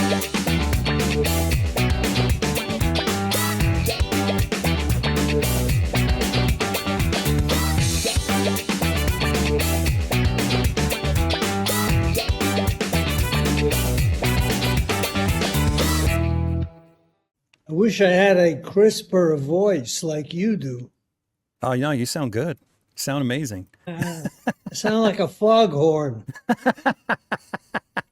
I wish I had a crisper voice like you do. Oh, no, you sound good. You sound amazing. I sound like a foghorn.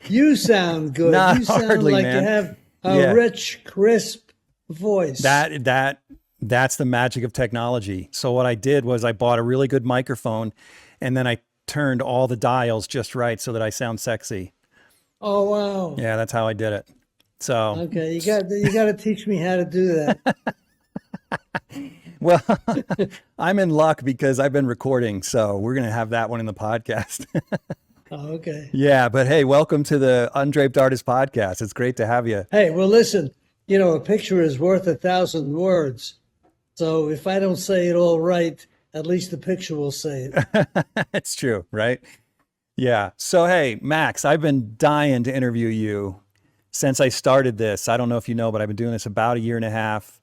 You sound good. Not You sound hardly, like man. you have a Yeah. rich, crisp voice. That's the magic of technology. So what I did was I bought a really good microphone, and then I turned all the dials just right so that I sound sexy. Oh, wow. Yeah, that's how I did it. So, Okay, you got to teach me how to do that. well, I'm in luck because I've been recording, so we're going to have that one in the podcast. Oh, okay. Yeah, but hey, welcome to the Undraped Artist Podcast. It's great to have you. Hey, well, listen, a picture is worth 1,000 words. So if I don't say it all right, at least the picture will say it. It's true, right? Yeah. So, hey, Max, I've been dying to interview you since I started this. I don't know if you know, but I've been doing this about a year and a half.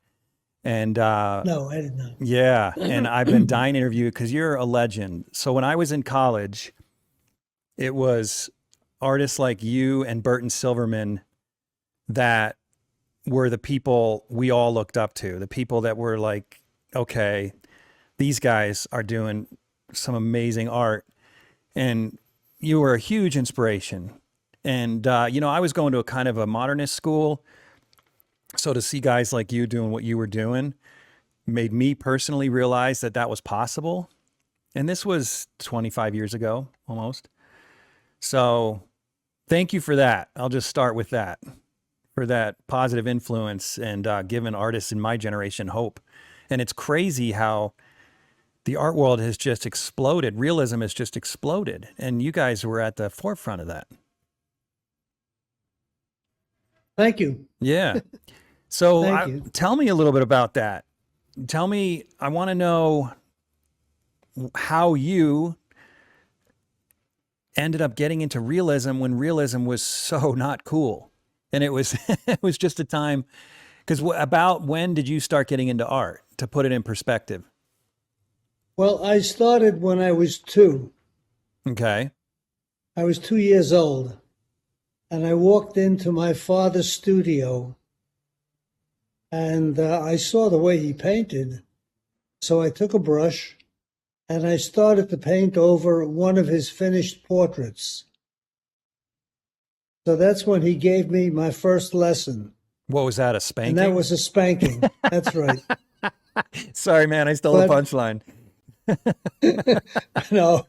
And No, I did not. yeah, and I've been dying to interview you because you're a legend. So when I was in college, it was artists like you and Burton Silverman that were the people we all looked up to, the people that were like, okay, these guys are doing some amazing art. And you were a huge inspiration. And, I was going to a kind of a modernist school. So to see guys like you doing what you were doing made me personally realize that that was possible. And this was 25 years ago, almost. So thank you for that. I'll just start with that, for that positive influence and giving artists in my generation hope. And it's crazy how the art world has just exploded. Realism has just exploded. And you guys were at the forefront of that. Thank you. Yeah. So Thank you. tell me a little bit about that. Tell me, I want to know how you ended up getting into realism when realism was so not cool. And it was, it was just a time, because about when did you start getting into art, to put it in perspective? Well, I started when I was 2. Okay. I was 2 years old, and I walked into my father's studio, and I saw the way he painted. So I took a brush, and I started to paint over one of his finished portraits. So that's when he gave me my first lesson. What was that, a spanking? And that was a spanking. That's right. Sorry, man, I stole the punchline. No,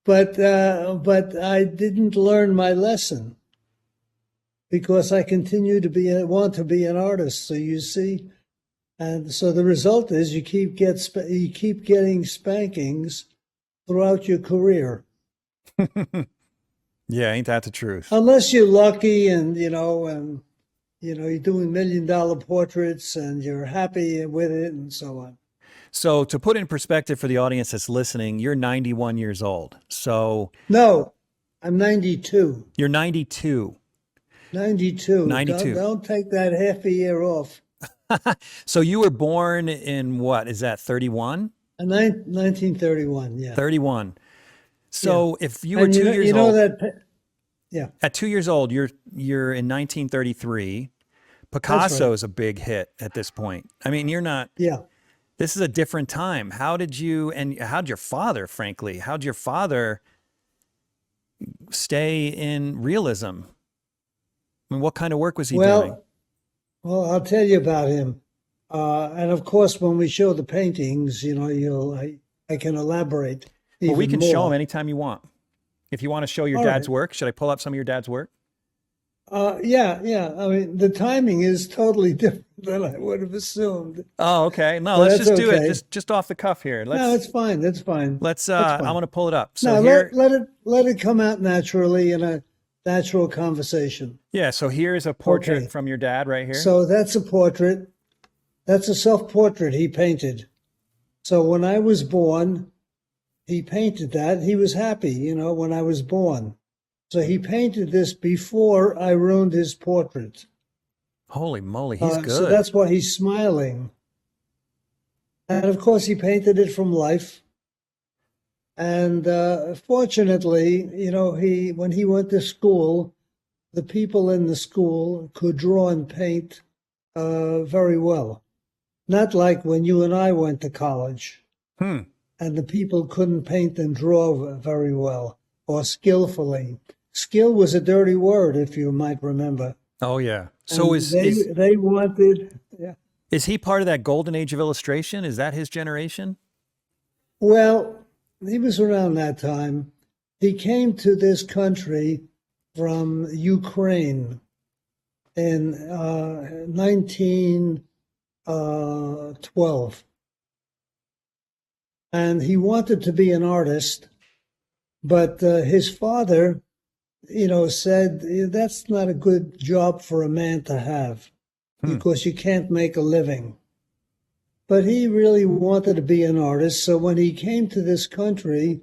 but I didn't learn my lesson because I continue to want to be an artist. So you see, and so the result is you keep getting spankings throughout your career. Yeah, ain't that the truth? Unless you're lucky and you're doing $1 million portraits and you're happy with it and so on. So to put in perspective for the audience that's listening, you're 91 years old. So no, I'm 92. You're 92. 92. 92. Don't take that half a year off. So you were born in what? Is that 31? 1931, yeah. 31. So if you were And 2 years you know old, that, yeah. at 2 years old, you're in 1933. Picasso is a big hit at this point. I mean, you're not. Yeah. This is a different time. How'd your father, frankly, how'd your father stay in realism? I mean, what kind of work was he doing? Well, I'll tell you about him. And of course, when we show the paintings, I can elaborate even Well, we can more. show them anytime you want. If you want to show your dad's work, should I pull up some of your dad's work? Yeah. I mean, the timing is totally different than I would have assumed. Oh, okay. No, But let's that's just do okay. it just off the cuff here. No, it's fine. That's fine. Let's That's fine. I want to pull it up. So No, here, let it come out naturally in a natural conversation. yeah, so here's a portrait Okay. from your dad right here. So that's a portrait. That's a self-portrait he painted. So when I was born, he painted that. He was happy, when I was born. So he painted this before I ruined his portrait. Holy moly, he's So good. that's why he's smiling. And of course, he painted it from life. And fortunately, when he went to school, the people in the school could draw and paint very well. Not like when you and I went to college, Hmm. and the people couldn't paint and draw very well or skillfully. Skill was a dirty word, if you might remember. Oh yeah. So And they wanted, yeah. is he part of that golden age of illustration? Is that his generation? Well, he was around that time. He came to this country from Ukraine in 1912. And he wanted to be an artist, but his father, said that's not a good job for a man to have because you can't make a living. But he really wanted to be an artist. So when he came to this country,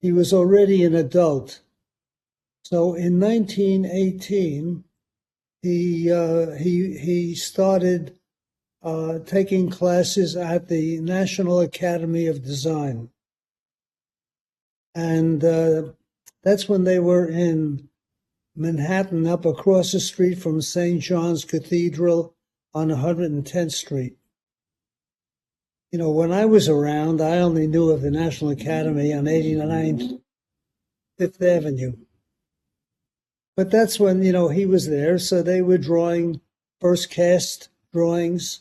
he was already an adult. So in 1918, he started taking classes at the National Academy of Design. And that's when they were in Manhattan, up across the street from St. John's Cathedral on 110th Street. When I was around, I only knew of the National Academy on 89th Fifth Avenue. But that's when, he was there. So they were drawing first cast drawings,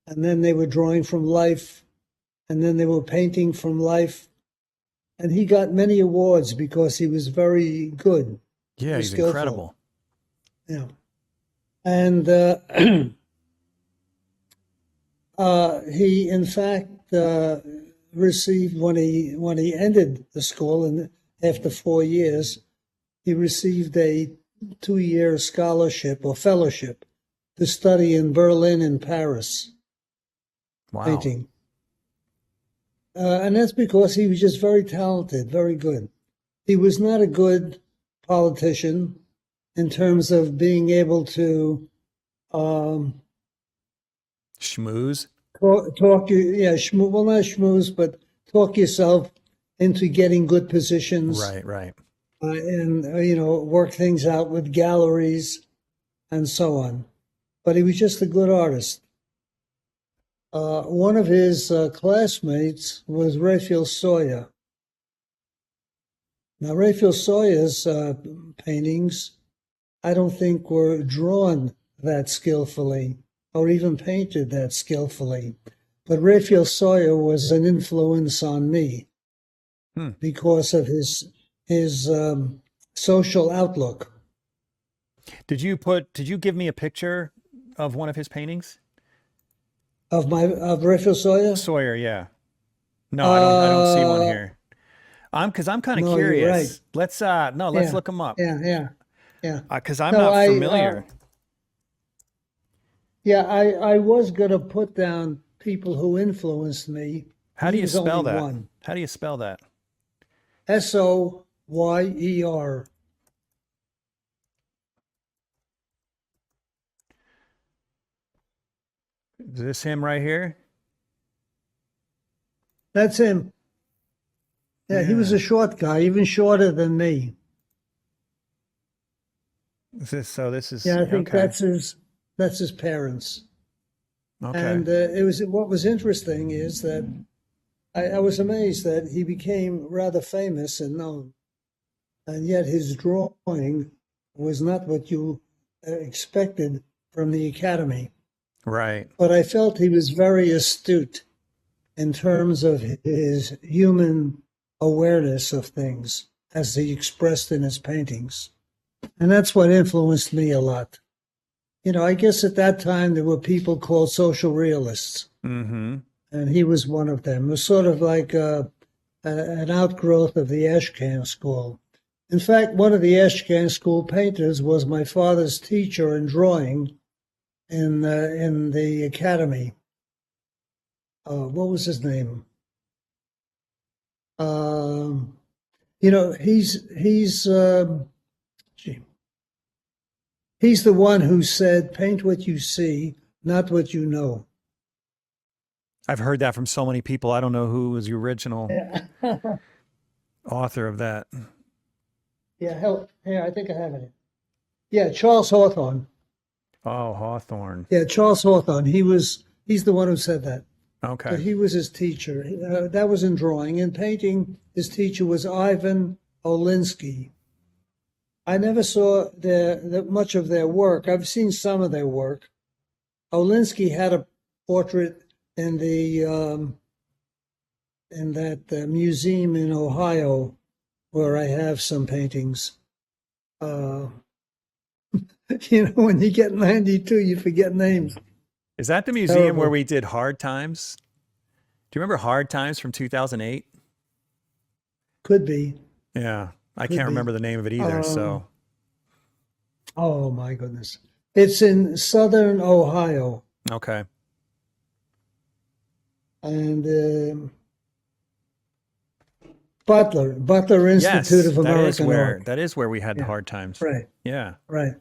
and then they were drawing from life, and then they were painting from life. And he got many awards because he was very good. Yeah, he's skillful. incredible. Yeah. And he, in fact, received, when he ended the school, and after 4 years, he received a 2-year scholarship or fellowship to study in Berlin and Paris. Wow. Painting. And that's because he was just very talented, very good. He was not a good politician in terms of being able to Schmooze. talk you, yeah, well, not schmooze, but talk yourself into getting good positions. Right. And work things out with galleries and so on. But he was just a good artist. One of his classmates was Raphael Sawyer. Now, Raphael Sawyer's paintings, I don't think were drawn that skillfully or even painted that skillfully. But Raphael Sawyer was an influence on me because of his social outlook. Did you give me a picture of one of his paintings? Of Raphael Sawyer? Sawyer, yeah. No, I don't see one here. Because I'm kind of No, curious. you're right. Let's look him up. Yeah. Because I'm not familiar. I was gonna put down people who influenced me. How do you was spell only that? one. How do you spell that? Soyer. Is this him right here? That's him. Yeah, he was a short guy, even shorter than me. This is Yeah, I think okay. that's his parents. Okay. And what was interesting is that I was amazed that he became rather famous and known, and yet his drawing was not what you expected from the Academy. Right. But I felt he was very astute in terms of his human awareness of things as he expressed in his paintings. And that's what influenced me a lot. I guess at that time there were people called social realists. Mm-hmm. And he was one of them. It was sort of like an outgrowth of the Ashcan school. In fact, one of the Ashcan school painters was my father's teacher in drawing in the academy. What was his name? You know, gee, he's the one who said, "Paint what you see, not what you know." I've heard that from so many people. I don't know who was the original Yeah, author of that. yeah. I think I have it. Yeah, Charles Hawthorne. Oh, Hawthorne. Yeah, Charles Hawthorne. He's the one who said that. So Okay. he was his teacher. That was in drawing. In painting, his teacher was Ivan Olinsky. I never saw much of their work. I've seen some of their work. Olinsky had a portrait in that museum in Ohio, where I have some paintings. Uh, when you get 92, you forget names. Is that the museum where we did Hard Times? Do you remember Hard Times from 2008? Could be. Yeah. I Could can't be. remember the name of it either. So, Oh my goodness. It's in southern Ohio. okay. And Butler Institute of American Art. That is where we had the Yeah. Hard Times. Right, Yeah. right.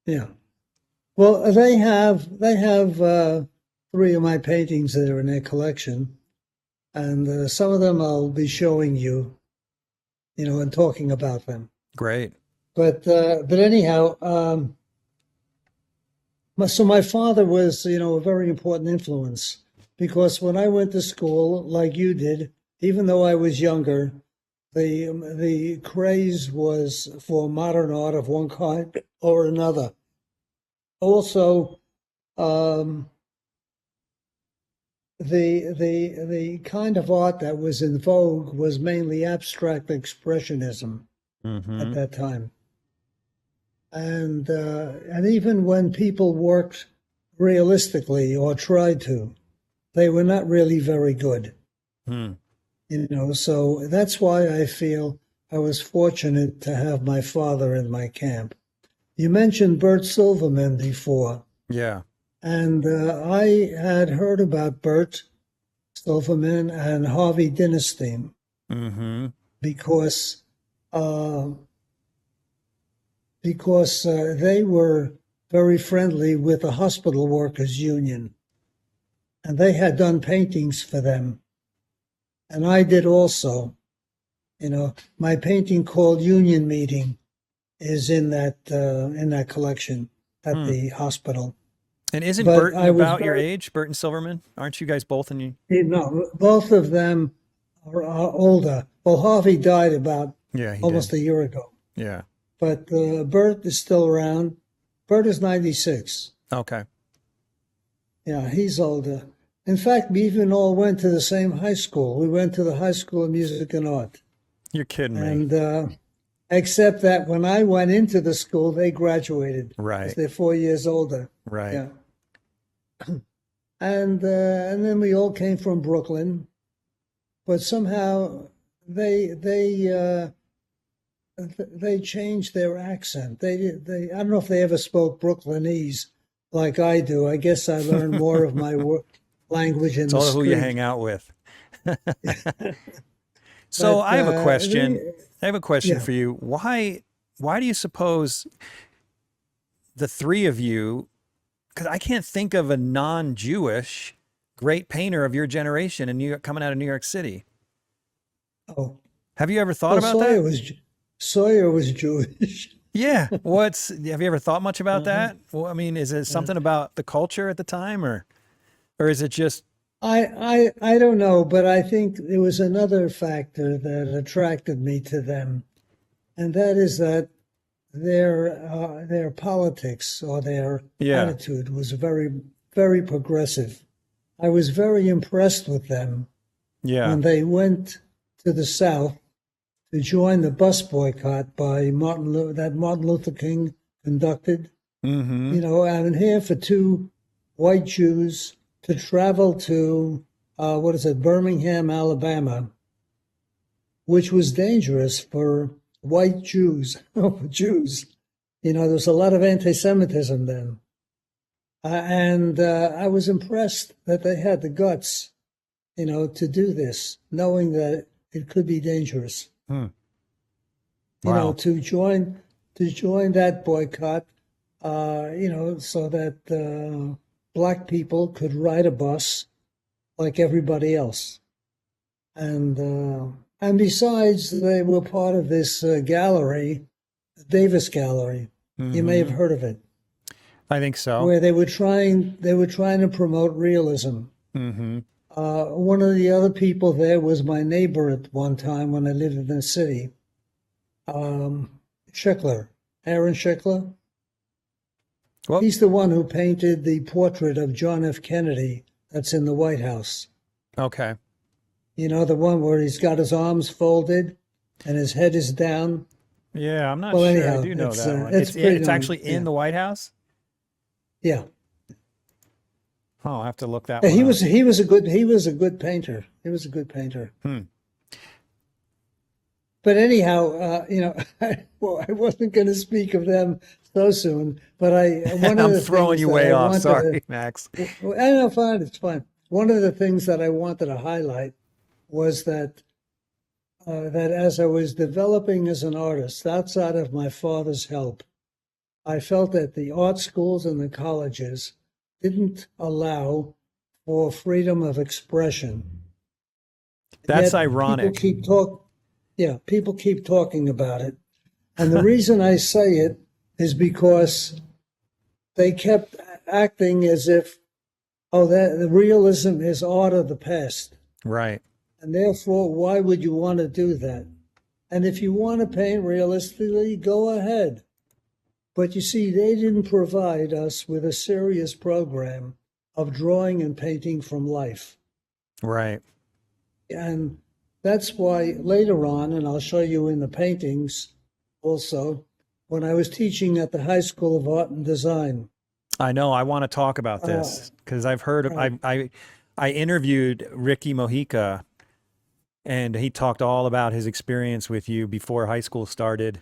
Yeah. Well, they have three of my paintings that are in their collection, and some of them I'll be showing you, and talking about them. Great. But anyhow, so my father was, a very important influence, because when I went to school, like you did, even though I was younger, the craze was for modern art of one kind or another. Also, the kind of art that was in vogue was mainly abstract expressionism at that time. And even when people worked realistically or tried to, they were not really very good. So that's why I feel I was fortunate to have my father in my camp. You mentioned Bert Silverman before. Yeah. And I had heard about Bert Silverman and Harvey Dinnerstein because they were very friendly with the hospital workers union, and they had done paintings for them, and I did also. My painting called Union Meeting is in that collection at the hospital. And isn't But Burton about your age, Burton Silverman? Aren't you guys both in you? No, both of them are older. Well, Harvey died about almost a year ago. Yeah. But Bert is still around. Bert is 96. Okay. Yeah, he's older. In fact, we even all went to the same high school. We went to the High School of Music and Art. You're kidding me. And except that when I went into the school, they graduated. Right. They're 4 years older. Right. Yeah. And then we all came from Brooklyn, but somehow they changed their accent. They I don't know if they ever spoke Brooklynese like I do. I guess I learned more of my language in it's the all street. who you hang out with. So I have a question. I have a question for you. Why do you suppose the three of you, because I can't think of a non-Jewish great painter of your generation in coming out of New York City? Oh, have you ever thought about that? Sawyer was Jewish. Yeah. Have you ever thought much about that? Well, I mean, is it something about the culture at the time, or is it just? I don't know, but I think there was another factor that attracted me to them, and that is that their politics or their attitude was very, very progressive. I was very impressed with them when they went to the South to join the bus boycott by Martin Luther King conducted. And here for two white Jews to travel to Birmingham, Alabama, which was dangerous for white Jews. Jews, there's a lot of anti-Semitism then, and I was impressed that they had the guts, to do this, knowing that it could be dangerous. Wow. to join that boycott, so that black people could ride a bus like everybody else. And besides, they were part of this gallery, the Davis Gallery. You may have heard of it, I think so. where they were trying to promote realism. One of the other people there was my neighbor at one time when I lived in the city, Schickler, Aaron Schickler. Well, He's the one who painted the portrait of John F. Kennedy that's in the White House. okay. You know, the one where he's got his arms folded and his head is down. Yeah, I'm not Well, sure. anyhow, I do know it's, that one. it's pretty It's known. actually in Yeah. the White House? Yeah. Oh, I'll have to look that Yeah, one up. he was a good painter. He was a good painter. But anyhow, I wasn't going to speak of them so soon. But one of I'm the throwing things you that way I off. wanted Sorry, to, Max. well, I know, fine, it's fine. One of the things that I wanted to highlight was that as I was developing as an artist, outside of my father's help, I felt that the art schools and the colleges didn't allow for freedom of expression. That's Yet ironic. people keep talking about it. And the reason I say it is because they kept acting as if, that the realism is art of the past. Right. And therefore, why would you want to do that? And if you want to paint realistically, go ahead. But you see, they didn't provide us with a serious program of drawing and painting from life. Right. And that's why later on, and I'll show you in the paintings also, when I was teaching at the High School of Art and Design. I know. I want to talk about this because I've heard of, Right. I interviewed Ricky Mojica, and he talked all about his experience with you before high school started,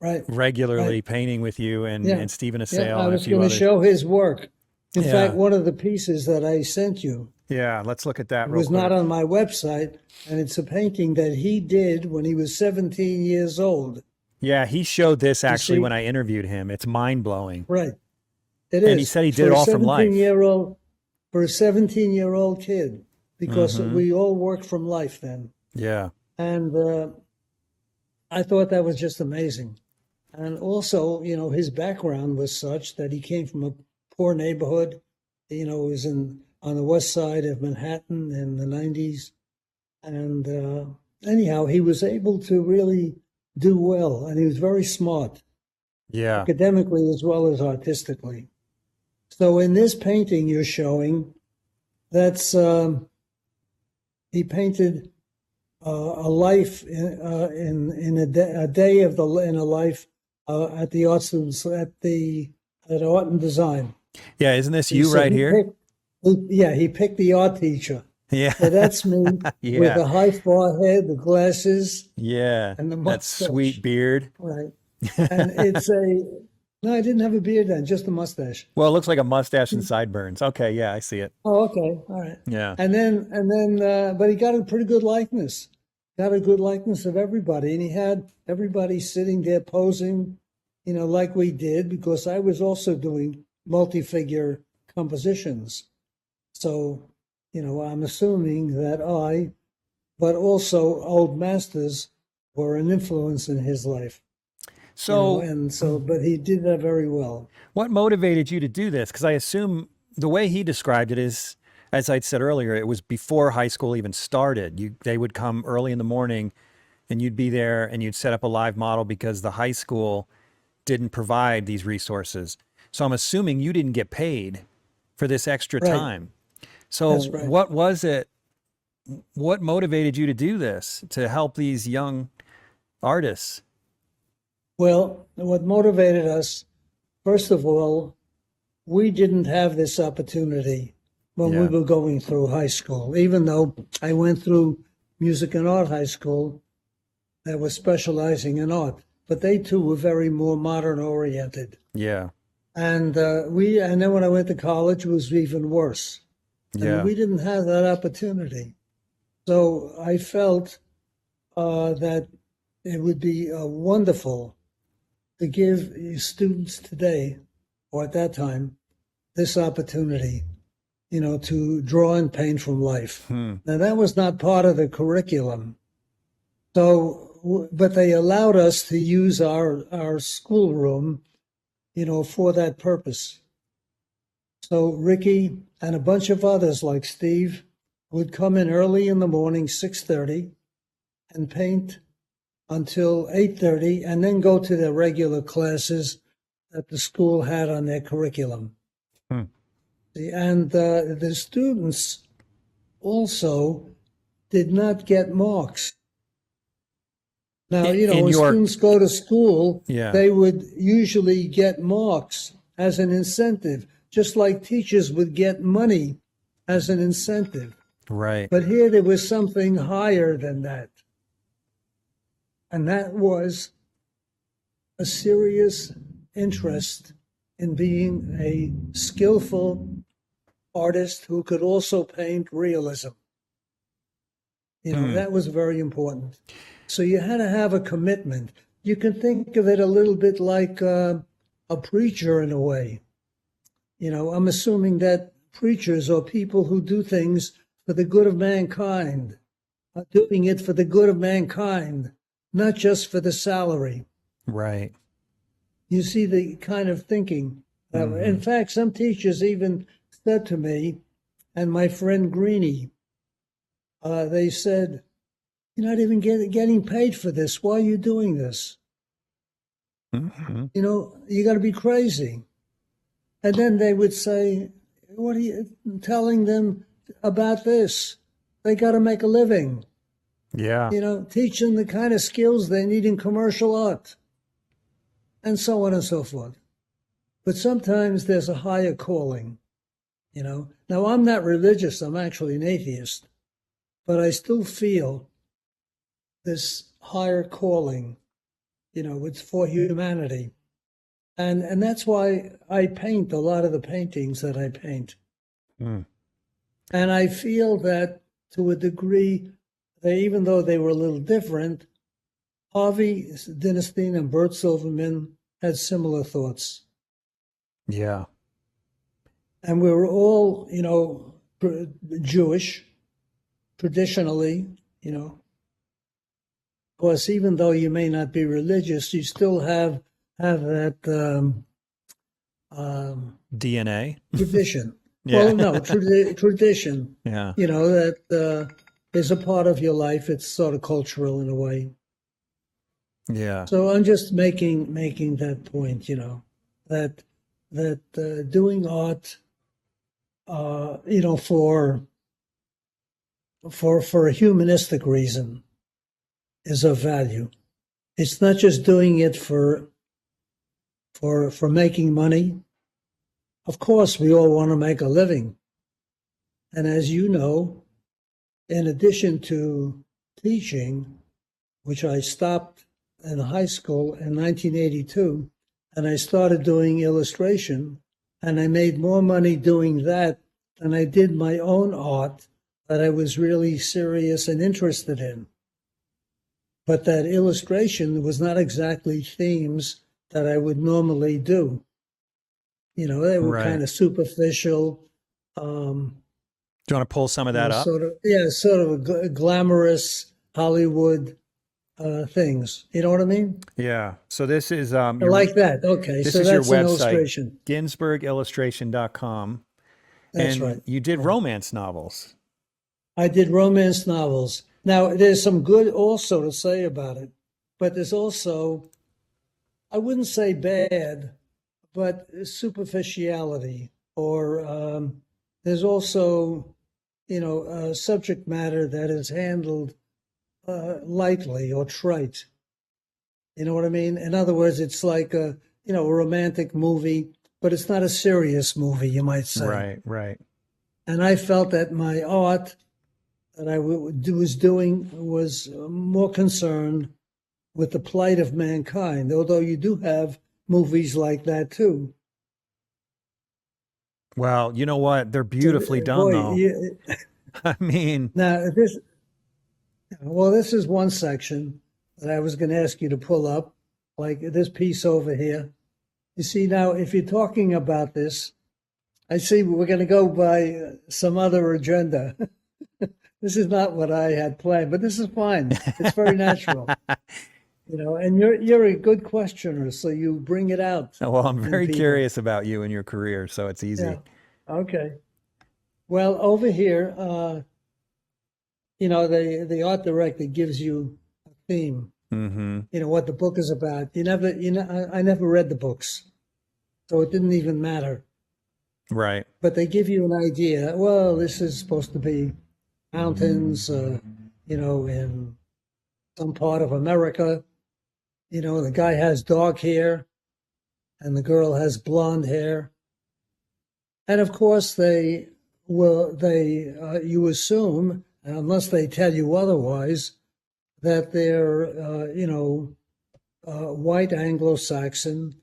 Right, regularly right. painting with you and, Yeah. and Stephen Yeah, Assail I and a was few going to others. show his work. In Yeah. fact, one of the pieces that I sent you, Yeah. Let's look at that it real was quick. not on my website, and it's a painting that he did when he was 17 years old. Yeah. He showed this actually see? when I interviewed him. It's mind blowing. Right. It And he is. said he did it all from life. For a 17-year-old kid, because we all worked from life then. Yeah. And I thought that was just amazing. And also, his background was such that he came from a poor neighborhood. It was on the west side of Manhattan in the 90s. And anyhow, he was able to really do well. And he was very smart, Yeah. academically as well as artistically. So in this painting you're showing, that's he painted a life in a day of in a life at the arts at Art and Design. Yeah. Isn't this you So right here? he picked the art teacher. Yeah. So that's me with Yeah. the high forehead, the glasses, Yeah. and the That mustache. sweet beard. Right. And no, I didn't have a beard then, just a mustache. Well, it looks like a mustache and sideburns. Okay. Yeah. I see it. Oh, okay. All right. Yeah. And then, but he got a pretty good likeness. Got a good likeness of everybody, and he had everybody sitting there posing, like we did, because I was also doing multi-figure compositions. So, I'm assuming that but also old masters were an influence in his life. So, But he did that very well. what motivated you to do this? Because I assume the way he described it is, as I'd said earlier, it was before high school even started. They would come early in the morning and you'd be there and you'd set up a live model because the high school didn't provide these resources. So I'm assuming you didn't get paid for this extra Right. time. So That's right. what was it? What motivated you to do this, to help these young artists? Well, what motivated us, first of all, we didn't have this opportunity when we Yeah. were going through high school, even though I went through music and art high school that was specializing in art, but they too were very more modern oriented. Yeah. And and then when I went to college, it was even worse. Yeah. And we didn't have that opportunity. So I felt that it would be wonderful to give students today, or at that time, this opportunity, to draw and paint from life. Now, that was not part of the curriculum. So, but they allowed us to use our schoolroom, for that purpose. So Ricky and a bunch of others like Steve would come in early in the morning, 6:30, and paint until 8:30, and then go to their regular classes that the school had on their curriculum. And the students also did not get marks. Now, when students go to school, they would usually get marks as an incentive, just like teachers would get money as an incentive. Right. But here there was something higher than that. And that was a serious interest in being a skillful artist who could also paint realism. That was very important. So you had to have a commitment. You can think of it a little bit like a preacher in a way. I'm assuming that preachers or people who do things for the good of mankind are doing it for the good of mankind, not just for the salary. Right. You see the kind of thinking. In fact, some teachers even said to me, and my friend Greenie, they said, "You're not even getting paid for this. Why are you doing this? You got to be crazy." And then they would say, "What are you telling them about this? They got to make a living." Yeah. Teach them the kind of skills they need in commercial art, and so on and so forth. But sometimes there's a higher calling, Now, I'm not religious. I'm actually an atheist. But I still feel this higher calling, it's for humanity. And that's why I paint a lot of the paintings that I paint. And I feel that to a degree, even though they were a little different, Harvey Dinestein and Bert Silverman had similar thoughts. Yeah. And we were all, Jewish, traditionally, Of course, even though you may not be religious, you still have that DNA. tradition. Yeah. Well, no, tradition. Yeah. That is a part of your life. It's sort of cultural in a way. Yeah. So I'm just making that point. That doing art, for a humanistic reason, is of value. It's not just doing it for making money. Of course, we all want to make a living. And as you know, in addition to teaching, which I stopped in high school in 1982, and I started doing illustration, and I made more money doing that than I did my own art that I was really serious and interested in. But that illustration was not exactly themes that I would normally do. They were Right. kind of superficial. Do you want to pull some of that up? Sort of a glamorous Hollywood things. You know what I mean? Yeah. So this is Like that. Okay. This So is that's your an website, illustration. GinsburgIllustration.com. That's and right. you did romance novels. I did romance novels. Now, there's some good also to say about it, but there's also, I wouldn't say bad, but superficiality, or there's also, subject matter that is handled lightly or trite. You know what I mean? In other words, it's like a romantic movie, but it's not a serious movie, you might say. Right, right. And I felt that my art that I was doing was more concerned with the plight of mankind, although you do have movies like that too. Well, you know what? They're beautifully done, though. I mean, now this is one section. that I was going to ask you to pull up, like this piece over here. You see, now, if you're talking about this, I see we're going to go by some other agenda. This is not what I had planned, but this is fine. It's very natural, and you're a good questioner, so you bring it out Well, I'm in very people. curious about you and your career, so it's easy. Yeah. Okay. Well, over here, the art director gives you a theme. What the book is about. I never read the books, so it didn't even matter. Right. But they give you an idea. Well, this is supposed to be mountains, in some part of America. The guy has dark hair, and the girl has blonde hair. And of course, you assume, unless they tell you otherwise, that they're, white Anglo-Saxon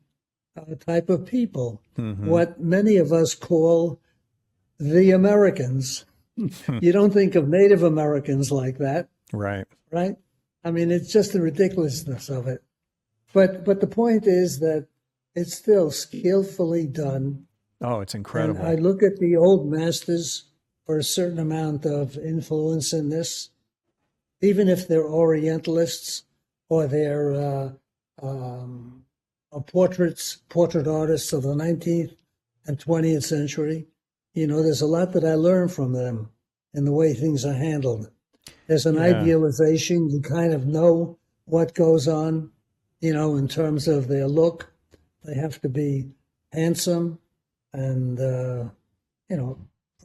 type of people, what many of us call the Americans. You don't think of Native Americans like that, Right. right? I mean, it's just the ridiculousness of it. But the point is that it's still skillfully done. Oh, it's incredible. And I look at the old masters for a certain amount of influence in this, even if they're Orientalists or they're portrait artists of the 19th and 20th century. There's a lot that I learned from them in the way things are handled. There's an idealization. You kind of know what goes on, in terms of their look. They have to be handsome and,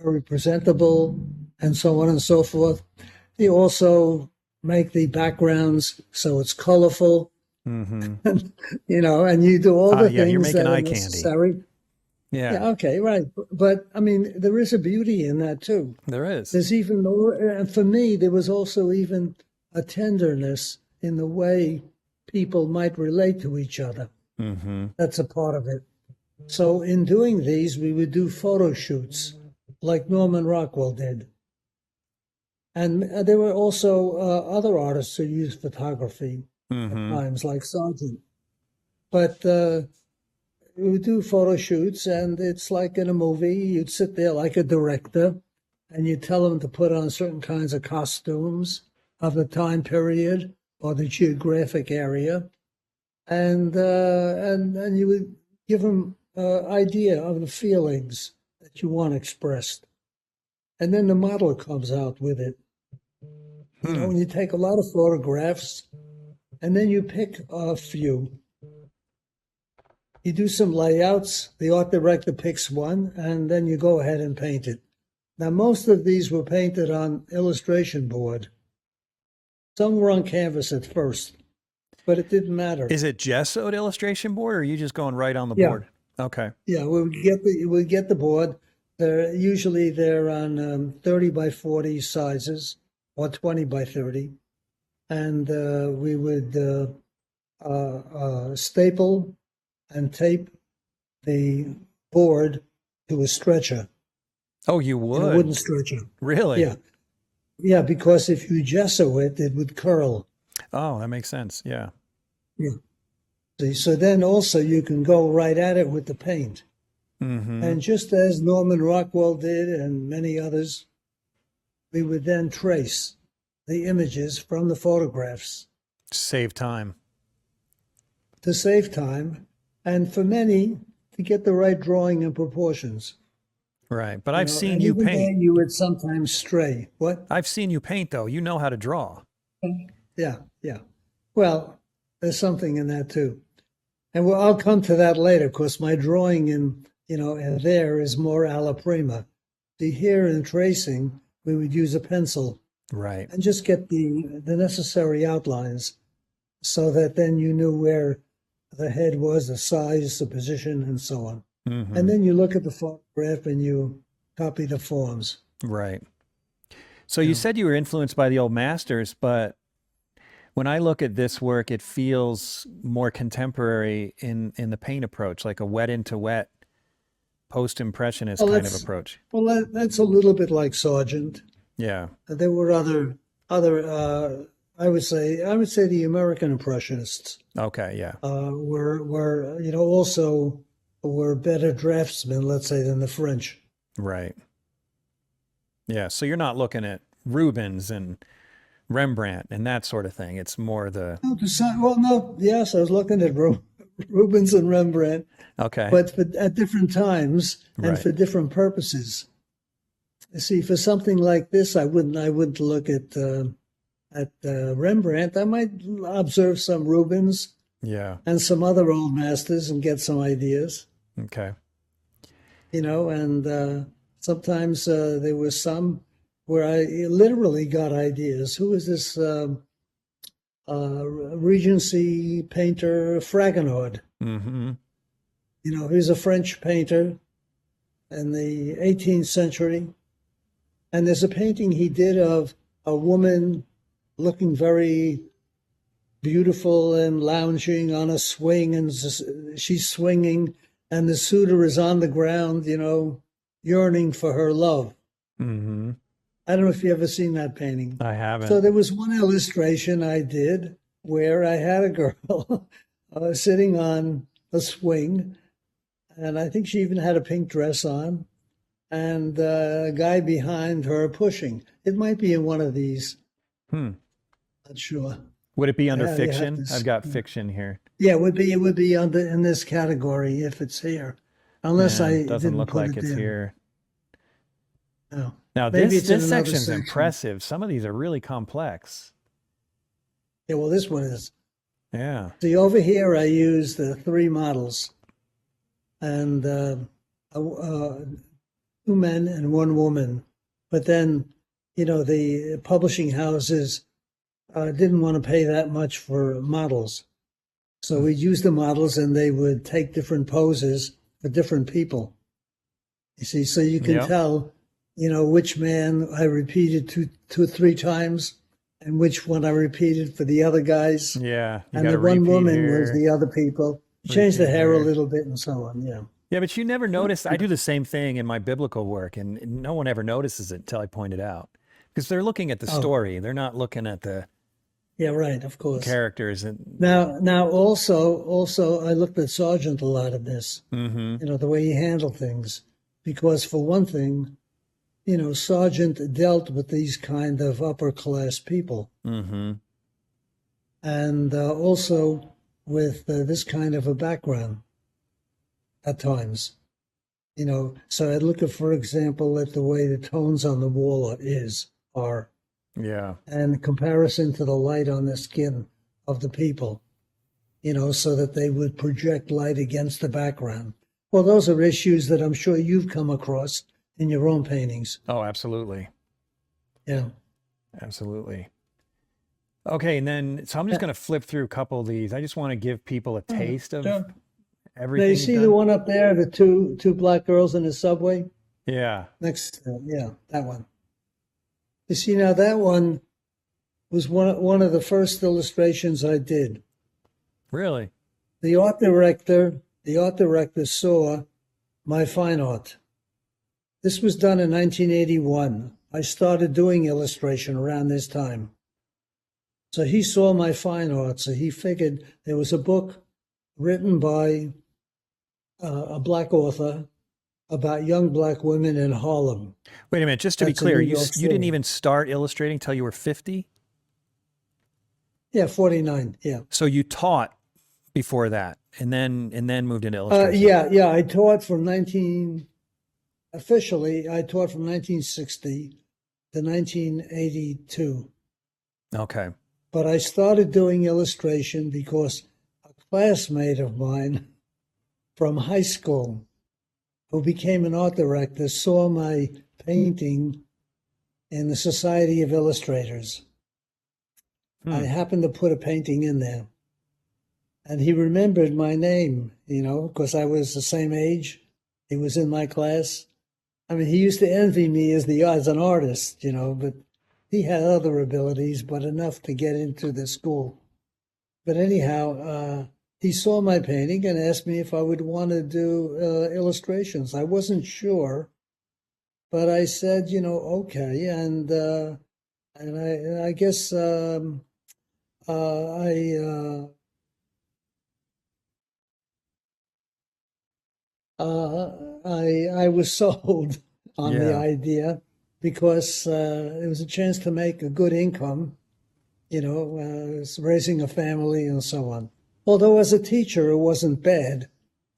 very presentable and so on and so forth. They also make the backgrounds so it's colorful, and you do all the you're things making that are eye candy. necessary. Yeah. Okay, right. But I mean, there is a beauty in that too. There is. There's even more, and for me, there was also even a tenderness in the way people might relate to each other. That's a part of it. So in doing these, we would do photo shoots like Norman Rockwell did. And there were also other artists who used photography at times, like Sargent. But we would do photo shoots, and it's like in a movie. You'd sit there like a director, and you'd tell them to put on certain kinds of costumes of the time period or the geographic area, and you would give them idea of the feelings that you want expressed, and then the model comes out with it. When you take a lot of photographs, and then you pick a few. You do some layouts, the art director picks one, and then you go ahead and paint it. Now, most of these were painted on illustration board. Some were on canvas at first, but it didn't matter. Is it gessoed illustration board, or are you just going right on the board? Okay. Yeah, we get the board. They're on 30 by 40 sizes or 20 by 30, and we would staple and tape the board to a stretcher. Oh, you would? A wooden stretcher. Really? Yeah. Yeah, because if you gesso it, it would curl. Oh, that makes sense. Yeah. Yeah. See, so then also you can go right at it with the paint. And just as Norman Rockwell did and many others, we would then trace the images from the photographs. Save time. To save time, and for many, to get the right drawing and proportions. Right. But I've seen you paint. You would sometimes stray. What? I've seen you paint, though. You know how to draw. Yeah. Well, there's something in that too. And I'll come to that later, because my drawing in there is more alla prima. See, here in tracing, we would use a pencil. Right. And just get the necessary outlines so that then you knew where the head was, the size, the position, and so on. And then you look at the photograph and you copy the forms. Right. So you said you were influenced by the old masters, but when I look at this work, it feels more contemporary in the paint approach, like a wet into wet, post-impressionist kind of approach. Well, that's a little bit like Sargent. Yeah. There were other I would say the American Impressionists Okay, yeah, were also were better draftsmen, let's say, than the French. right. Yeah, so you're not looking at Rubens and Rembrandt and that sort of thing. It's more the No, well, no, yes, I was looking at Rubens and Rembrandt, okay, but at different times and right. for different purposes. You see, for something like this, I wouldn't look at Rembrandt. I might observe some Rubens Yeah, and some other old masters and get some ideas, okay. and sometimes there was some where I literally got ideas. Who is this Regency painter, Fragonard? Mm-hmm. He's a French painter in the 18th century. And there's a painting he did of a woman looking very beautiful and lounging on a swing, and she's swinging, and the suitor is on the ground, yearning for her love. Mm-hmm. I don't know if you ever seen that painting. I So haven't. there was one illustration I did where I had a girl sitting on a swing, and I think she even had a pink dress on, and a guy behind her pushing. It might be in one of these. Hmm. Not sure. Would it be under You have fiction? I've to. got fiction here. Yeah, it would be under in this category if it's here, unless Yeah, I doesn't didn't look put like it it's in. here. No, Now maybe this it's in this another section's section. impressive. Some of these are really complex. Yeah, well, this one is. Yeah. See, over here I used the three models, and two men and one woman. But then, the publishing houses didn't want to pay that much for models. So we'd use the models and they would take different poses for different people. You see, so you can Yep. tell, which man I repeated two, three times and which one I repeated for the other guys. Yeah. You And got the a one repeat woman was here, the other people. Change the repeat hair a here. little bit and so on. Yeah. Yeah, but you never notice. I do the same thing in my biblical work, and no one ever notices it until I point it out. Because they're looking at the Oh, story. They're not looking at the yeah, right. Of course. characters and Now, also, I looked at Sargent a lot of this. mm-hmm. The way he handled things, because for one thing, Sargent dealt with these kind of upper class people, Mm-hmm. and also with this kind of a background at times. So I look at, for example, at the way the tones on the wall are, Yeah. and comparison to the light on the skin of the people, so that they would project light against the background. Well, those are issues that I'm sure you've come across in your own paintings. Oh, absolutely. Yeah. Absolutely. Okay, and then so I'm just going to flip through a couple of these. I just want to give people a taste of Sure. Now, everything you you've see the done. one up there, the two black girls in the subway? Yeah. Next, yeah, that one. You see, now that one was one of the first illustrations I did. Really? The art director saw my fine art. This was done in 1981. I started doing illustration around this time. So he saw my fine art. So he figured there was a book written by a black author about young black women in Harlem. Wait a minute, just to be That's in clear, New you York you didn't City. even start illustrating till you were 50? Yeah, 49. Yeah. So you taught before that and then moved into illustration. Yeah. Officially, I taught from 1960 to 1982. Okay. But I started doing illustration because a classmate of mine from high school, who became an art director, saw my painting in the Society of Illustrators. I happened to put a painting in there. And he remembered my name, because I was the same age. He was in my class. I mean, he used to envy me as an artist, but he had other abilities, but enough to get into the school. But anyhow, he saw my painting and asked me if I would want to do illustrations. I wasn't sure, but I said, okay. And I guess I was sold on the Yeah. idea because it was a chance to make a good income, raising a family and so on. Although as a teacher, it wasn't bad,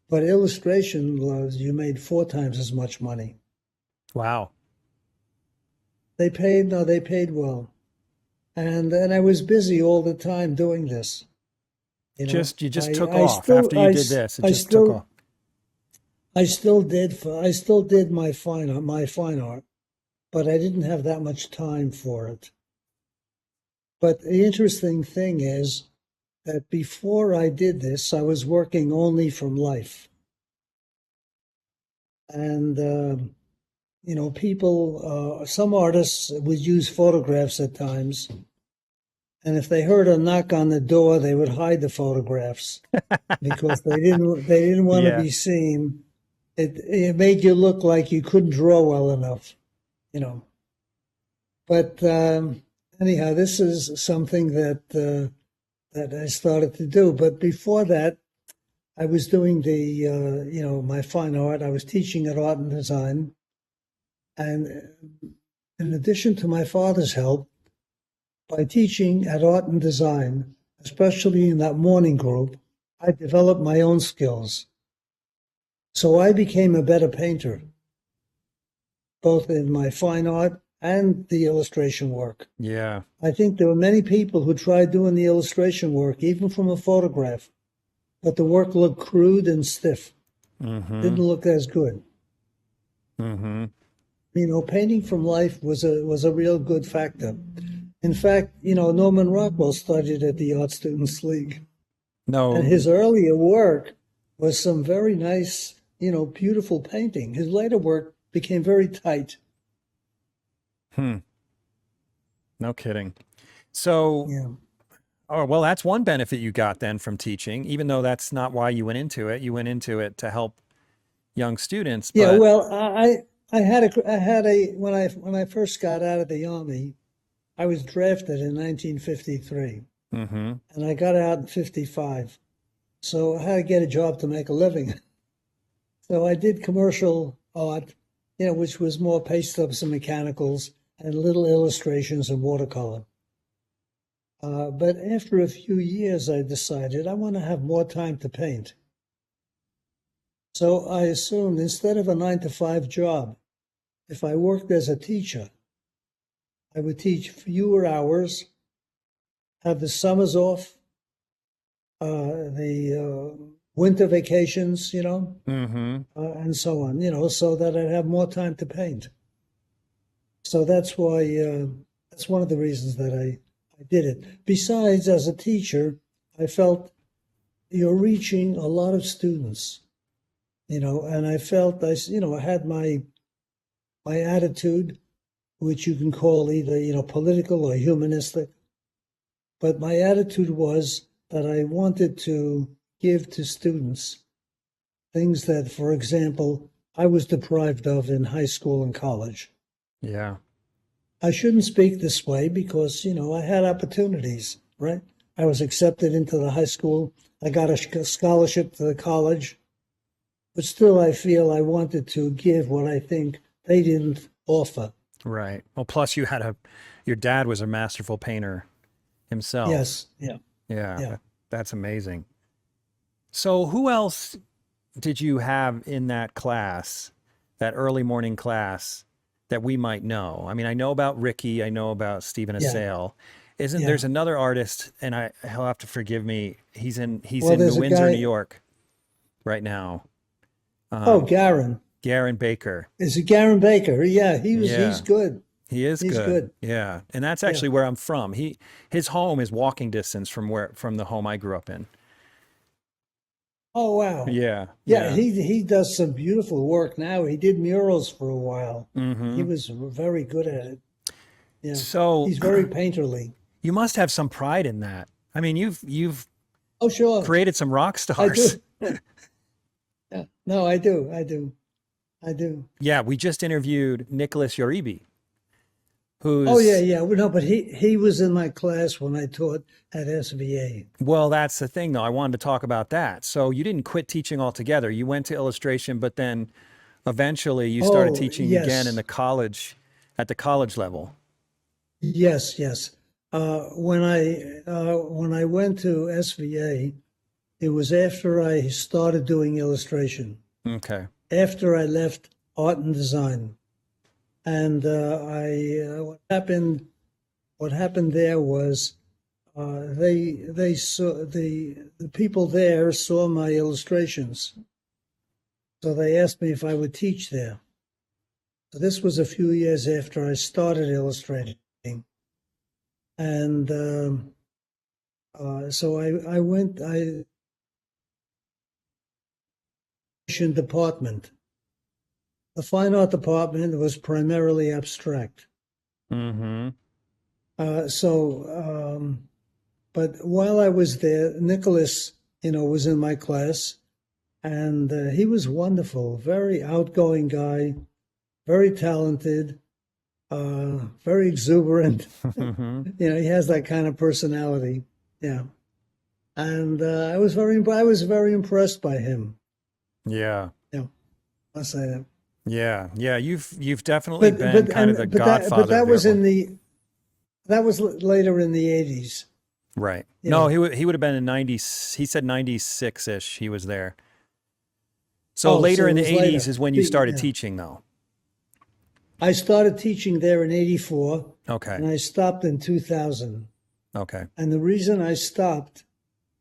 but illustration was you made 4 times as much money. Wow. They paid well, and I was busy all the time doing this. You just took I off still after you did this. It I just took off. still I still did my fine art, but I didn't have that much time for it. But the interesting thing is that before I did this, I was working only from life. And, some artists would use photographs at times. And if they heard a knock on the door, they would hide the photographs because they didn't want to Yeah. be seen. It made you look like you couldn't draw well enough, you know. But anyhow, this is something that I started to do. But before that, I was doing my fine art. I was teaching at art and design. And in addition to my father's help, by teaching at art and design, especially in that morning group, I developed my own skills. So I became a better painter, both in my fine art and the illustration work. Yeah. I think there were many people who tried doing the illustration work, even from a photograph, but the work looked crude and stiff. Mm-hmm. Didn't look as good. Mm-hmm. Painting from life was a real good factor. In fact, Norman Rockwell studied at the Art Students League, No. and his earlier work was some very nice, beautiful painting. His later work became very tight. No kidding. So, Yeah. oh, well, that's one benefit you got then from teaching, even though that's not why you went into it. You went into it to help young students. Yeah. But Well, I had a when I first got out of the Army, I was drafted in 1953, mm-hmm. and I got out in 55. So I had to get a job to make a living. So I did commercial art, which was more paste ups and mechanicals and little illustrations and watercolor. But after a few years, I decided I want to have more time to paint. So I assumed instead of a 9-to-5 job, if I worked as a teacher, I would teach fewer hours, have the summers off, the winter vacations, Mm-hmm. and so on, so that I'd have more time to paint. So that's why, that's one of the reasons that I did it. Besides, as a teacher, I felt you're reaching a lot of students, and I felt I had my attitude, which you can call either, political or humanistic. But my attitude was that I wanted to give to students things that, for example, I was deprived of in high school and college. Yeah. I shouldn't speak this way because, I had opportunities, right? I was accepted into the high school. I got a scholarship to the college. But still, I feel I wanted to give what I think they didn't offer. Right. Well, plus your dad was a masterful painter himself. Yes. Yeah. Yeah. Yeah. That's amazing. So who else did you have in that class, that early morning class, that we might know? I mean, I know about Ricky. I know about Stephen Yeah. Assail. Yeah. There's another artist, and he'll have to forgive me. He's in there's New a Windsor, guy- New York right now. Garen. Garen Baker. Is it Garen Baker? Yeah, Yeah. he's good. He is He's good. Yeah. And that's Yeah. actually where I'm from. His home is walking distance from the home I grew up in. Oh, wow. Yeah. Yeah, he does some beautiful work now. He did murals for a while. Mm-hmm. He was very good at it. Yeah. So he's very painterly. you must have some pride in that. I mean, you've Oh, sure. created some rock I do. stars. Yeah. No, I do. I do. Yeah, we just interviewed Nicholas Uribe. Oh yeah, who's, yeah. Well, no, but he was in my class when I taught at SVA. well, that's the thing though. I wanted to talk about that. So you didn't quit teaching altogether. You went to illustration, but then eventually you started Oh teaching again in yes, the college, at the college level. yes, yes. When I went to SVA, it was after I started doing illustration. Okay. After I left art and design, and what happened there was they saw the people there saw my illustrations, so they asked me if I would teach there. So this was a few years after I started illustrating, and so I went department. The fine art department was primarily abstract. Mm-hmm. But while I was there, Nicholas, was in my class, and he was wonderful, very outgoing guy, very talented, very exuberant. He has that kind of personality. Yeah, and I was very impressed by him. Yeah. Yeah, I'll say that. Yeah. Yeah. You've definitely been But kind of and the but godfather of that it. was that was later in the 80s. Right. You No, know. he would have been in 90, he said 96-ish. He was there. So Oh, later so it in the was 80s later. is when you started Yeah. teaching though. I started teaching there in 84 Okay. and I stopped in 2000. Okay. And the reason I stopped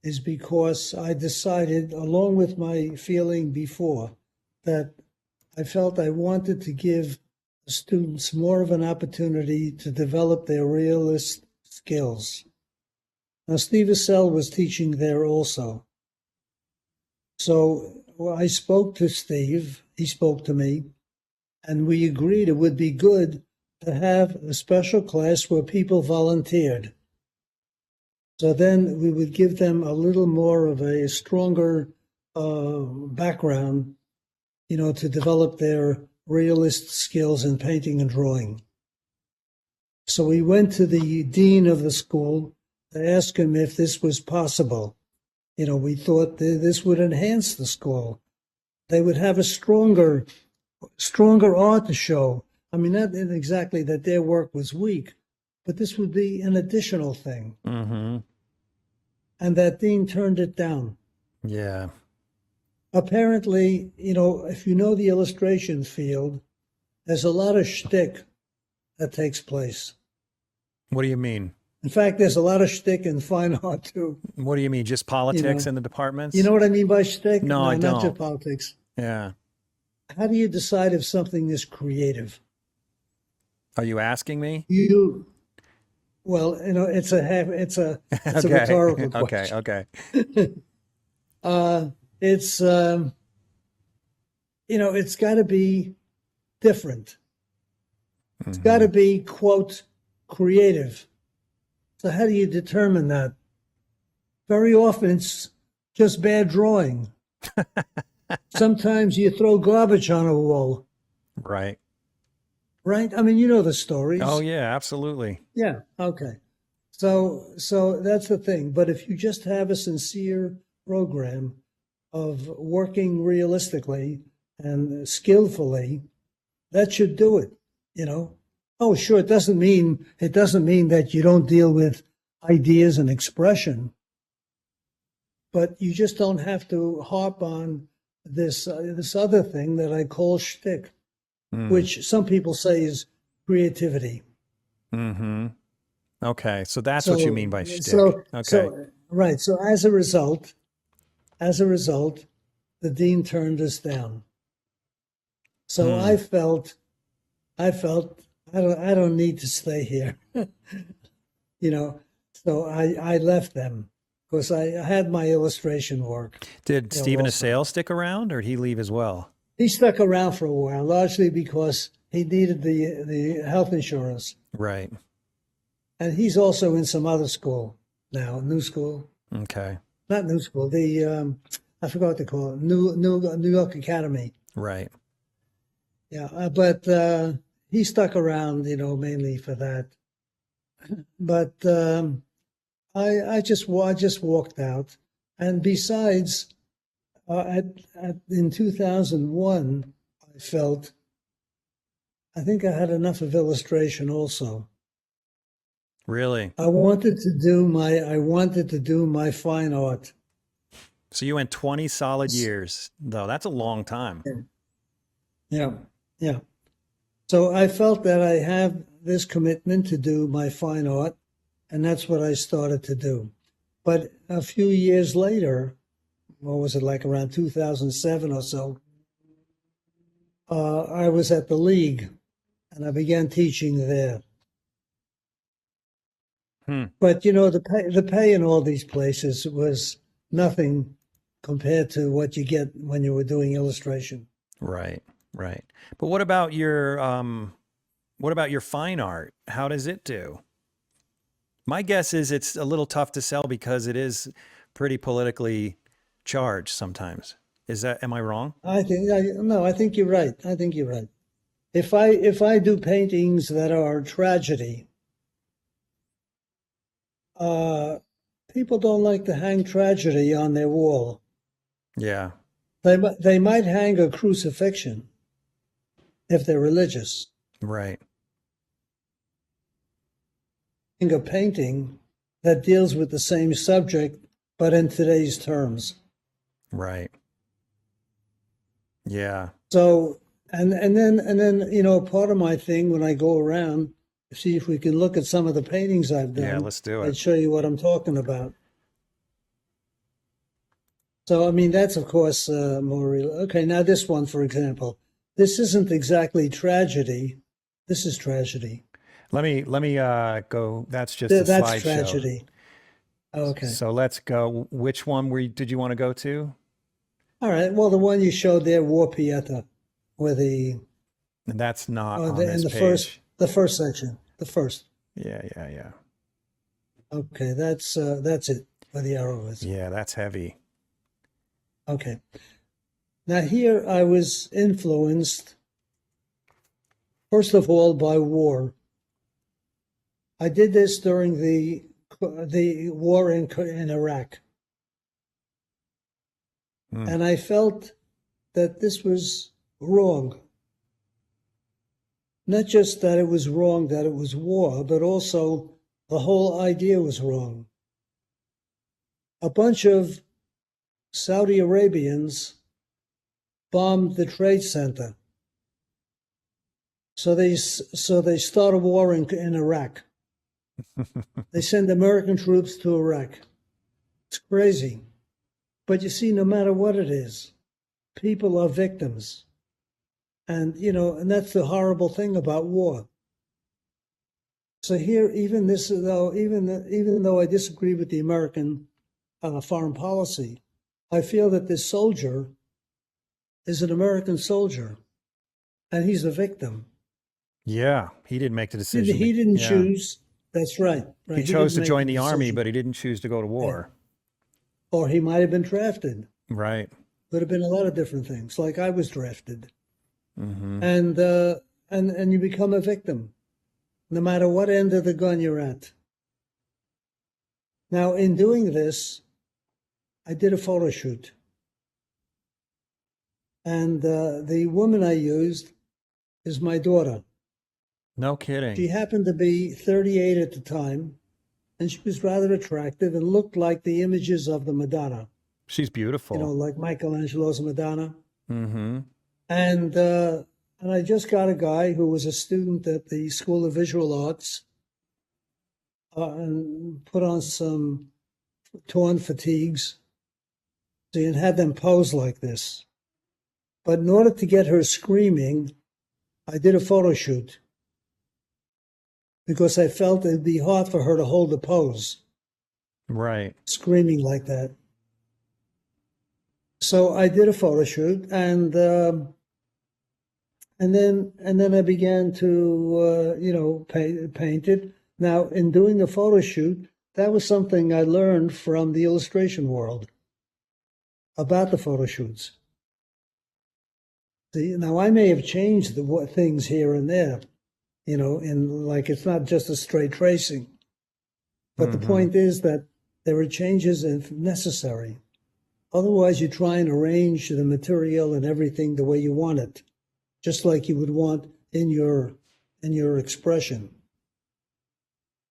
is because I decided, along with my feeling before, that I felt I wanted to give the students more of an opportunity to develop their realist skills. Now, Steve Assell was teaching there also. So I spoke to Steve, he spoke to me, and we agreed it would be good to have a special class where people volunteered. So then we would give them a little more of a stronger background, to develop their realist skills in painting and drawing. So we went to the dean of the school to ask him if this was possible. We thought this would enhance the school. They would have a stronger art to show. I mean, not exactly that their work was weak, but this would be an additional thing. Mm-hmm. And that dean turned it down. Yeah. Apparently, if you know the illustration field, there's a lot of shtick that takes place. What do you mean? In fact, there's a lot of shtick in fine art too. What do you mean? Just politics in the departments? You know what I mean by shtick? No, I not just don't. politics. Yeah. How do you decide if something is creative? Are you asking me? Well, it's a Okay. rhetorical Okay. question. Okay. It's it's got to be different. It's got to be, quote, creative. So how do you determine that? Very often it's just bad drawing. Sometimes you throw garbage on a wall, Right. right? I mean, you know the stories. Oh yeah, absolutely. Yeah, okay. So that's the thing. But if you just have a sincere program of working realistically and skillfully, that should do it, Oh, sure, it doesn't mean that you don't deal with ideas and expression, but you just don't have to harp on this other thing that I call shtick, which some people say is creativity. Mm-hmm. Okay, so that's what you mean by shtick. Okay. Right. So as a result, the dean turned us down. So I felt I don't need to stay here. So I left them because I had my illustration work. Did Stephen also. Assale stick around, or did he leave as well? He stuck around for a while, largely because he needed the health insurance. Right. And he's also in some other school now, new school. Okay. Not new school, I forgot what they call it, New York Academy. Right. Yeah, but he stuck around, mainly for that. But I just walked out. And besides, in 2001, I think I had enough of illustration also. Really? I wanted to do my fine art. So you went 20 solid years, though. That's a long time. Yeah, yeah. So I felt that I have this commitment to do my fine art, and that's what I started to do. But a few years later, what was it, like around 2007 or so, I was at the League, and I began teaching there. But the pay in all these places was nothing compared to what you get when you were doing illustration. Right, right. But what about your fine art? How does it do? My guess is it's a little tough to sell because it is pretty politically charged sometimes. Am I wrong? No, I think you're right. I think you're right. If I do paintings that are tragedy, people don't like to hang tragedy on their wall. Yeah. They might hang a crucifixion if they're religious. Right. Hang a painting that deals with the same subject, but in today's terms. Right. Yeah. So, and then part of my thing when I go around, see if we can look at some of the paintings I've done. Yeah, let's do it. I'd show you what I'm talking about. So, I mean, that's of course more real. Okay, now this one, for example, this isn't exactly tragedy. This is tragedy. Let me go. That's just a That's slideshow. tragedy. Okay. So let's go. Which one did you want to go to? All right. Well, the one you showed there, War Pieta, where And that's not on in this the page. first section, the first. Yeah. Okay, that's it, where the arrow is. Yeah, that's heavy. Okay. Now here I was influenced, first of all, by war. I did this during the war in Iraq. And I felt that this was wrong. Not just that it was wrong that it was war, but also the whole idea was wrong. A bunch of Saudi Arabians bombed the Trade Center. So they start a war in Iraq. They send American troops to Iraq. It's crazy. But you see, no matter what it is, people are victims. And, and that's the horrible thing about war. So here, even though I disagree with the American foreign policy, I feel that this soldier is an American soldier, and he's a victim. Yeah, he didn't make the decision. He didn't choose. That's right. He chose to join the army, but he didn't choose to go to war. Or he might have been drafted. Right. Could have been a lot of different things, like I was drafted. Mm-hmm. And you become a victim, no matter what end of the gun you're at. Now, in doing this, I did a photo shoot. And the woman I used is my daughter. No kidding. She happened to be 38 at the time, and she was rather attractive and looked like the images of the Madonna. She's beautiful. Like Michelangelo's Madonna. Mm-hmm. And I just got a guy who was a student at the School of Visual Arts and put on some torn fatigues and had them pose like this. But in order to get her screaming, I did a photo shoot because I felt it'd be hard for her to hold the pose. Right. Screaming like that. So I did a photo shoot, and then I began to paint it. Now, in doing the photo shoot, that was something I learned from the illustration world about the photo shoots. See, now I may have changed the things here and there, in like it's not just a straight tracing. But the Mhm. point is that there are changes if necessary. Otherwise, you try and arrange the material and everything the way you want it, just like you would want in your expression.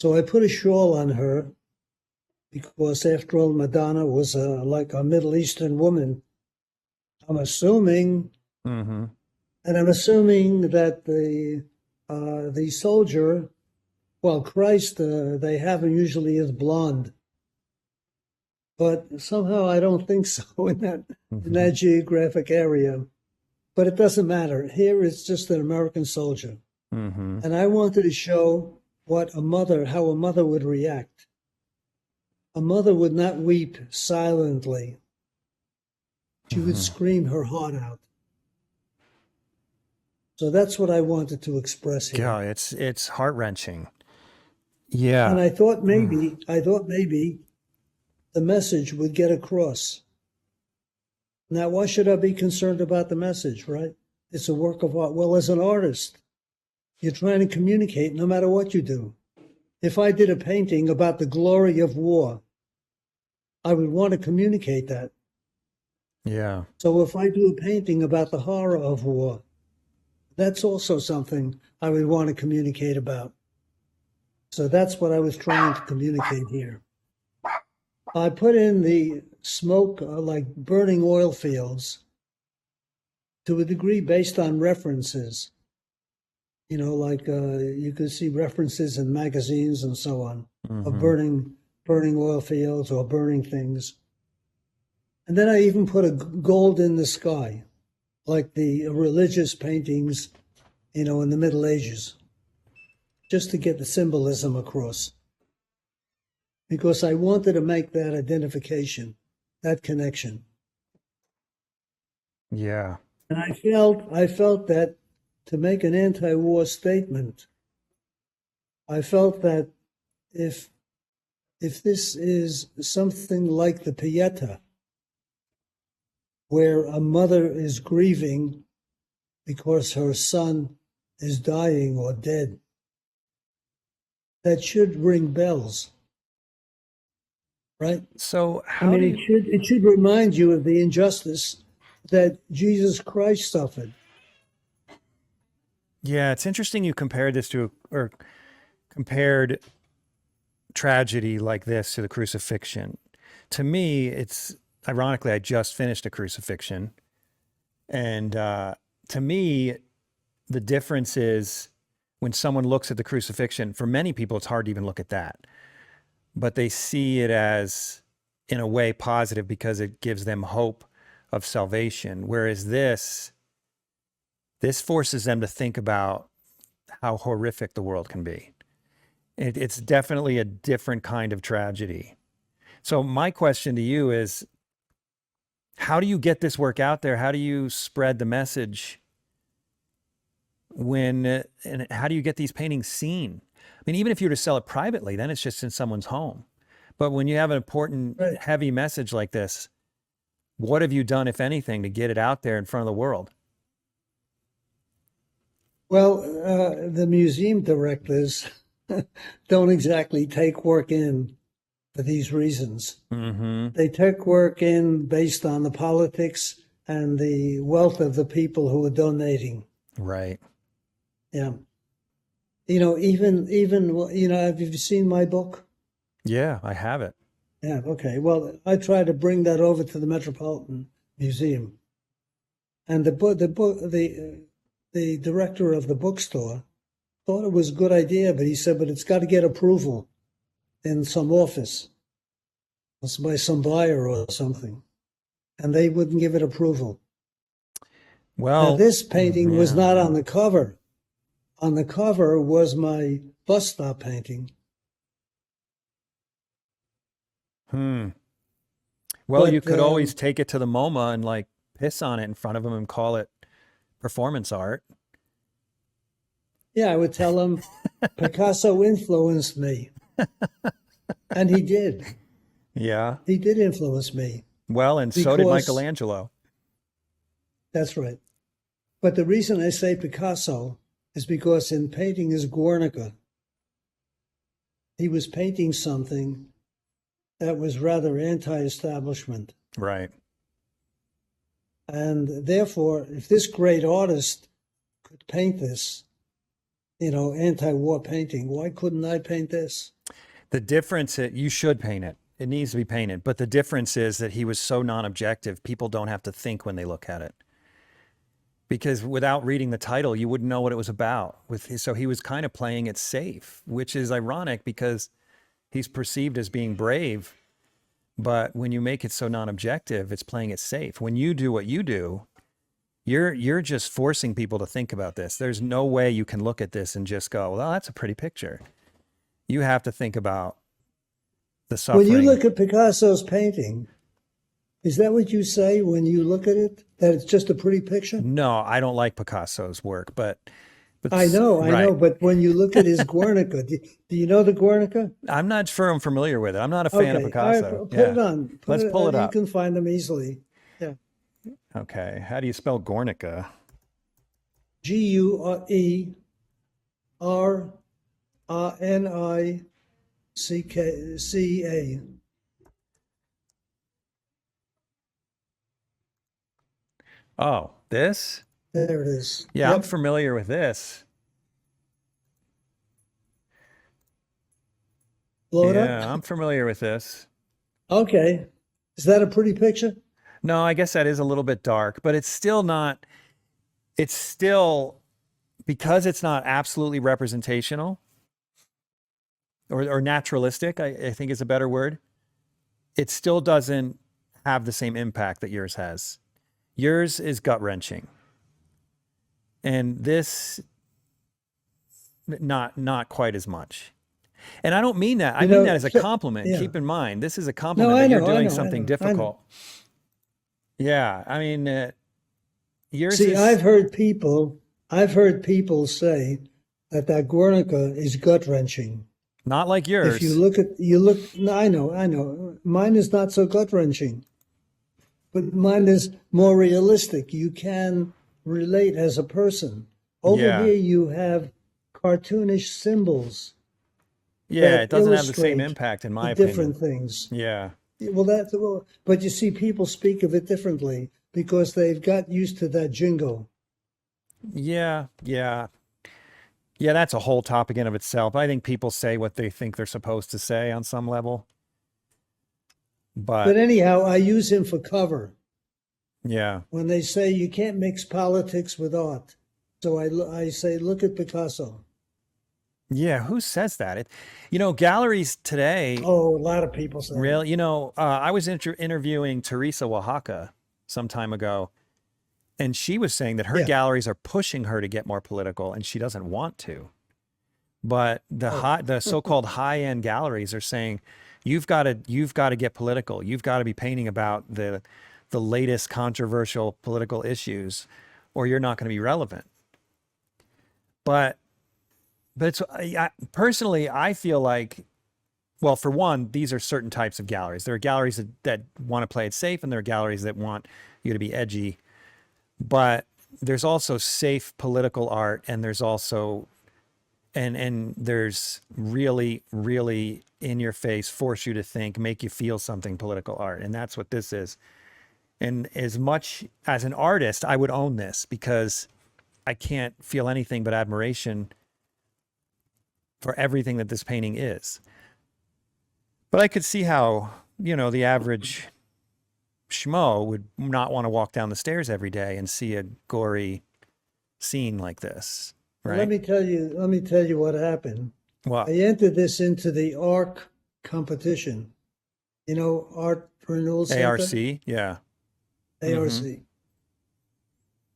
So I put a shawl on her because, after all, Madonna was like a Middle Eastern woman. I'm assuming, Mhm. and I'm assuming that the soldier, well, Christ, they have him usually as blonde, but somehow I don't think so in that Mhm. geographic area. But it doesn't matter. Here it's just an American soldier, Mhm. and I wanted to show how a mother would react. A mother would not weep silently. She would Mhm. scream her heart out. So that's what I wanted to express Yeah, here. it's heart-wrenching. And Yeah. I thought maybe the message would get across. Now, why should I be concerned about the message, right? It's a work of art. Well, as an artist, you're trying to communicate no matter what you do. If I did a painting about the glory of war, I would want to communicate that. Yeah. So if I do a painting about the horror of war, that's also something I would want to communicate about. So that's what I was trying to communicate here. I put in the smoke, like burning oil fields, to a degree based on references. Like you could see references in magazines and so on of Mhm. burning oil fields or burning things. And then I even put a gold in the sky, like the religious paintings, in the Middle Ages, just to get the symbolism across. Because I wanted to make that identification, that connection. Yeah. And I felt that to make an anti-war statement, I felt that if this is something like the Pieta, where a mother is grieving because her son is dying or dead, that should ring bells, right? So I how mean, do you it should remind you of the injustice that Jesus Christ suffered. Yeah, it's interesting you compared this to or compared tragedy like this to the crucifixion. To me, it's ironically I just finished a crucifixion, and to me, the difference is when someone looks at the crucifixion. For many people, it's hard to even look at that, but they see it as, in a way, positive because it gives them hope of salvation. Whereas this forces them to think about how horrific the world can be. It's definitely a different kind of tragedy. So my question to you is, how do you get this work out there? How do you spread the message and how do you get these paintings seen? I mean, even if you were to sell it privately, then it's just in someone's home. But when you have an important, Right. heavy message like this, what have you done, if anything, to get it out there in front of the world? Well, the museum directors don't exactly take work in for these reasons. Mm-hmm. They take work in based on the politics and the wealth of the people who are donating. Right. Yeah. Have you seen my book? Yeah, I have it. Yeah, okay. Well, I try to bring that over to the Metropolitan Museum. And the director of the bookstore thought it was a good idea, but he said, but it's got to get approval in some office. It's by some buyer or something. And they wouldn't give it approval. Now, Well, this painting was yeah. not on the cover. On the cover was my bus stop painting. Hmm. Well, you But could always take it to the MoMA and like piss on it in front of them and call it performance art. yeah, I would tell him Picasso influenced me. And he did. Yeah. He did influence me Well, and so did because Michelangelo. that's right. But the reason I say Picasso is because in painting his Guernica, he was painting something that was rather anti-establishment. Right. And therefore, if this great artist could paint this, anti-war painting, why couldn't I paint this? The difference, you should paint it. It needs to be painted. But the difference is that he was so non-objective, people don't have to think when they look at it. Because without reading the title, you wouldn't know what it was about. So he was kind of playing it safe, which is ironic because he's perceived as being brave. But when you make it so non-objective, it's playing it safe. When you do what you do, you're just forcing people to think about this. There's no way you can look at this and just go, well, that's a pretty picture. You have to think about the suffering. When you look at Picasso's painting, is that what you say when you look at it? That it's just a pretty picture? No, I don't like Picasso's work, but I know. But when you look at his Guernica, do you know the Guernica? I'm not sure I'm familiar with it. I'm not a fan of Picasso. Right, put it on. Let's pull it up. You can find them easily. Yeah. Okay. How do you spell Guernica? Guernica. Oh, this? There it is. Yeah, yep. I'm familiar with this. Blow it up? Yeah, I'm familiar with this. Okay. Is that a pretty picture? No, I guess that is a little bit dark, but it's still, because it's not absolutely representational or naturalistic, I think is a better word. It still doesn't have the same impact that yours has. Yours is gut-wrenching. And this, not quite as much. And I don't mean that. I mean that as a compliment. Yeah. Keep in mind, this is a compliment that you're doing something difficult. Yeah, I mean, yours is... I've heard people say that Guernica is gut-wrenching. Not like yours. If I know. Mine is not so gut-wrenching. But mine is more realistic. You can relate as a person. Over here, you have cartoonish symbols. Yeah, it doesn't have the same impact, in my opinion. Different things. Yeah. But you see, people speak of it differently because they've got used to that jingle. Yeah. That's a whole topic in of itself. I think people say what they think they're supposed to say on some level. But anyhow, I use him for cover. Yeah. When they say you can't mix politics with art. So I say, look at Picasso. Yeah, who says that? Galleries today... Oh, a lot of people say really? I was interviewing Teresa Oaxaca some time ago, and she was saying that her galleries are pushing her to get more political, and she doesn't want to. But the so-called high-end galleries are saying, you've got to get political. You've got to be painting about the latest controversial political issues, or you're not going to be relevant. But it's, personally, I feel like, well, for one, these are certain types of galleries. There are galleries that want to play it safe, and there are galleries that want you to be edgy. But there's also safe political art, and there's also, and there's really, really in your face, force you to think, make you feel something political art. And that's what this is. And as much as an artist, I would own this because I can't feel anything but admiration for everything that this painting is. But I could see how, the average schmo would not want to walk down the stairs every day and see a gory scene like this. Right? Let me tell you what happened. What? I entered this into the ARC competition. Art Renewal Center? ARC, yeah. ARC. Mm-hmm.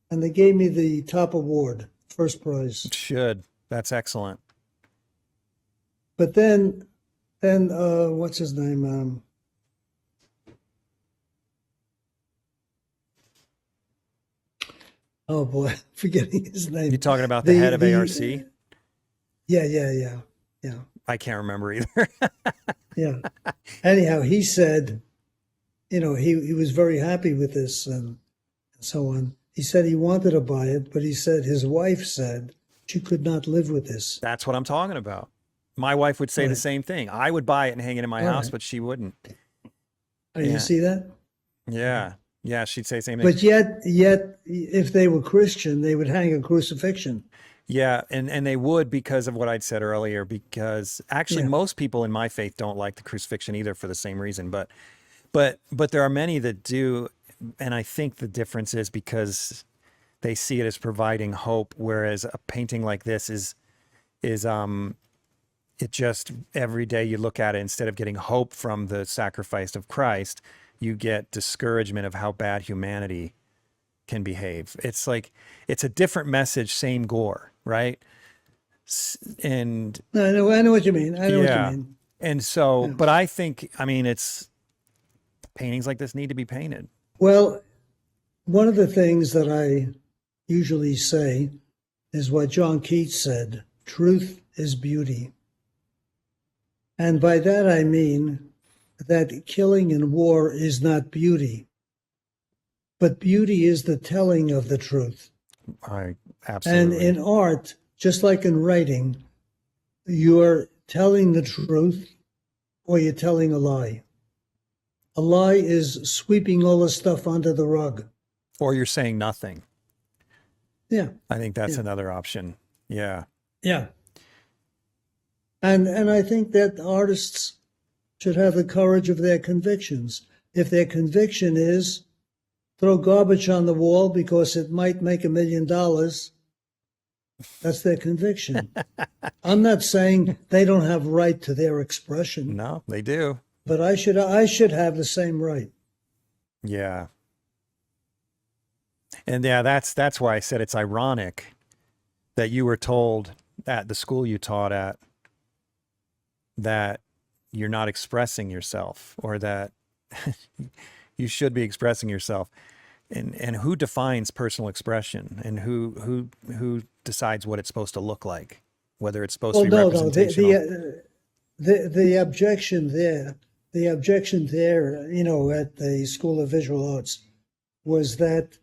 And they gave me the top award, first prize. It should. That's excellent. But then what's his name? Oh boy, forgetting his name. You talking about the head of ARC? Yeah. I can't remember either. Yeah. Anyhow, he said, he was very happy with this and so on. He said he wanted to buy it, but he said his wife said She could not live with this. That's what I'm talking about. My wife would say the Right. same thing. I would buy it and hang it in my All house, right. but she wouldn't. Oh, you Yeah. see that? Yeah. Yeah. She'd say the same thing. But yet, if they were Christian, they would hang a crucifixion. Yeah, and they would because of what I'd said earlier, because actually Yeah. most people in my faith don't like the crucifixion either for the same reason, but there are many that do, and I think the difference is because they see it as providing hope, whereas a painting like this is it just every day you look at it, instead of getting hope from the sacrifice of Christ, you get discouragement of how bad humanity can behave. It's like it's a different message, same gore, right? And I know what you mean. I know what you yeah, mean. and so, Yeah. but I think, I mean, it's paintings like this need to be painted. Well, one of the things that I usually say is what John Keats said: truth is beauty. And by that I mean that killing in war is not beauty, but beauty is the telling of the truth. I And absolutely. in art, just like in writing, you're telling the truth or you're telling a lie. A lie is sweeping all the stuff under the rug. Or you're saying nothing. Yeah, I think that's Yeah. another option. Yeah. yeah. And I think that artists should have the courage of their convictions. If their conviction is throw garbage on the wall because it might make $1 million, that's their conviction. I'm not saying they don't have right to their expression, No, they do. but I should have the same right. Yeah. And yeah, that's why I said it's ironic that you were told at the school you taught at that you're not expressing yourself, or that you should be expressing yourself. And who defines personal expression, and who decides what it's supposed to look like, whether it's supposed to be No. representational? The objection there, at the School of Visual Arts, was that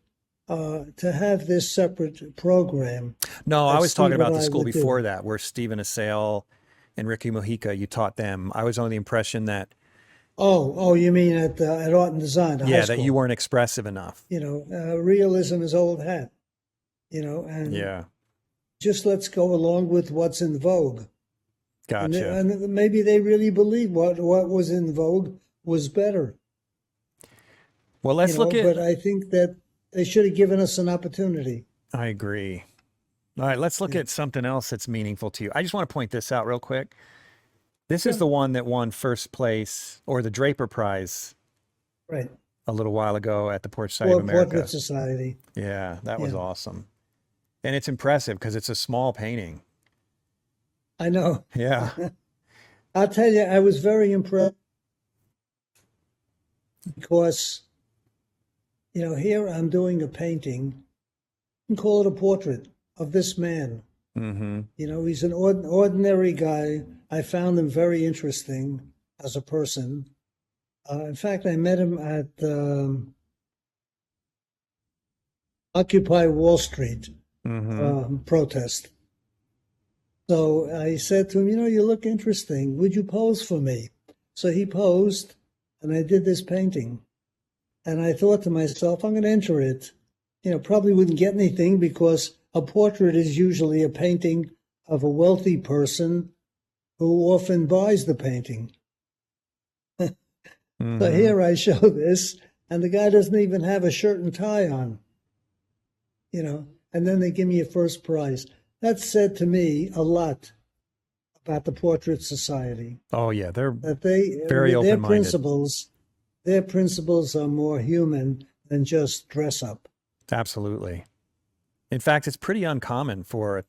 to have this separate program. No, I that was talking Steve about and the I school would do. before that, where Stephen Assail and Ricky Mojica, you taught them. I was under the impression that, Oh, you mean at Art and Design, the high yeah, school? that you weren't expressive enough. Realism is old hat. And Yeah, just let's go along with what's in vogue. gotcha. And maybe they really believe what was in vogue was better. Well, let's look But at, I think that they should have given us an opportunity. I agree. All right, let's look at something else that's meaningful to you. I just want to point this out real quick. This is Yeah. the one that won first place, or the Draper Prize, Right. a little while ago at the Portrait of America. Portrait Society. Yeah, that was Yeah. awesome. And it's impressive because it's a small painting. I know. Yeah. I'll tell you, I was very impressed because, here I'm doing a painting, you can call it a portrait of this man. Mm-hmm. He's an ordinary guy. I found him very interesting as a person. In fact, I met him at Occupy Wall Street Mm-hmm. protest. So I said to him, you look interesting. Would you pose for me? So he posed, and I did this painting. And I thought to myself, I'm going to enter it. Probably wouldn't get anything because a portrait is usually a painting of a wealthy person who often buys the painting. Mm-hmm. So here I show this, and the guy doesn't even have a shirt and tie on, and then they give me a first prize. That said to me a lot about the Portrait Society. Oh, yeah. They're That they, very their open-minded. their principles are more human than just dress up. Absolutely. In fact, it's pretty uncommon for a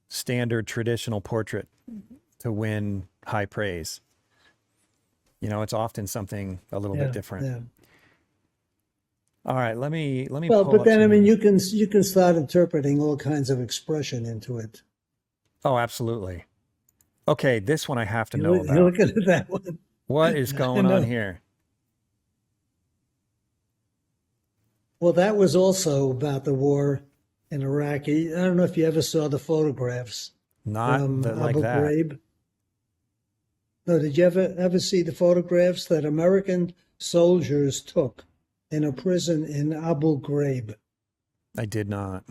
standard traditional portrait to win high praise. It's often something a little bit different. Yeah. All right, let me Well, pull but up then, some- you can start interpreting all kinds of expression into it. Oh, absolutely. Okay, this one I have to know You're about. looking at that one. What is going know. on here? Well, that was also about the war, in Iraqi. I don't know if you ever saw the photographs Not from like Abu that. Ghraib. No, did you ever see the photographs that American soldiers took in a prison in Abu Ghraib? I did not.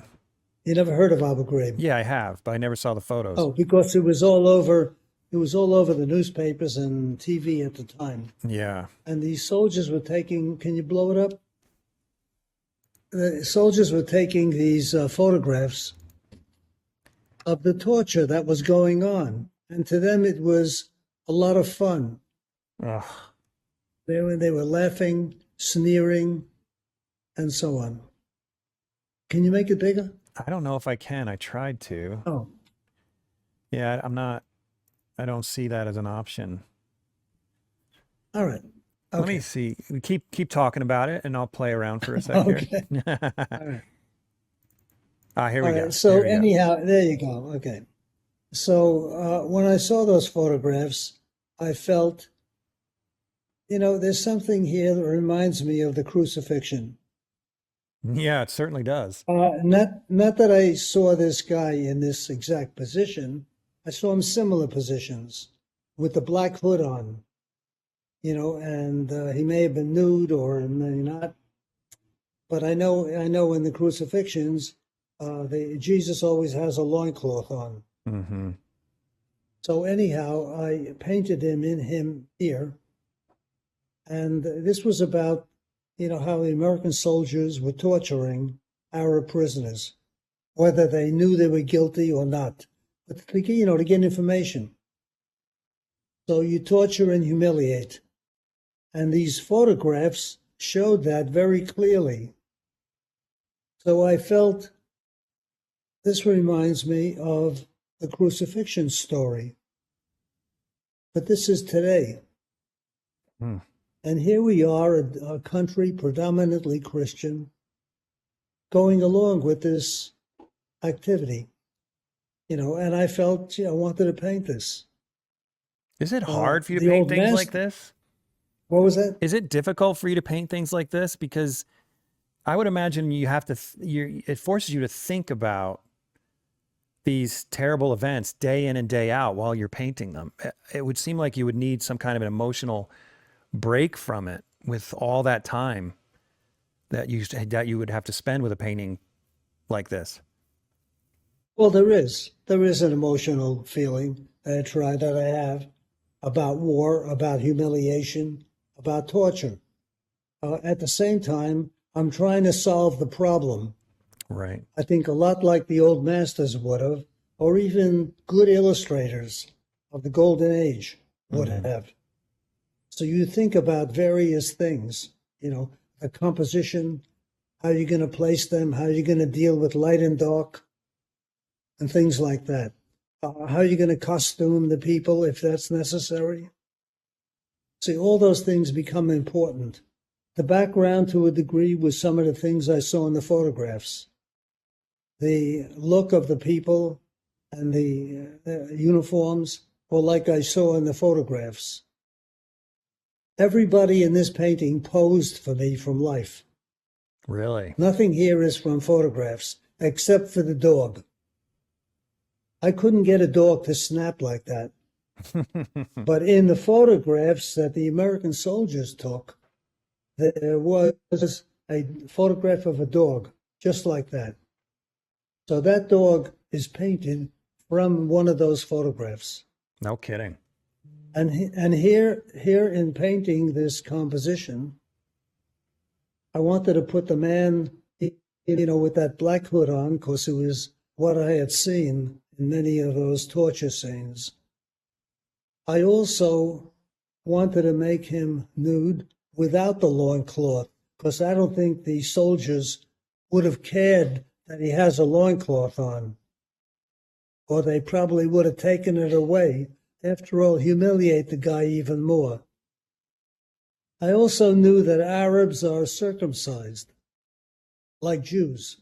You never heard of Abu Ghraib? Yeah, I have, but I never saw the photos. Oh, because it was all over. It was all over the newspapers and TV at the time. Yeah. And these soldiers were taking. Can you blow it up? The soldiers were taking these photographs of the torture that was going on, and to them it was a lot of fun. Ugh. They were laughing, sneering, and so on. Can you make it bigger? I don't know if I can. I tried to. Oh, Yeah, I don't see that as an option. all right. Let me Okay. see. We keep talking about it, and I'll play around for a sec Okay. here. All right. Here All we go. right. So Here we go. anyhow, there you go. Okay. So when I saw those photographs, I felt, there's something here that reminds me of the crucifixion. Yeah, it certainly does. Not that I saw this guy in this exact position. I saw him similar positions with the black hood on, and he may have been nude or may not. But I know in the crucifixions, Jesus always has a loincloth on. Mm-hmm. So anyhow, I painted him here, and this was about, how the American soldiers were torturing Arab prisoners, whether they knew they were guilty or not, but to get information. So you torture and humiliate, and these photographs showed that very clearly. So I felt this reminds me of the crucifixion story. But this is today. Hmm. And here we are, a country predominantly Christian, going along with this activity. And I felt, I wanted to paint this. Is it hard for you to The paint old things like master. this? What was that? Is it difficult for you to paint things like this? Because I would imagine you have to, it forces you to think about these terrible events day in and day out while you're painting them. It would seem like you would need some kind of an emotional break from it with all that time that you would have to spend with a painting like this. Well, there is an emotional feeling that I have about war, about humiliation, about torture. At the same time, I'm trying to solve the problem. Right. I think a lot like the old masters would have, or even good illustrators of the Golden Age would have. So you think about various things, the composition, how you're going to place them, how you're going to deal with light and dark, and things like that. How you're going to costume the people if that's necessary. See, all those things become important. The background, to a degree, was some of the things I saw in the photographs. The look of the people and the uniforms were like I saw in the photographs. Everybody in this painting posed for me from life. Really? Nothing here is from photographs, except for the dog. I couldn't get a dog to snap like that. But in the photographs that the American soldiers took, there was a photograph of a dog, just like that. So that dog is painted from one of those photographs. No kidding. And here in painting this composition, I wanted to put the man, with that black hood on, because it was what I had seen in many of those torture scenes. I also wanted to make him nude without the loincloth, because I don't think the soldiers would have cared that he has a loincloth on, or they probably would have taken it away. After all, humiliate the guy even more. I also knew that Arabs are circumcised, like Jews.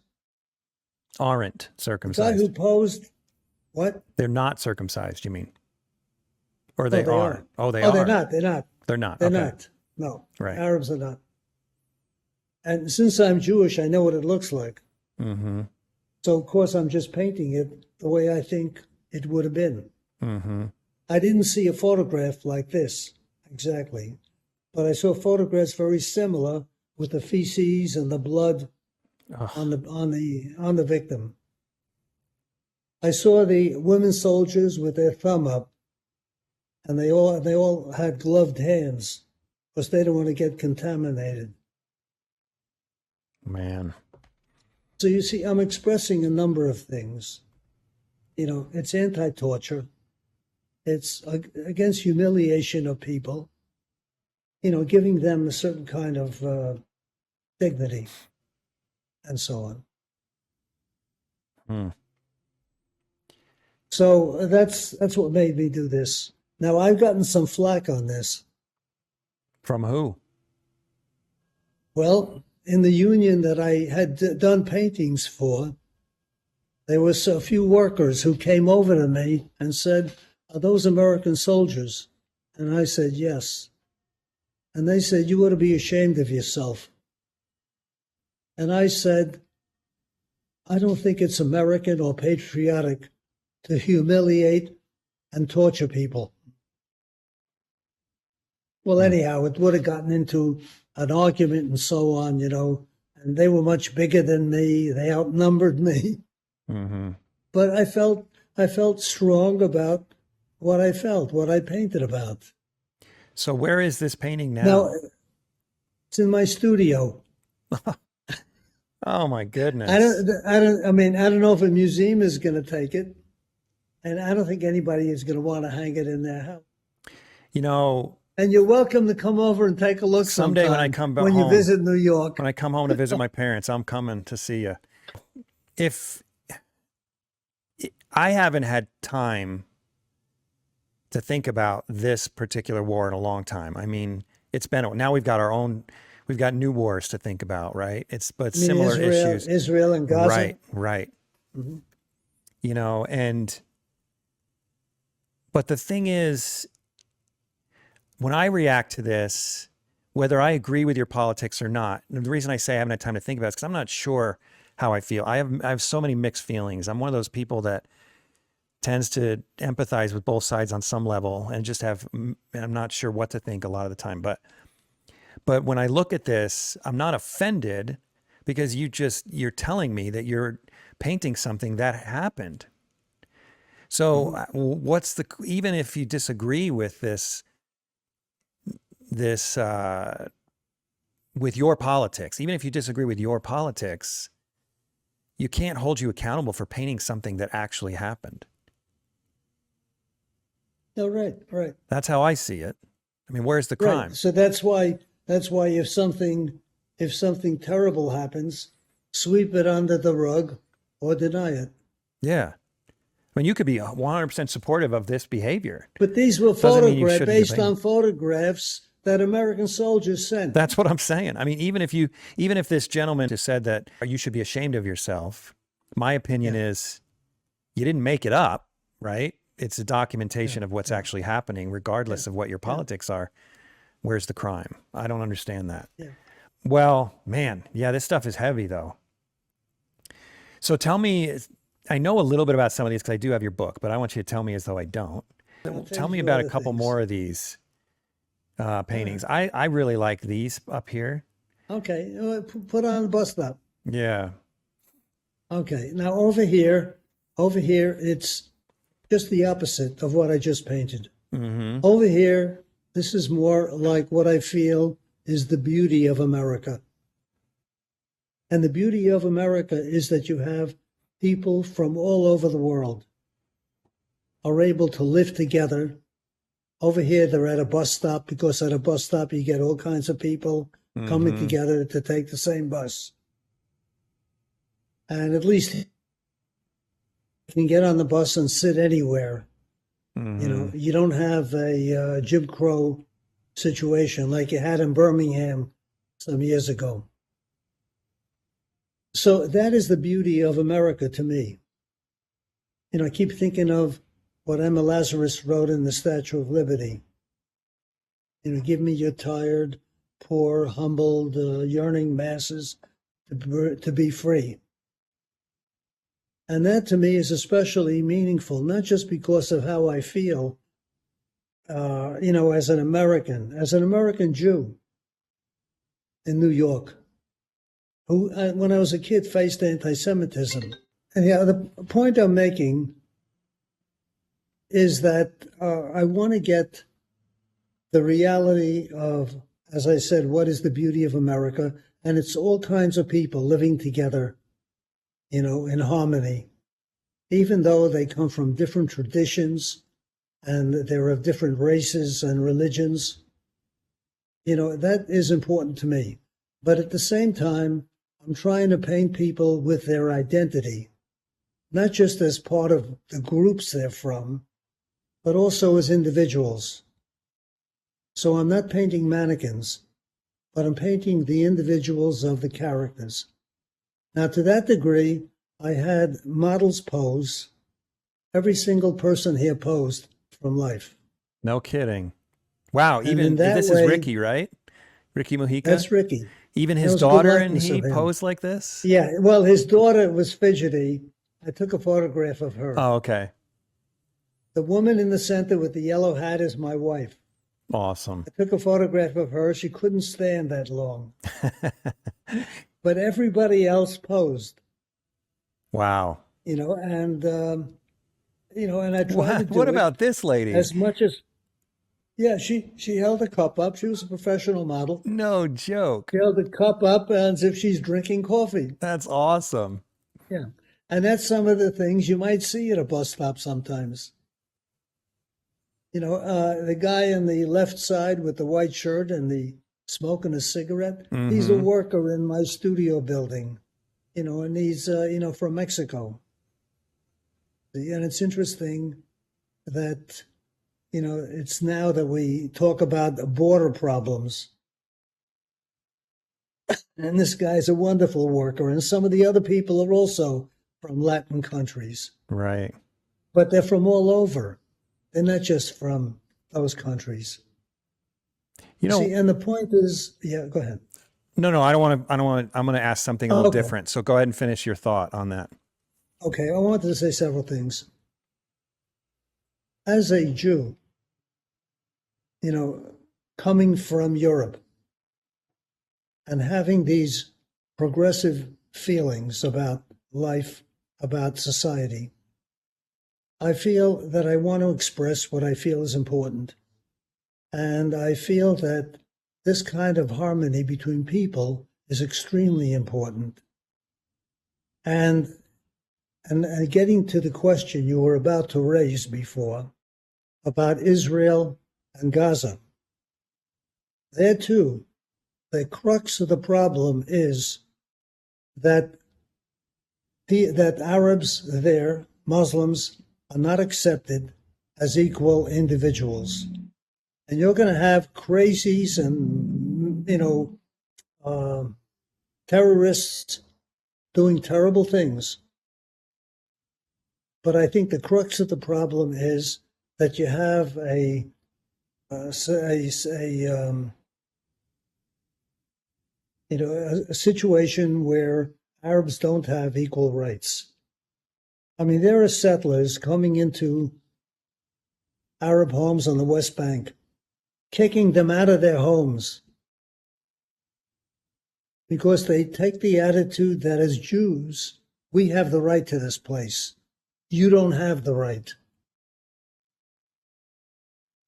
Aren't The guy circumcised. who posed, what? They're not circumcised, you mean? Or No, they they are? are. Oh, they Oh, are. they're not. They're not. They're not. They're Okay. not. No, Right. Arabs are not. And since I'm Jewish, I know what it looks like. Mm-hmm. So, of course, I'm just painting it the way I think it would have been. Mm-hmm. I didn't see a photograph like this exactly, but I saw photographs very similar with the feces and the blood on the victim. I saw the women soldiers with their thumb up, and they all had gloved hands because they don't want to get contaminated. Man. So you see, I'm expressing a number of things. You know, it's anti-torture. It's against humiliation of people. You know, giving them a certain kind of dignity, and so on. Hmm. So that's what made me do this. Now I've gotten some flack on this. From who? Well, in the union that I had done paintings for, there was a few workers who came over to me and said, "Are those American soldiers?" And I said, "Yes." And they said, "You ought to be ashamed of yourself." And I said, "I don't think it's American or patriotic to humiliate and torture people." Well, anyhow, it would have gotten into an argument and so on, you know, and they were much bigger than me. They outnumbered me. Mm-hmm. But I felt strong about what I felt, what I painted about. So where is this painting now? Now, it's in my studio. Oh my goodness. I don't know if a museum is going to take it, and I don't think anybody is going to want to hang it in their house. You know, and you're welcome to come over and take a look someday when I come back when home, you visit New York. When I come home to visit my parents, I'm coming to see you. If I haven't had time to think about this particular war in a long time. I mean, it's been, now we've got new wars to think about, right? But similar issues. Israel and Gaza. Right. Mm-hmm. You know, but the thing is, when I react to this, whether I agree with your politics or not, and the reason I say I haven't had time to think about it is because I'm not sure how I feel. I have so many mixed feelings. I'm one of those people that tends to empathize with both sides on some level and I'm not sure what to think a lot of the time. But when I look at this, I'm not offended because you're telling me that you're painting something that happened. So even if you disagree with this with your politics, even if you disagree with your politics, you can't hold you accountable for painting something that actually happened. No, right. That's how I see it. I mean, where's the crime? Right. So that's why if something terrible happens, sweep it under the rug or deny it. Yeah. I mean, you could be 100% supportive of this behavior. But these were photographs based on photographs that American soldiers sent. That's what I'm saying. I mean, even if this gentleman just said that you should be ashamed of yourself, my opinion is you didn't make it up, right? It's a documentation of what's actually happening, regardless of what your politics are. Where's the crime? I don't understand that. Yeah. Well, man, this stuff is heavy though. So tell me, I know a little bit about some of these because I do have your book, but I want you to tell me as though I don't. Tell me about a couple more of these paintings. I really like these up here. Okay, put on the bus stop. Yeah. Okay, now over here, it's just the opposite of what I just painted. Mm-hmm. Over here, this is more like what I feel is the beauty of America. And the beauty of America is that you have people from all over the world are able to live together. Over here, they're at a bus stop because at a bus stop, you get all kinds of people coming together to take the same bus. And at least you can get on the bus and sit anywhere. You know, you don't have a Jim Crow situation like you had in Birmingham some years ago. So that is the beauty of America to me. You know, I keep thinking of what Emma Lazarus wrote in the Statue of Liberty. You know, give me your tired, poor, humbled, yearning masses to be free. And that to me is especially meaningful, not just because of how I feel, as an American Jew in New York, who, when I was a kid, faced anti-Semitism. And the point I'm making is that I want to get the reality of, as I said, what is the beauty of America? And it's all kinds of people living together, in harmony, even though they come from different traditions and they're of different races and religions. That is important to me. But at the same time, I'm trying to paint people with their identity, not just as part of the groups they're from, but also as individuals. So I'm not painting mannequins, but I'm painting the individuals of the characters. Now, to that degree, I had models pose. Every single person here posed from life. No kidding. Wow. And Even in that this way, is Ricky, right? Ricky Mujica? That's Ricky. Even That his was a good daughter and likeness he of him. posed like this? Yeah, well, his daughter was fidgety. I took a photograph of her. Oh, okay. The woman in the center with the yellow hat is my wife. Awesome. I took a photograph of her. She couldn't stand that long. But everybody else posed. Wow. And I tried to do What it about this lady? as much as, yeah, she held a cup up. She was a professional model. No joke. She held the cup up as if she's drinking coffee. That's awesome. Yeah. And that's some of the things you might see at a bus stop sometimes. The guy on the left side with the white shirt and the smoking a cigarette, he's a worker in my studio building, and he's, from Mexico. And it's interesting that, it's now that we talk about the border problems. And this guy's a wonderful worker. And some of the other people are also from Latin countries. Right. But they're from all over. They're not just from those countries. See, and the point is, yeah, go ahead. No, I don't want to, I'm going to ask something a little different. So go ahead and finish your thought on that. Okay, I wanted to say several things. As a Jew, coming from Europe and having these progressive feelings about life, about society, I feel that I want to express what I feel is important. And I feel that this kind of harmony between people is extremely important. And getting to the question you were about to raise before about Israel and Gaza, there too, the crux of the problem is that Arabs there, Muslims, are not accepted as equal individuals. And you're going to have crazies and, terrorists doing terrible things. But I think the crux of the problem is that you have a situation where Arabs don't have equal rights. I mean, there are settlers coming into Arab homes on the West Bank, kicking them out of their homes because they take the attitude that as Jews, we have the right to this place. You don't have the right.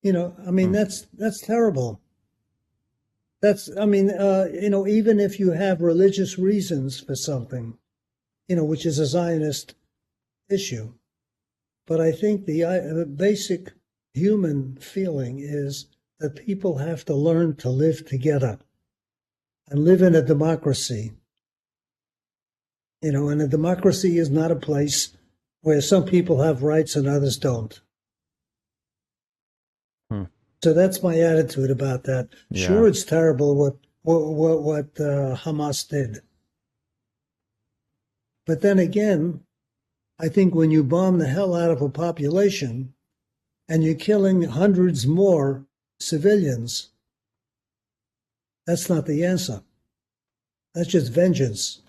That's terrible. Even if you have religious reasons for something, which is a Zionist issue. But I think the basic human feeling is that people have to learn to live together and live in a democracy. And a democracy is not a place where some people have rights and others don't. So that's my attitude about that. Yeah. Sure, it's terrible what Hamas did. But then again, I think when you bomb the hell out of a population and you're killing hundreds more civilians, that's not the answer. That's just vengeance.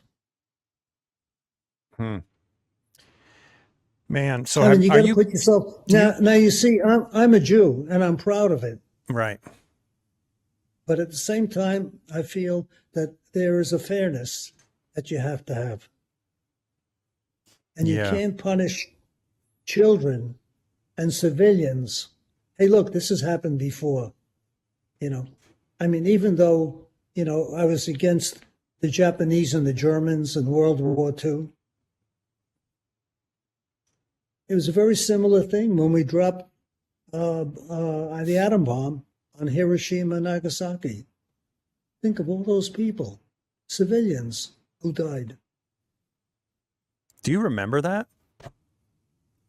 Man, so I mean, you are got to you put yourself now. Now you see, I'm a Jew, and I'm proud of it. right? But at the same time, I feel that there is a fairness that you have to have, and you Yeah. can't punish children and civilians. Hey, look, this has happened before. You know, I mean, even though I was against the Japanese and the Germans in World War II, it was a very similar thing when we dropped the atom bomb on Hiroshima and Nagasaki. Think of all those people, civilians who died. Do you remember that?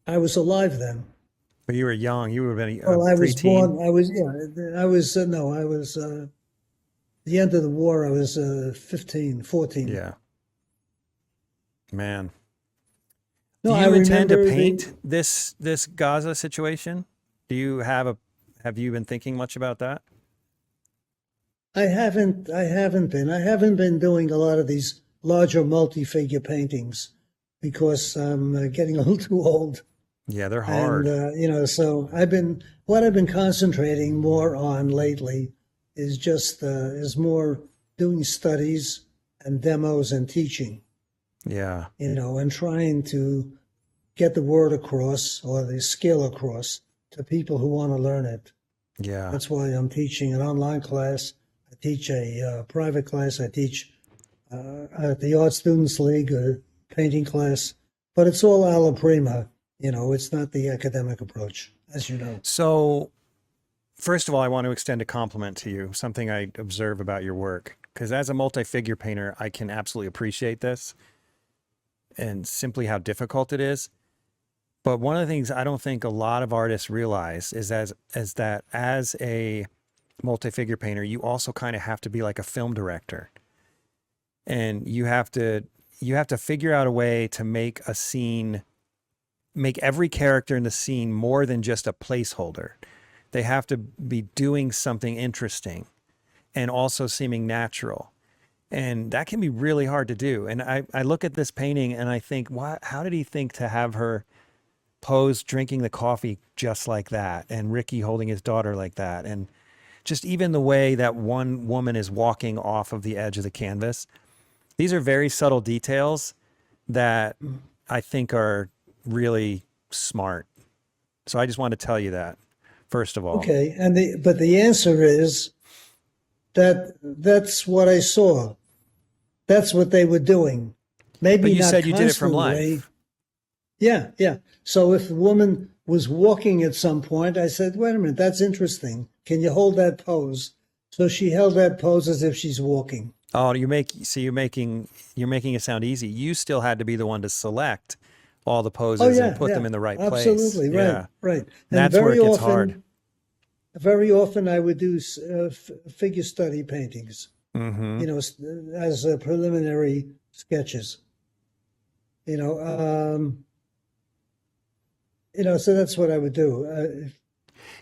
I was alive then. But you were young. You would have been a Well, I was preteen. born. I was yeah. I was no. I was the end of the war. I was 15, 14. Yeah. Man. No, Do I you intend to remember paint this Gaza situation? Do you have you been thinking much about that? I haven't. I haven't been. I haven't been doing a lot of these larger multi-figure paintings because I'm getting a little too old. Yeah, they're And hard. so what I've been concentrating more on lately is just is more doing studies and demos and teaching, Yeah. and trying to get the word across or the skill across to people who want to learn it. Yeah. That's why I'm teaching an online class. I teach a private class. I teach at the Art Students League a painting class, but it's all alla prima. It's not the academic approach, as you know. So, first of all, I want to extend a compliment to you, something I observe about your work. Because as a multi-figure painter, I can absolutely appreciate this and simply how difficult it is. But one of the things I don't think a lot of artists realize is that as a multi-figure painter, you also kind of have to be like a film director. And you have to figure out a way to make a scene, make every character in the scene more than just a placeholder. They have to be doing something interesting and also seeming natural. And that can be really hard to do. And I look at this painting and I think, how did he think to have her pose drinking the coffee just like that? And Ricky holding his daughter like that. And just even the way that one woman is walking off of the edge of the canvas. These are very subtle details that I think are really smart. So I just want to tell you that, first of all. Okay, but the answer is that's what I saw. That's what they were doing. Maybe But you not said you did it from constantly. life. Yeah, yeah. So if a woman was walking at some point, I said, "Wait a minute, that's interesting. Can you hold that pose?" So she held that pose as if she's walking. Oh, you're making it sound easy. You still had to be the one to select all the Oh poses and yeah, put them yeah, in the right place. absolutely, right, Yeah. right. And That's where it gets hard. very often, I would do figure study paintings. Mm-hmm. As preliminary sketches. You know, um, so that's what I would do.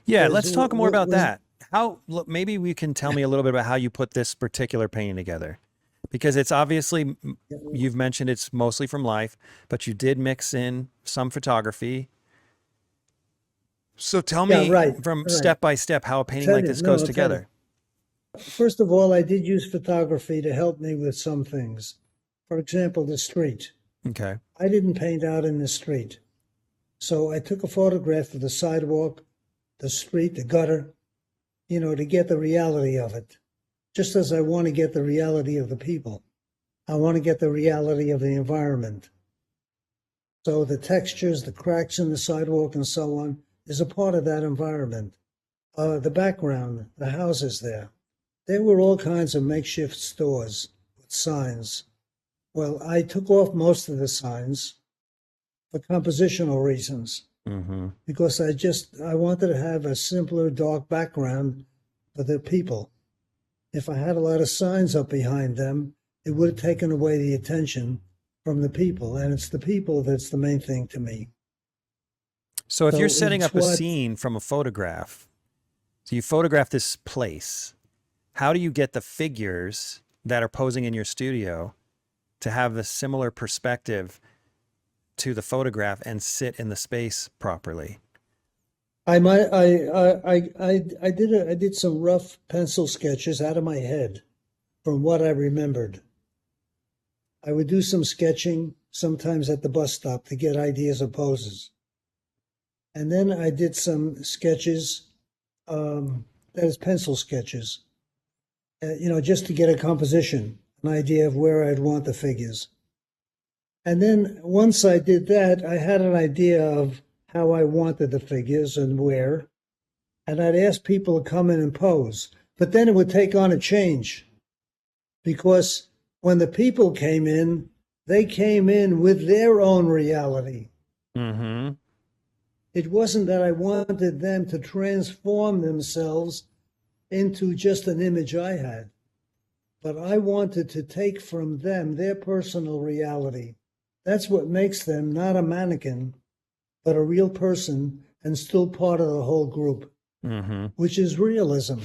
Yeah, Because let's talk more what about was that. Look, maybe you can tell me a little bit about how you put this particular painting together. Because it's obviously, you've mentioned it's mostly from life, but you did mix in some photography. So tell yeah, me right, from right. step by step how a painting Tell like you, this no, goes I'll tell you. together. First of all, I did use photography to help me with some things. For example, the street. Okay. I didn't paint out in the street. So I took a photograph of the sidewalk, the street, the gutter, to get the reality of it. Just as I want to get the reality of the people. I want to get the reality of the environment. So the textures, the cracks in the sidewalk and so on is a part of that environment. The background, the houses there. There were all kinds of makeshift stores with signs. Well, I took off most of the signs for compositional reasons Mm-hmm. because I wanted to have a simpler, dark background for the people. If I had a lot of signs up behind them, it would have taken away the attention from the people, and it's the people that's the main thing to me. So if you're So setting it's up a what scene from a photograph, so you photograph this place, how do you get the figures that are posing in your studio to have a similar perspective to the photograph and sit in the space properly. I did some rough pencil sketches out of my head from what I remembered. I would do some sketching sometimes at the bus stop to get ideas of poses. And then I did some sketches, that is pencil sketches, just to get a composition, an idea of where I'd want the figures. And then once I did that, I had an idea of how I wanted the figures and where, and I'd ask people to come in and pose. But then it would take on a change, because when the people came in, they came in with their own reality. Mm-hmm. It wasn't that I wanted them to transform themselves into just an image I had, but I wanted to take from them their personal reality. That's what makes them not a mannequin, but a real person and still part of the whole group, Mm-hmm. which is realism.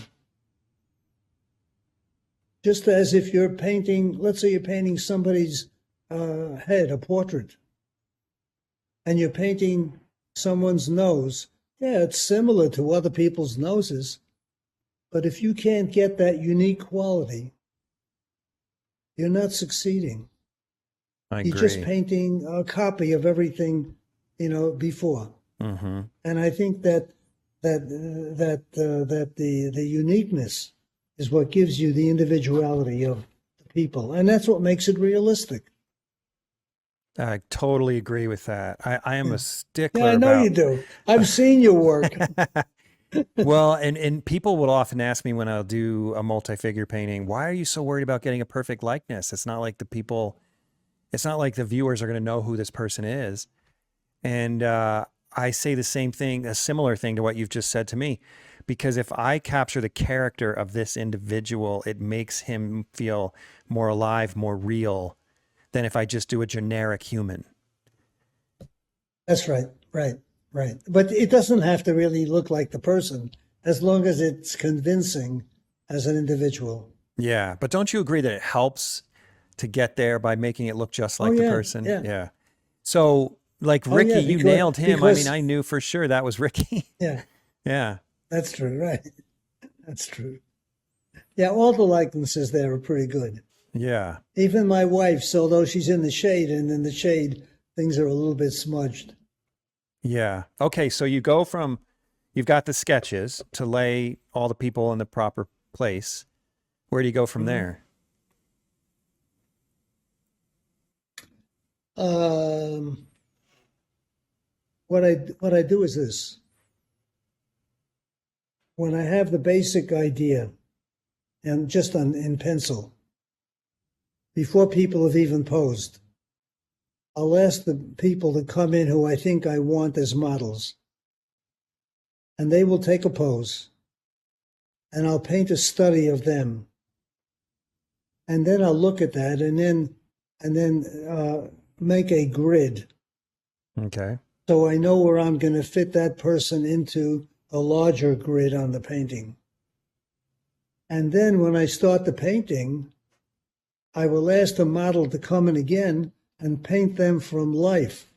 Just as if you're painting, let's say you're painting somebody's head, a portrait, and you're painting someone's nose. Yeah, it's similar to other people's noses, but if you can't get that unique quality, you're not succeeding. I You're agree. just painting a copy of everything, before. Mm-hmm. And I think that the uniqueness is what gives you the individuality of the people, and that's what makes it realistic. I totally agree with that. I am a stickler Yeah, I know about. you do. I've seen your work. Well, and people will often ask me when I'll do a multi-figure painting, why are you so worried about getting a perfect likeness? It's not like the viewers are going to know who this person is. And I say the same thing, a similar thing to what you've just said to me, because if I capture the character of this individual, it makes him feel more alive, more real than if I just do a generic human. That's right. But it doesn't have to really look like the person, as long as it's convincing as an individual. Yeah. But don't you agree that it helps to get there by making it look just like Oh the yeah, person? yeah. Yeah. So like Oh Ricky, yeah, you nailed him. I mean, because I knew for sure that was Ricky. yeah, Yeah. that's true, right? That's true. Yeah, all the likenesses there are pretty good. Yeah. Even my wife's, although she's in the shade, and in the shade things are a little bit smudged. Yeah. Okay. So you've got the sketches to lay all the people in the proper place. Where do you go from there? Um, what I do is this: when I have the basic idea, and just in pencil, before people have even posed, I'll ask the people to come in who I think I want as models, and they will take a pose, and I'll paint a study of them, and then I'll look at that, and then make a grid, Okay. so I know where I'm going to fit that person into a larger grid on the painting. And then when I start the painting, I will ask the model to come in again and paint them from life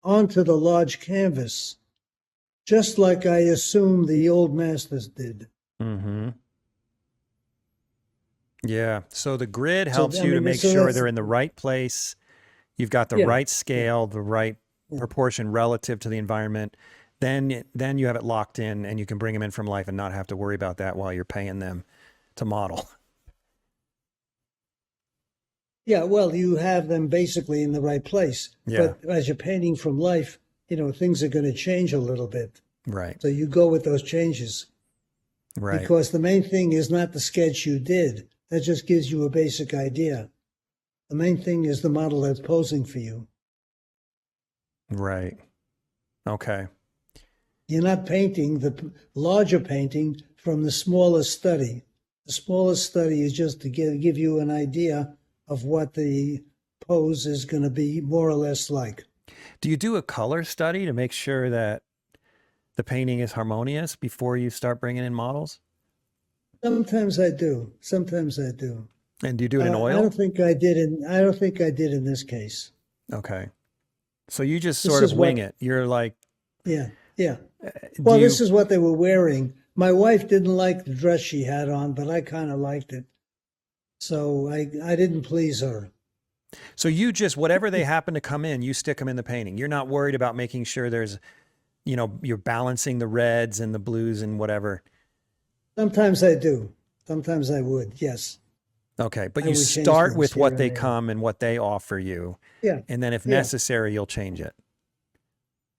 onto the large canvas, just like I assume the old masters did. Mm-hmm. Yeah. So the grid So helps I you to mean, make so sure that's they're in the right place. You've got the yeah, right scale, the right yeah. proportion relative to the environment. Then you have it locked in and you can bring them in from life and not have to worry about that while you're paying them to model. Yeah, well, you have them basically in the right place. Yeah. But as you're painting from life, things are going to change a little bit. Right. So you go with those changes. Right. Because the main thing is not the sketch you did. That just gives you a basic idea. The main thing is the model that's posing for you. Right. Okay. You're not painting the larger painting from the smallest study. The smallest study is just to give you an idea of what the pose is going to be more or less like. Do you do a color study to make sure that the painting is harmonious before you start bringing in models? Sometimes I do. And do you do it in I oil? don't think I did in this case. Okay. So you just This sort of is wing what, it. You're like, yeah, yeah. do Well, you, this is what they were wearing. My wife didn't like the dress she had on, but I kind of liked it. So I didn't please her. so you just, whatever they happen to come in, you stick them in the painting. You're not worried about making sure there's, you're balancing the reds and the blues and whatever. Sometimes I do. Sometimes I would, yes. Okay. But I you would change start things with here what and they there. come and what they offer you. Yeah, And then if yeah, necessary, you'll change it.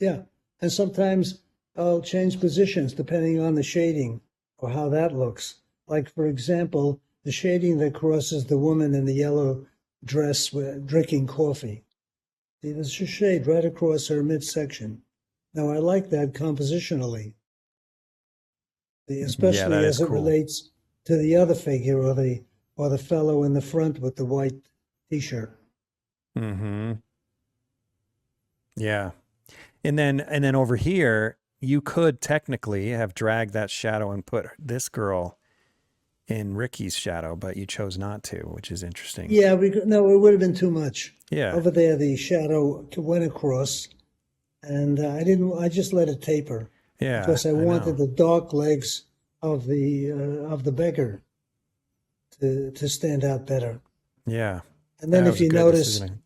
yeah. And sometimes I'll change positions depending on the shading or how that looks. Like, for example, the shading that crosses the woman in the yellow dress drinking coffee. See, there's a shade right across her midsection. Now, I like that compositionally, Yeah, that especially is as it cool. relates to the other figure or the fellow in the front with the white t-shirt. Mm-hmm. Yeah. And then over here, you could technically have dragged that shadow and put this girl in Ricky's shadow, but you chose not to, which is interesting. Yeah, no, it would have been too much. Yeah. Over there, the shadow went across, and I didn't. I just let it taper Yeah, because I I know. wanted the dark legs of the beggar to stand out better. Yeah. And then That if was a you good notice decision.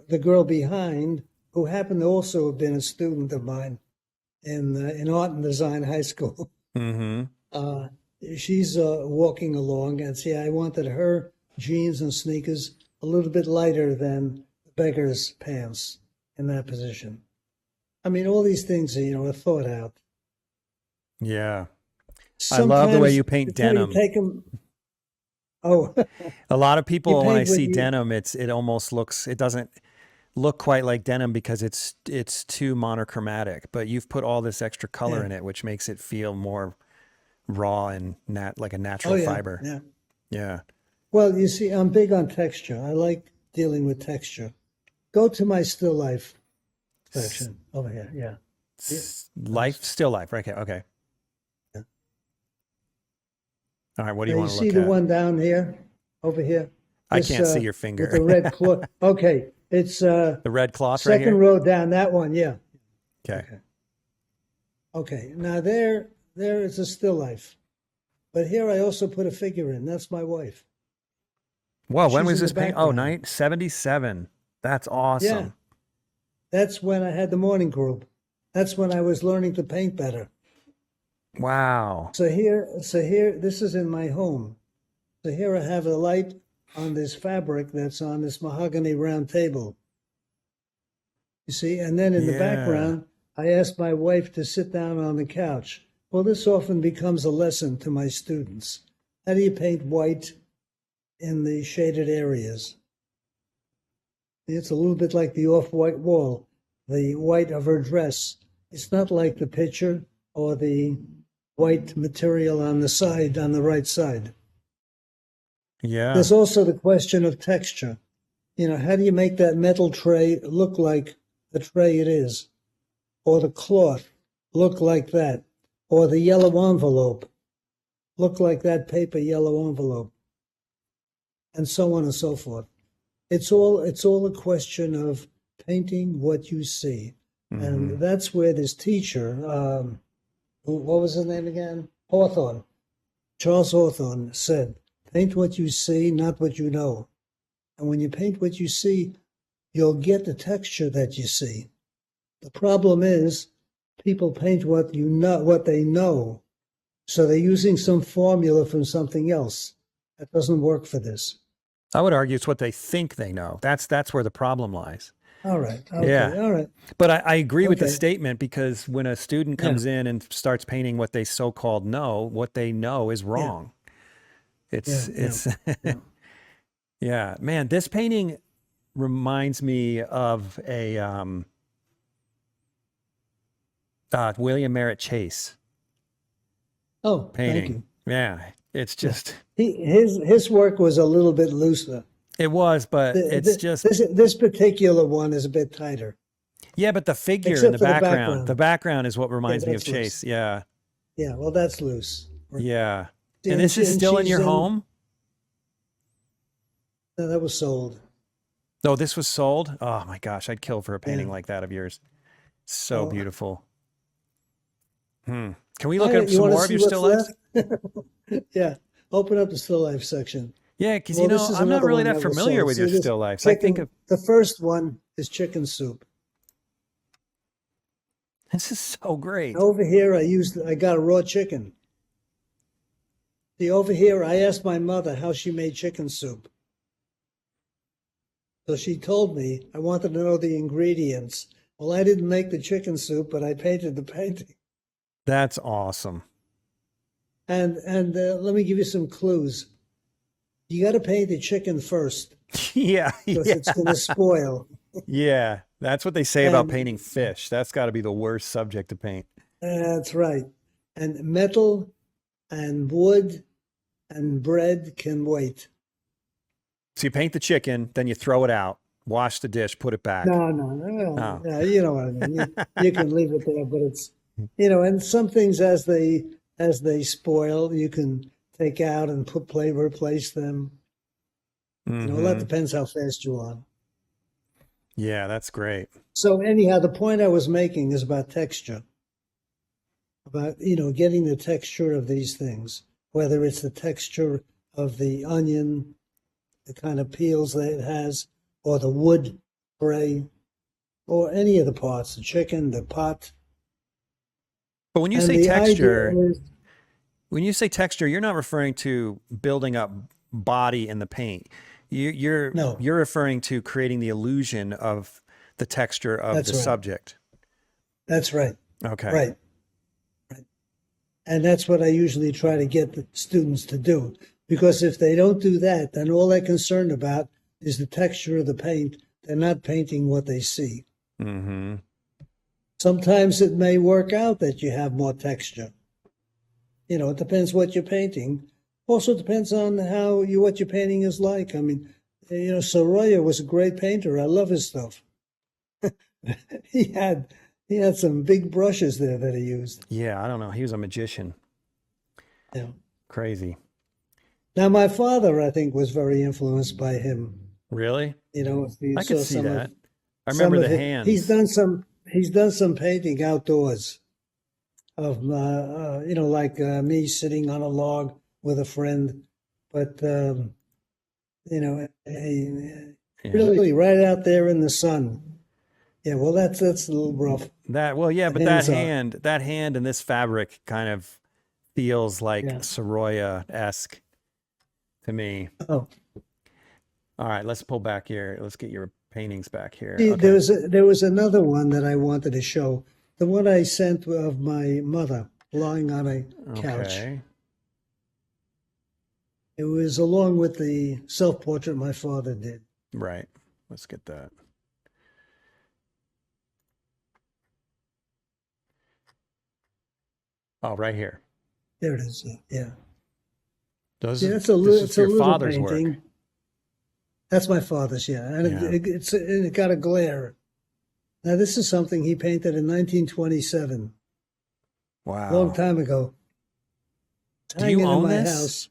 the girl behind, who happened to also have been a student of mine in art and design high school, Mm-hmm. uh, she's walking along, and see, I wanted her jeans and sneakers a little bit lighter than the beggar's pants in that position. I mean, all these things are thought out. Yeah. I love the way Sometimes you paint you denim. take them. Oh, A lot of you people, when I paint see with you. denim, it doesn't look quite like denim because it's too monochromatic, but you've put all this extra color Yeah. in it, which makes it feel more raw and like a Oh natural yeah. fiber. Yeah. Yeah. Well, you see, I'm big on texture. I like dealing with texture. Go to my still life S- section over here. Yeah. Yeah. Life, still life. Right. Okay. Okay. Yeah. All right. What do Now you you want to see look the at? one down here, over here. I This can't see your with the finger. red cloth. Okay, it's The red cloth right second here. row down. That one. Yeah. Okay. Okay. Okay. Now there is a still life, but here I also put a figure in. That's my wife. Whoa. When She's was in the this paint? Oh, background. night 77. That's Yeah. awesome. That's when I had the morning group. That's when I was learning to paint better. Wow. So here, this is in my home. So here I have a light on this fabric that's on this mahogany round table. You see, and then in the Yeah. background, I asked my wife to sit down on the couch. Well, this often becomes a lesson to my students. How do you paint white in the shaded areas? It's a little bit like the off-white wall, the white of her dress. It's not like the picture or the white material on the side, on the right side. Yeah. There's also the question of texture. How do you make that metal tray look like the tray it is? Or the cloth look like that? Or the yellow envelope look like that paper yellow envelope? And so on and so forth. It's all a question of painting what you see. Mm-hmm. And that's where this teacher, what was his name again? Hawthorne. Charles Hawthorne said, paint what you see, not what you know. And when you paint what you see, you'll get the texture that you see. The problem is people paint what you know, what they know. So they're using some formula from something else. That doesn't work for this. I would argue it's what they think they know. That's where the problem lies. All right. Yeah. Okay. All right. But I agree with the Okay. statement because when a student Yeah. comes in and starts painting what they so-called know, what they know is Yeah. wrong. Yeah. Yeah. It's Yeah. yeah, man, this painting reminds me of a William Merritt Chase Oh, thank painting. you. Yeah, it's Yeah. just His work was a little bit looser. it was, but it's just This particular one is a bit tighter, yeah, but the figure in except for the the background. background is what Yeah, reminds me of that's loose. Chase. Yeah. Yeah, well, that's loose. Yeah. And And, this is and still in she's your in. home? No, that was sold. Oh, this was sold? Oh my gosh, I'd kill for a painting Yeah. like that of yours. So Oh, beautiful. Can we look up you some want to more of see your what's still lifes? left? Yeah. Open up the still life section. Yeah, because Well, this is I'm not another really one that that was familiar sold. with your See this still lifes. I think chicken. of The first one is chicken soup. this is so great. Over here, I got a raw chicken. See, over here, I asked my mother how she made chicken soup. So she told me. I wanted to know the ingredients. Well, I didn't make the chicken soup, but I painted the painting. That's awesome. And let me give you some clues. You got to paint the chicken first Yeah, because yeah, it's going to spoil. yeah. That's what they say about And painting fish. That's got to be the worst subject to paint. that's right. And metal and wood and bread can wait. So you paint the chicken, then you throw it out, wash the dish, put it back. No. Oh, Yeah, you know what I mean. You can leave it there, but it's and some things as they spoil, you can take out and replace them. That mm-hmm. depends how fast you are. Yeah, that's great. So anyhow, the point I was making is about texture, about getting the texture of these things, whether it's the texture of the onion, the kind of peels that it has, or the wood spray, or any of the parts, the chicken, the pot. But when you And say the idea texture, is you're not referring to building up body in the paint. no, You're referring to creating the illusion of the texture of that's the right. subject. That's right. Okay. Right. Right. And that's what I usually try to get the students to do. Because if they don't do that, then all they're concerned about is the texture of the paint. They're not painting what they see. Mm-hmm. Sometimes it may work out that you have more texture. It depends what you're painting. Also depends on what your painting is like. I mean, Sorolla was a great painter. I love his stuff. he had he had some big brushes there that he used. Yeah, I don't know. He was a magician. Yeah. Crazy. Now my father, I think, was very influenced by him. Really? If you I could saw see that. I some remember of the it, hands. he's done some painting outdoors of like me sitting on a log with a friend, but Yeah. really right out there in the sun. Yeah, well, that's a little rough. Yeah, The but hands are. that hand and this fabric kind of feels like Yeah. Sorolla-esque to me. Oh, All right, let's pull back here. Let's get your paintings back here. see, Okay. there was another one that I wanted to show. The one I sent of my mother lying on a couch. Okay. It was along with the self-portrait my father did. Right. Let's get that. Oh, right here. There it is. Yeah. This Yeah, is it's for a your little father's work. painting. That's my father's, yeah. And Yeah. it got a glare. Now, this is something he painted in 1927, a long Wow. time ago. It's Do you hanging in own my this? house.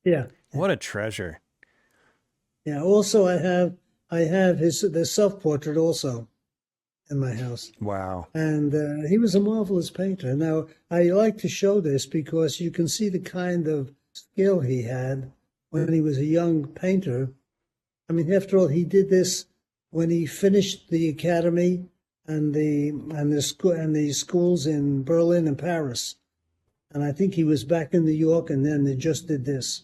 Yeah. What a treasure. Yeah. Also, I have the self-portrait also in my house. Wow. And he was a marvelous painter. Now, I like to show this because you can see the kind of skill he had when he was a young painter. I mean, after all, he did this when he finished the academy and the schools in Berlin and Paris. And I think he was back in New York, and then they just did this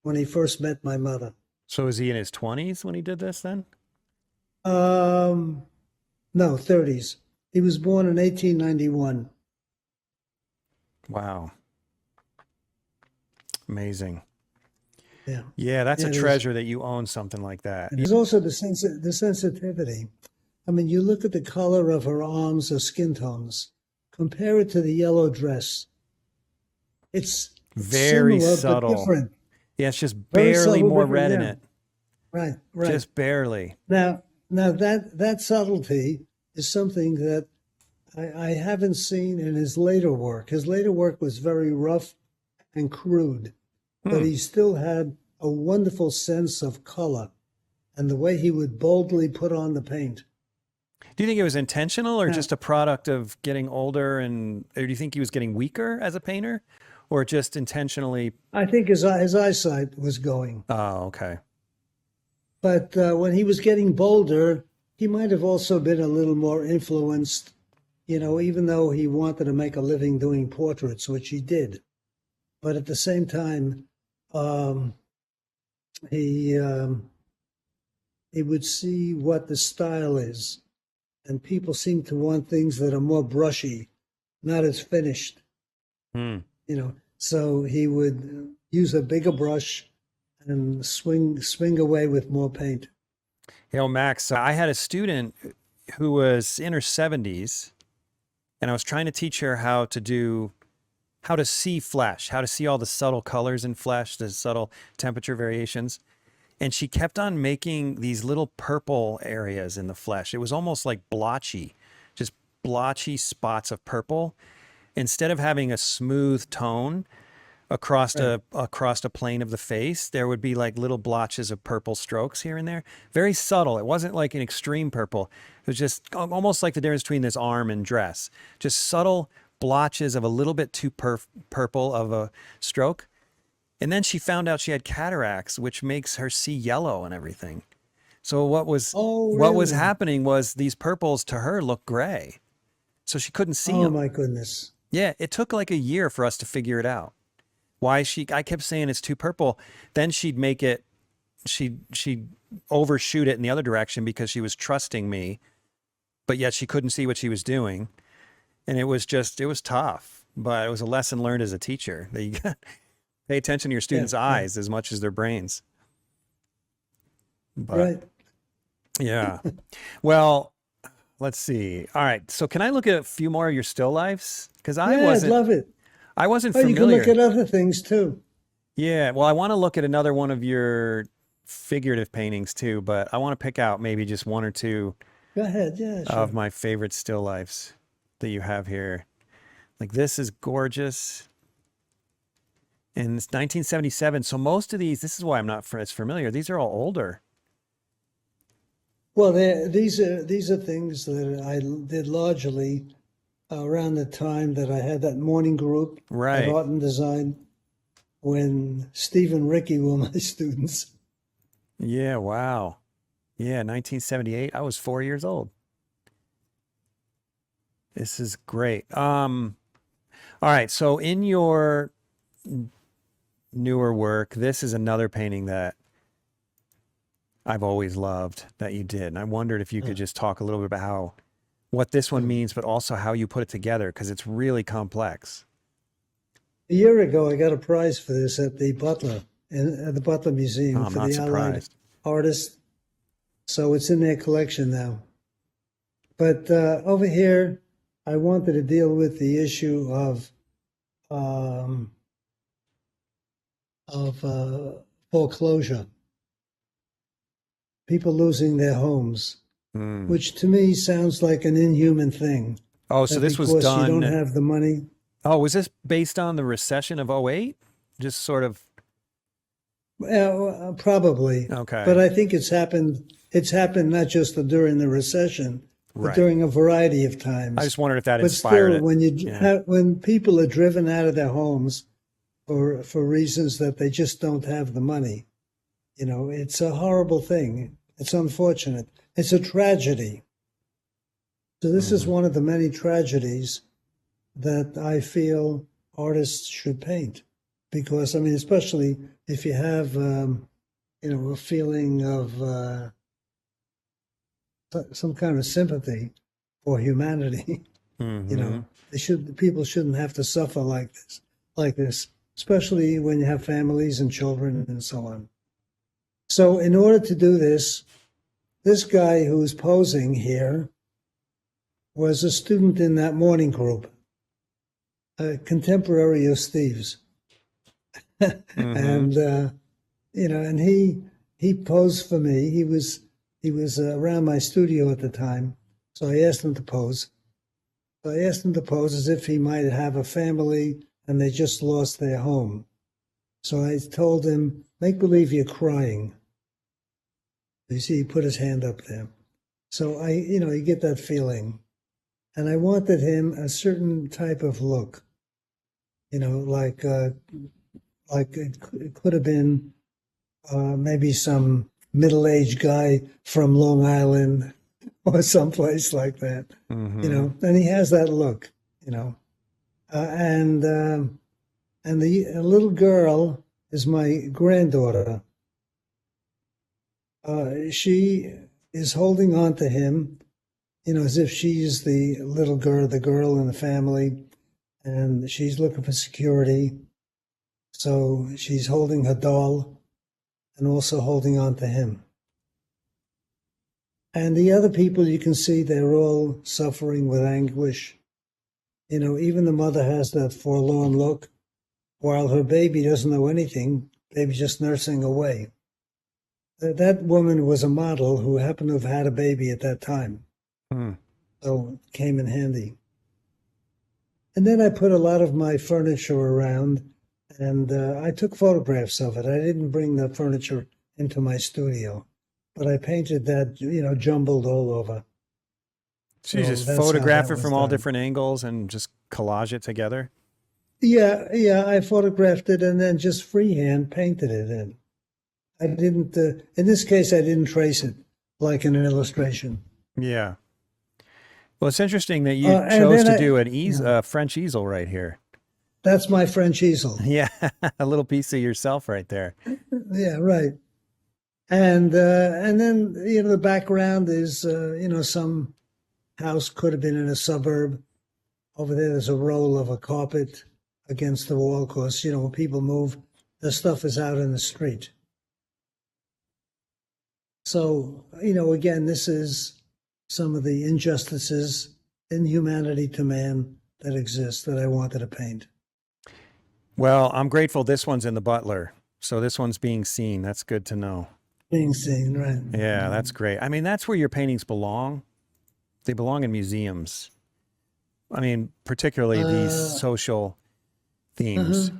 when he first met my mother. So is he in his 20s when he did this then? No, 30s. He was born in 1891. Wow. Amazing. Yeah. Yeah, that's a It is. treasure that you own something like that. And there's also the sensitivity. I mean, you look at the color of her arms or skin tones, compare it to the yellow dress. It's Very similar but subtle. different. Yeah, it's just Very barely subtle, more different, red in yeah. it. Right. Just barely. Now that subtlety is something that I haven't seen in his later work. His later work was very rough and crude, but he still had a wonderful sense of color and the way he would boldly put on the paint. Do you think it was intentional or Yeah. just a product of getting older, or do you think he was getting weaker as a painter, or just intentionally? I think his eyesight was going. Oh, okay. But when he was getting bolder, he might have also been a little more influenced, even though he wanted to make a living doing portraits, which he did. But at the same time, he would see what the style is. And people seem to want things that are more brushy, not as finished. So he would use a bigger brush and swing away with more paint. Max, so I had a student who was in her 70s, and I was trying to teach her how to see flesh, how to see all the subtle colors in flesh, the subtle temperature variations. And she kept on making these little purple areas in the flesh. It was almost like blotchy, just blotchy spots of purple. Instead of having a smooth tone across a plane of the face, there would be like little blotches of purple strokes here and there. Very subtle. It wasn't like an extreme purple. It was just almost like the difference between this arm and dress. Just subtle blotches of a little bit too purple of a stroke. And then she found out she had cataracts, which makes her see yellow and everything. So what was happening was these purples to her looked gray. So she couldn't see them. Oh my goodness. Yeah, it took like a year for us to figure it out. I kept saying it's too purple. Then she'd overshoot it in the other direction because she was trusting me, but yet she couldn't see what she was doing. And it was tough, but it was a lesson learned as a teacher that you got pay attention to your students' eyes as much as their brains. But, right. Yeah. Well, let's see. All right. So can I look at a few more of your still lifes? Because I'd love it. I wasn't You familiar. can look at other things too. Yeah. Well, I want to look at another one of your figurative paintings too, but I want to pick out maybe just one or two Go ahead. Yeah. Sure. of my favorite still lifes that you have here. Like this is gorgeous. And it's 1977. So most of these, this is why I'm not as familiar. These are all older. Well, these are things that I did largely around the time that I had that morning group Right. at Art and Design when Steve and Ricky were my students. Yeah, wow. Yeah, 1978. I was 4 years old. This is great. All right, so in your newer work, this is another painting that I've always loved that you did. And I wondered if you could just talk a little bit about what this one means, but also how you put it together, because it's really complex. A year ago, I got a prize for this at the Butler, at the Butler Museum I'm for not the Allied surprised. artists. So it's in their collection now. But over here, I wanted to deal with the issue of foreclosure, people losing their homes, which to me sounds like an inhuman thing. Oh, so this was because done. you don't have the money. Oh, was this based on the recession of '08? Just sort of. Probably. Okay. But I think it's happened. It's happened not just during the recession, but Right. during a variety of times. I just wondered if that But inspired still, it. when people are driven out of their homes for reasons that they just don't have the money, it's a horrible thing. It's unfortunate. It's a tragedy. So this is one of the many tragedies that I feel artists should paint, because I mean, especially if you have a feeling of some kind of sympathy for humanity. People shouldn't have to suffer like this, especially when you have families and children and so on. So in order to do this guy who's posing here was a student in that morning group, a contemporary of Steve's. And and he posed for me. He was around my studio at the time, so I asked him to pose. So I asked him to pose as if he might have a family and they just lost their home. So I told him, make believe you're crying. You see, he put his hand up there. So you get that feeling. And I wanted him a certain type of look, like it could have been maybe some middle-aged guy from Long Island or someplace like that, and he has that look, and the little girl is my granddaughter. She is holding on to him, as if she's the little girl, the girl in the family, and she's looking for security. So she's holding her doll and also holding on to him. And the other people, you can see they're all suffering with anguish. Even the mother has that forlorn look, while her baby doesn't know anything. Baby's just nursing away. That woman was a model who happened to have had a baby at that time. So it came in handy. And then I put a lot of my furniture around, and I took photographs of it. I didn't bring the furniture into my studio, but I painted that, jumbled all over. So you just photograph it from all different angles and just collage it together? Yeah, I photographed it and then just freehand painted it in. I didn't, in this case, I didn't trace it like in an illustration. Yeah. Well, it's interesting that you chose to do a French easel right here. That's my French easel. Yeah, a little piece of yourself right there. Yeah, right. And then, the background is, some house could have been in a suburb. Over there's a roll of a carpet against the wall because, when people move, the stuff is out in the street. So, again, this is some of the injustices, inhumanity to man that exist that I wanted to paint. Well, I'm grateful this one's in the Butler. So this one's being seen. That's good to know. Being seen, right. Yeah, that's great. I mean, that's where your paintings belong. They belong in museums. I mean, particularly these social themes.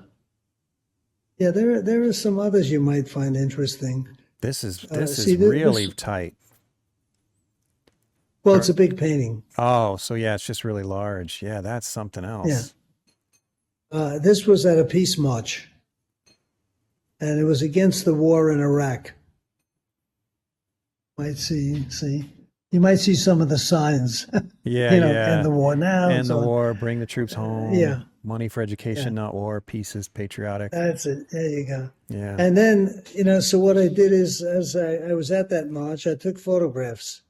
Yeah, there are some others you might find interesting. This is really tight. Well, it's a big painting. Oh, so yeah, it's just really large. Yeah, that's something else. Yeah. This was at a peace march, and it was against the war in Iraq. You might see some of the signs. Yeah, end the war now. End the war, bring the troops home. Yeah. Money for education, not war. Peace is patriotic. That's it. There you go. Yeah. And then, so what I did is, as I was at that march, I took photographs.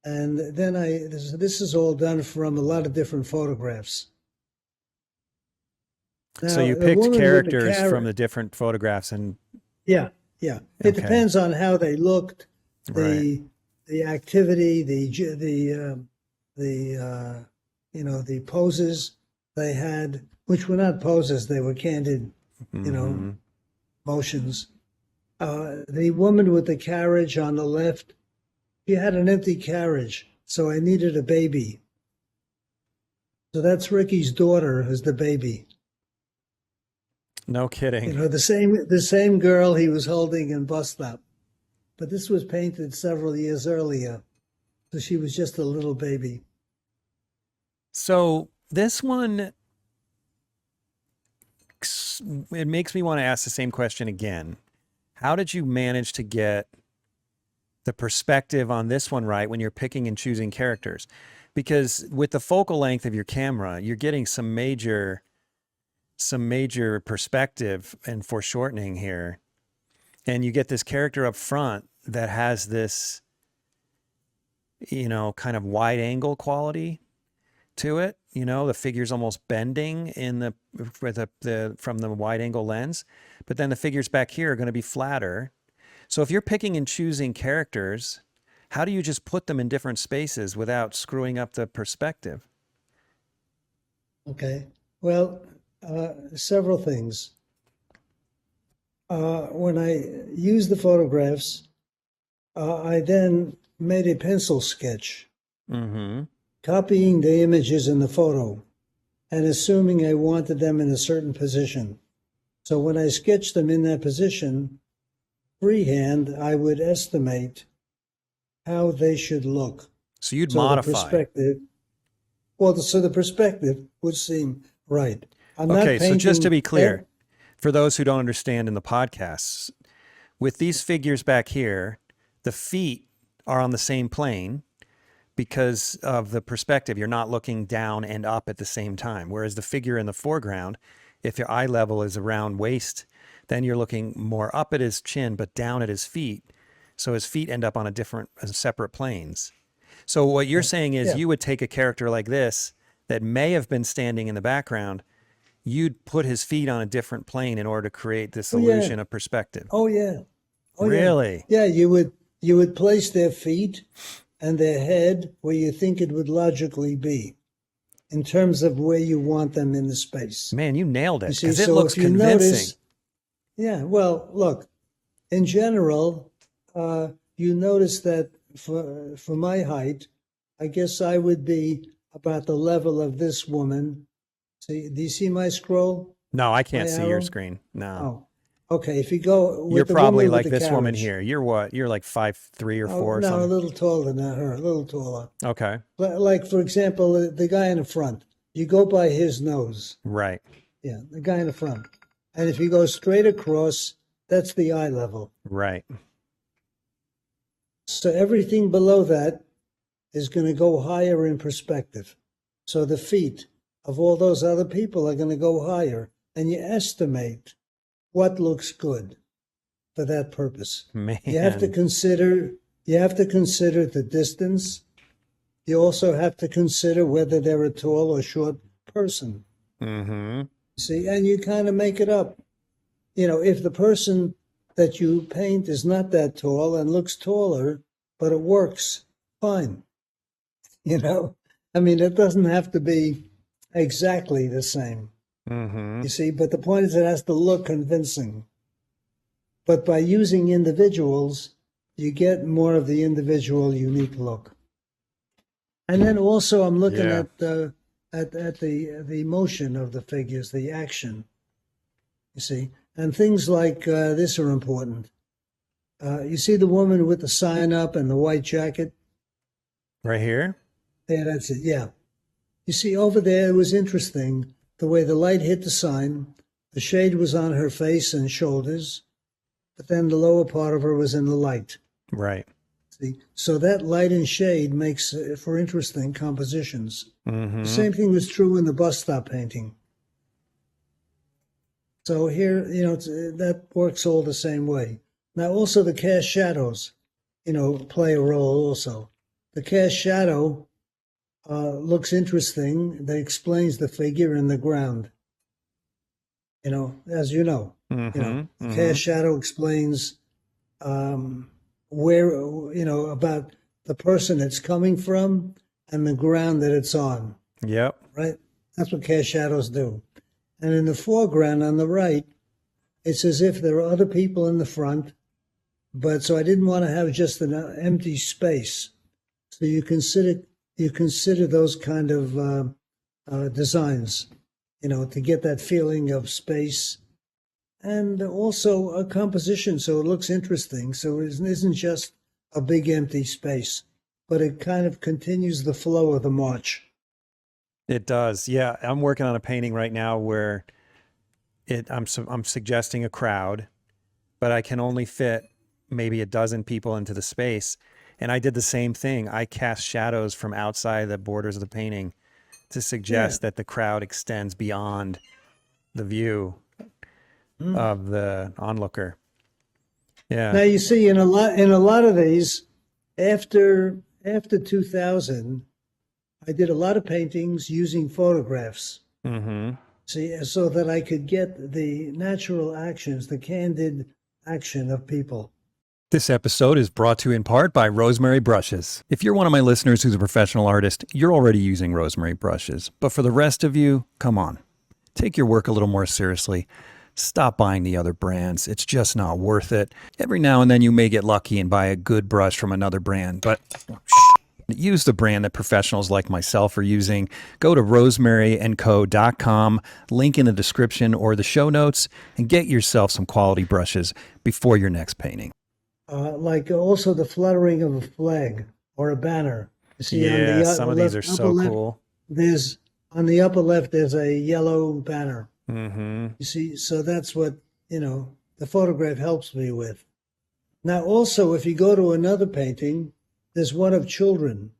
And then this is all done from a lot of different photographs. Now, so you picked characters from the different photographs and. Yeah. It depends on how they looked, the activity, the poses they had, which were not poses, they were candid, motions. The woman with the carriage on the left, she had an empty carriage, so I needed a baby. So that's Ricky's daughter, who's the baby. No kidding. The same girl he was holding in bus stop. But this was painted several years earlier, so she was just a little baby. So this one, it makes me want to ask the same question again. How did you manage to get the perspective on this one right when you're picking and choosing characters? Because with the focal length of your camera, you're getting some major perspective and foreshortening here. And you get this character up front that has this, kind of wide angle quality to it. The figure's almost bending from the wide angle lens, but then the figures back here are going to be flatter. So if you're picking and choosing characters, how do you just put them in different spaces without screwing up the perspective? Okay. Well, several things. When I used the photographs, I then made a pencil sketch, copying the images in the photo and assuming I wanted them in a certain position. So when I sketched them in that position, freehand, I would estimate how they should look. So you'd So the modify. perspective, so the perspective would seem right. I'm not Okay, so just to be painting clear, for those who don't understand in the podcasts, with these figures back here, the feet are on the same plane because of the perspective. You're not looking down and up at the same time. Whereas the figure in the foreground, if your eye level is around waist, then you're looking more up at his chin, but down at his feet. So his feet end up on separate planes. So what you're saying is you would take a character like this that may have been standing in the background, you'd put his feet on a different plane in order to create this illusion of perspective. Oh yeah. Oh, Really? Yeah, you would place their feet and their head where you think it would logically be in terms of where you want them in the space. Man, you nailed it. You see, Because it so looks if you convincing. notice, well, look, in general, you notice that for my height, I guess I would be about the level of this woman. See, do you see my scroll? No, I can't My see your arrow? screen. No. Oh, okay. If you go with You're the probably woman with like the this woman carriage. here. You're what? You're like 5'3" or 4 or No, a something. little taller than her, a little taller. Okay. Like, for example, the guy in the front, you go by his nose. Right. Yeah, the guy in the front. And if you go straight across, that's the eye level. Right. So everything below that is going to go higher in perspective. So the feet of all those other people are going to go higher. And you estimate what looks good for that purpose. Man. You have to consider the distance. You also have to consider whether they're a tall or short person. Mm-hmm. See, and you kind of make it up. You know, if the person that you paint is not that tall and looks taller, but it works, fine. You know, I mean, it doesn't have to be exactly the same. Mm-hmm. You see, but the point is it has to look convincing. But by using individuals, you get more of the individual unique look. And then also I'm looking at the motion of the figures, the action, you see. And things like this are important. You see the woman with the sign up and the white jacket? Right here? Yeah, that's it, yeah. You see, over there, it was interesting, the way the light hit the sign, the shade was on her face and shoulders, but then the lower part of her was in the light. Right. See? So that light and shade makes for interesting compositions. Mm-hmm. The same thing was true in the bus stop painting. So here, you know, that works all the same way. Now, also the cast shadows, you know, play a role also. The cast shadow looks interesting. That explains the figure in the ground. You know, as you know, the cast shadow explains where, you know, about the person it's coming from and the ground that it's on. Yep. Right? That's what cast shadows do. And in the foreground on the right, it's as if there are other people in the front, but so I didn't want to have just an empty space. So you consider those kind of designs, you know, to get that feeling of space, and also a composition, so it looks interesting. So it isn't just a big empty space, but it kind of continues the flow of the march. It does. Yeah. I'm working on a painting right now where I'm suggesting a crowd, but I can only fit maybe a dozen people into the space. And I did the same thing. I cast shadows from outside the borders of the painting to suggest that the crowd extends beyond the view of the onlooker. Yeah. Now you see in a lot of these, after 2000, I did a lot of paintings using photographs. Mm-hmm. See, so that I could get the natural actions, the candid action of people. This episode is brought to you in part by Rosemary Brushes. If you're one of my listeners who's a professional artist, you're already using Rosemary Brushes. But for the rest of you, come on. Take your work a little more seriously. Stop buying the other brands. It's just not worth it. Every now and then you may get lucky and buy a good brush from another brand, but use the brand that professionals like myself are using. Go to rosemaryandco.com, link in the description or the show notes, and get yourself some quality brushes before your next painting. Like also the fluttering of a flag or a banner. You see on Yeah, the some of these are so cool. There's on the upper left, there's a yellow banner. Mm-hmm. You see, so that's what, the photograph helps me with. Now, also, if you go to another painting, there's one of children,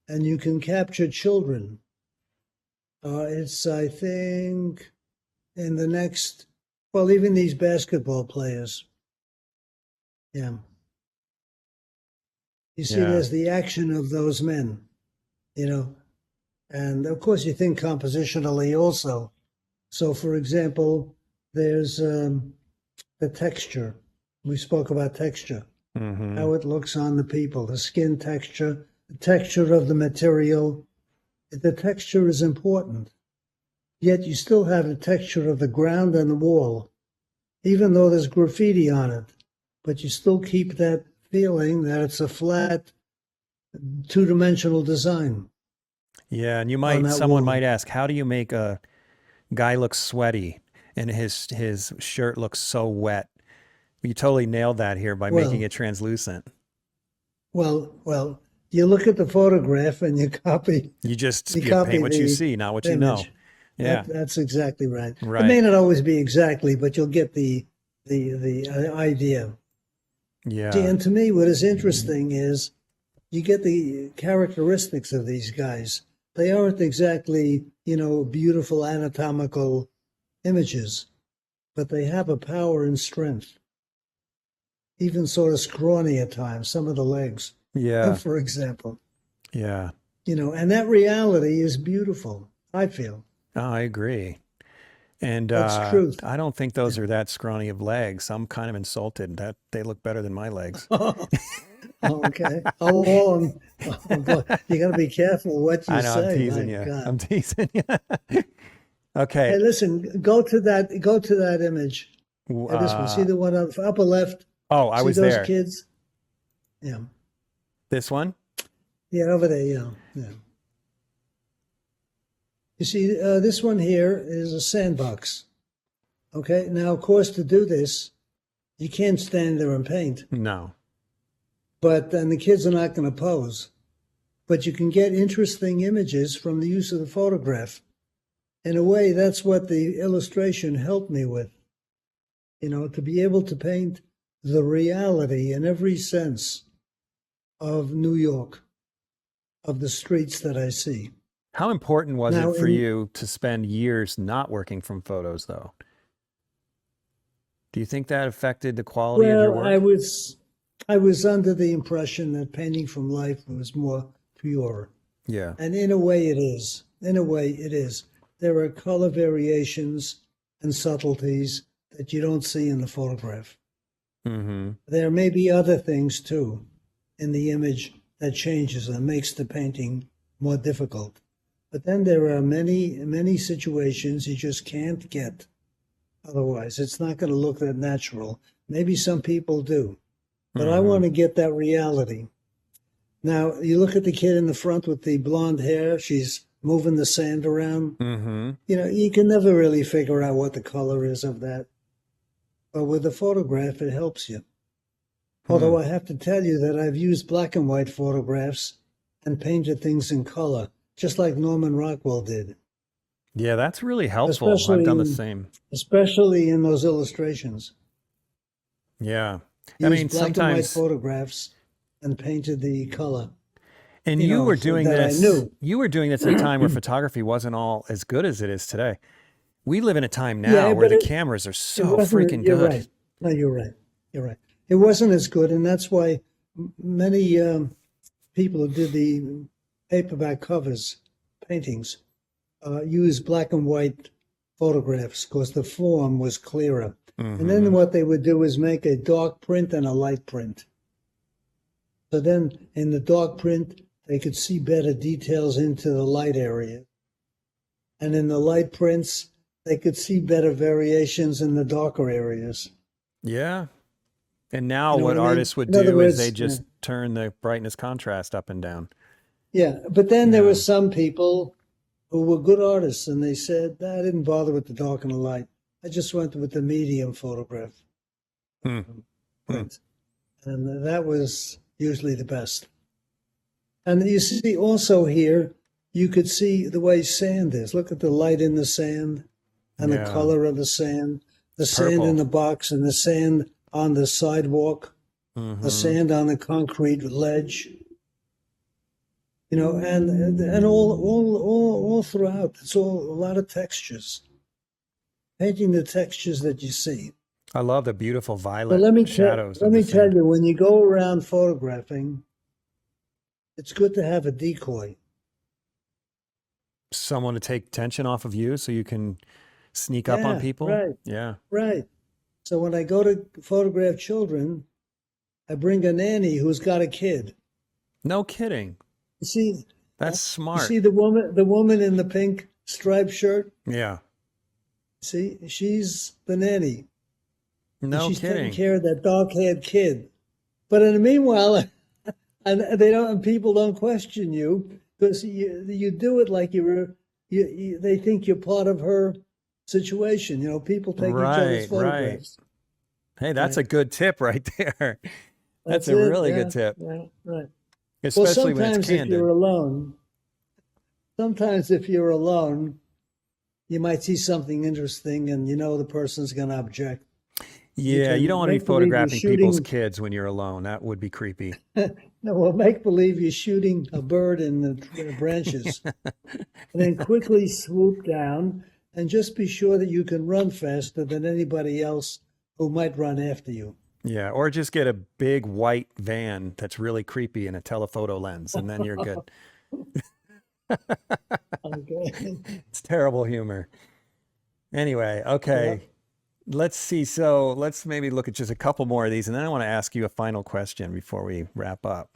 and you can capture children. It's, I think, in the next, well, even these basketball players. Yeah. You see, Yeah. there's the action of those men, and of course you think compositionally also. So, for example, there's the texture. We spoke about texture, Mm-hmm. how it looks on the people, the skin texture, the texture of the material. The texture is important. Yet you still have the texture of the ground and the wall, even though there's graffiti on it. But you still keep that feeling that it's a flat, two-dimensional design. Yeah, and someone wall. might ask, how do you make a guy look sweaty and his shirt looks so wet? You totally nailed that here by making it translucent. Well, you look at the photograph and you copy. You just copy paint what you see, not what you know. Yeah, that's exactly right. Right. It may not always be exactly, but you'll get the idea. Yeah. See, and to me, what is interesting is you get the characteristics of these guys. They aren't exactly, beautiful anatomical images, but they have a power and strength. Even sort of scrawny at times, some of the legs, Yeah. for example. Yeah. And that reality is beautiful, I feel. Oh, I agree. And That's truth. I don't think those are that scrawny of legs. I'm kind of insulted that they look better than my legs. Okay. How long? Oh, boy. You got to be careful what you I know, say. I'm teasing My you. God. I'm teasing you. Okay. Hey, listen, go to that image. This one. See the one on the upper left? Oh, I was those there. Kids? Yeah. This one? Yeah, over there, yeah. You see, this one here is a sandbox. Okay, now, of course, to do this, you can't stand there and paint. No. But then the kids are not going to pose. But you can get interesting images from the use of the photograph. In a way, that's what the illustration helped me with. To be able to paint the reality in every sense of New York, of the streets that I see. How important was it for you to spend years not working from photos, though? Do you think that affected the quality of your work? I was under the impression that painting from life was more pure. Yeah. And in a way it is. There are color variations and subtleties that you don't see in the photograph. Mm-hmm. There may be other things, too, in the image that changes and makes the painting more difficult. But then there are many, many situations you just can't get. Otherwise, it's not going to look that natural. Maybe some people do. But I want to get that reality. Now, you look at the kid in the front with the blonde hair. She's moving the sand around. Mm-hmm. You can never really figure out what the color is of that. But with the photograph, it helps you. Although I have to tell you that I've used black and white photographs and painted things in color, just like Norman Rockwell did. Yeah, that's really helpful. I've done the same. Especially in those illustrations. Yeah. I mean, black and white photographs and painted the color. And you were doing this. You were doing this at a time where photography wasn't all as good as it is today. We live in a time now where the cameras are so freaking good. Right. No, you're right. It wasn't as good, and that's why many people who did the paperback covers, paintings, use black and white photographs because the form was clearer. Mm-hmm. And then what they would do is make a dark print and a light print. So then in the dark print, they could see better details into the light area. And in the light prints, they could see better variations in the darker areas. Yeah. And now You know what what I mean? artists would In other do is they words, yeah. just turn the brightness contrast up and down. Yeah, but then there were Yeah. some people who were good artists, and they said, "Nah, I didn't bother with the dark and the light. I just went with the medium photograph Hmm. Hmm. print." And that was usually the best. And you see also here, you could see the way sand is. Look at the light in the sand and the Yeah. color of the It's sand in purple. the box and the sand on the sidewalk, the Mm-hmm. sand on the concrete ledge. You know, and all throughout, it's all a lot of textures, painting the textures that you see. I love the beautiful But violet shadows let of the me tell sand. you, when you go around photographing, it's good to have a decoy. Someone to take tension off of you so you can sneak up on Yeah, people. right, Yeah. right. So when I go to photograph children, I bring a nanny who's got a kid. No kidding. You see, That's you smart. see the woman in the pink striped shirt. Yeah. See, she's the nanny, and No she's taking kidding. care of that dark-haired kid. But in the meanwhile, and they don't, and people don't question you because you do it like they think you're part of her situation. You know, people take each other's Right, right. photographs. Hey, that's Right. a good tip right there. That's That's a it. really good Yeah. tip, Yeah. Right. Well, especially when it's candid. sometimes if you're alone, you might see something interesting, and you know the person's going to object. You Yeah, you don't can want to be make believe you're photographing people's shooting. kids when you're alone. That would be creepy. No, well, make believe you're shooting a bird in the branches, and then quickly swoop down, and just be sure that you can run faster than anybody else who might run after you. Yeah, or just get a big white van that's really creepy and a telephoto lens, and then you're good. Okay. It's terrible humor. Anyway, Yeah. okay. Let's see. So let's maybe look at just a couple more of these, and then I want to ask you a final question before we wrap up.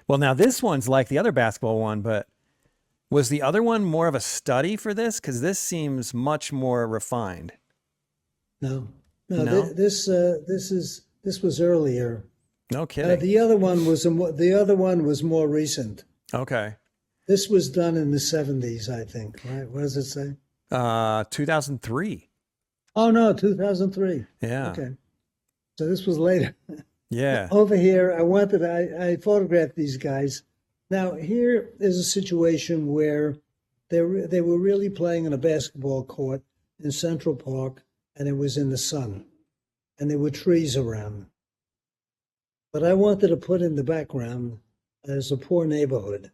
Well, now this one's like the other basketball one, but was the other one more of a study for this? Because this seems much more refined. No, no. No? This was earlier. No kidding. The other one was more recent. Okay. This was done in the 70s, I think. Right? What does it say? 2003. Oh no, 2003. Yeah. Okay, so this was later. Yeah. Over here, I photographed these guys. Now here is a situation where they were really playing on a basketball court in Central Park, and it was in the sun, and there were trees around. But I wanted to put in the background as a poor neighborhood,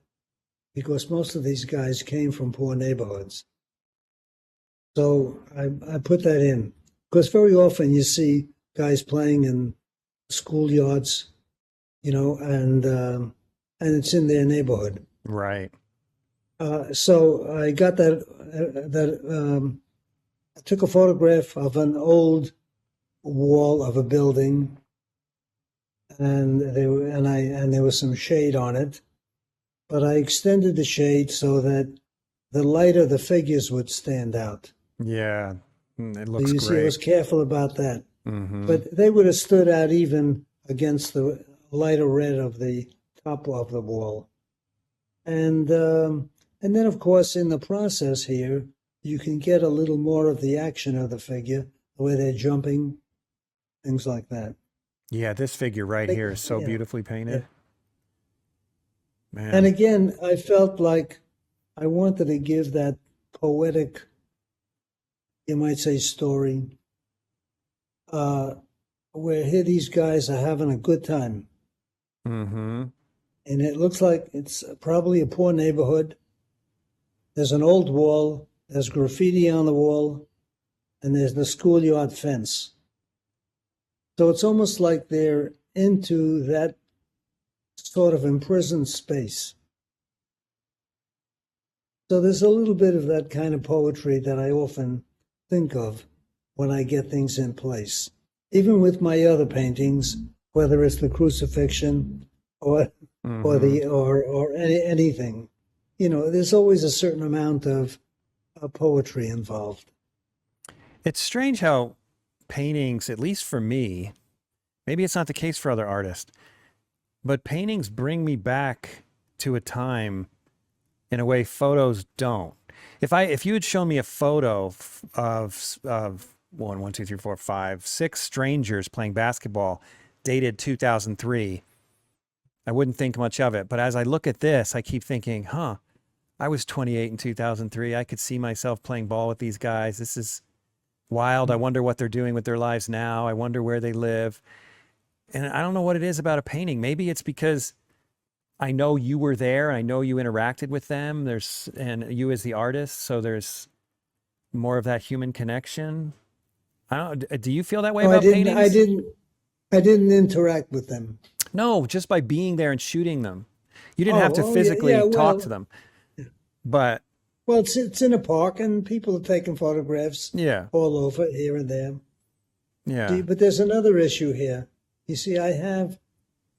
because most of these guys came from poor neighborhoods. So I put that in, because very often you see guys playing in schoolyards, you know, and it's in their neighborhood. Right. So I got I took a photograph of an old wall of a building, and there was some shade on it, but I extended the shade so that the light of the figures would stand out. Yeah. It So looks you see, I was great. careful about that. Mm-hmm. But they would have stood out even against the lighter red of the top of the wall. And then, of course, in the process here, you can get a little more of the action of the figure, the way they're jumping, things like that. Yeah, this figure right here is so Yeah, beautifully yeah. painted. And Man. again, I felt like I wanted to give that poetic, you might say, story, where here these guys are having a good time. Mm-hmm. And it looks like it's probably a poor neighborhood. There's an old wall, there's graffiti on the wall, and there's the schoolyard fence. So it's almost like they're into that sort of imprisoned space. So there's a little bit of that kind of poetry that I often think of when I get things in place. Even with my other paintings, whether it's the crucifixion or anything, you know, there's always a certain amount of poetry involved. It's strange how paintings, at least for me, Maybe it's not the case for other artists, but paintings bring me back to a time in a way photos don't. If you had shown me a photo of one, two, three, four, five, six strangers playing basketball dated 2003, I wouldn't think much of it. But as I look at this, I keep thinking, I was 28 in 2003. I could see myself playing ball with these guys. This is wild. I wonder what they're doing with their lives now. I wonder where they live. And I don't know what it is about a painting. Maybe it's because I know you were there. I know you interacted with them. And you as the artist. So there's more of that human connection. I don't. Do you feel that way about paintings? I didn't interact with them. No, just by being there and shooting them. You didn't have to physically talk to them. But well, it's in a park, and people are taking photographs. All over here and there. Yeah. But there's another issue here. You see, I have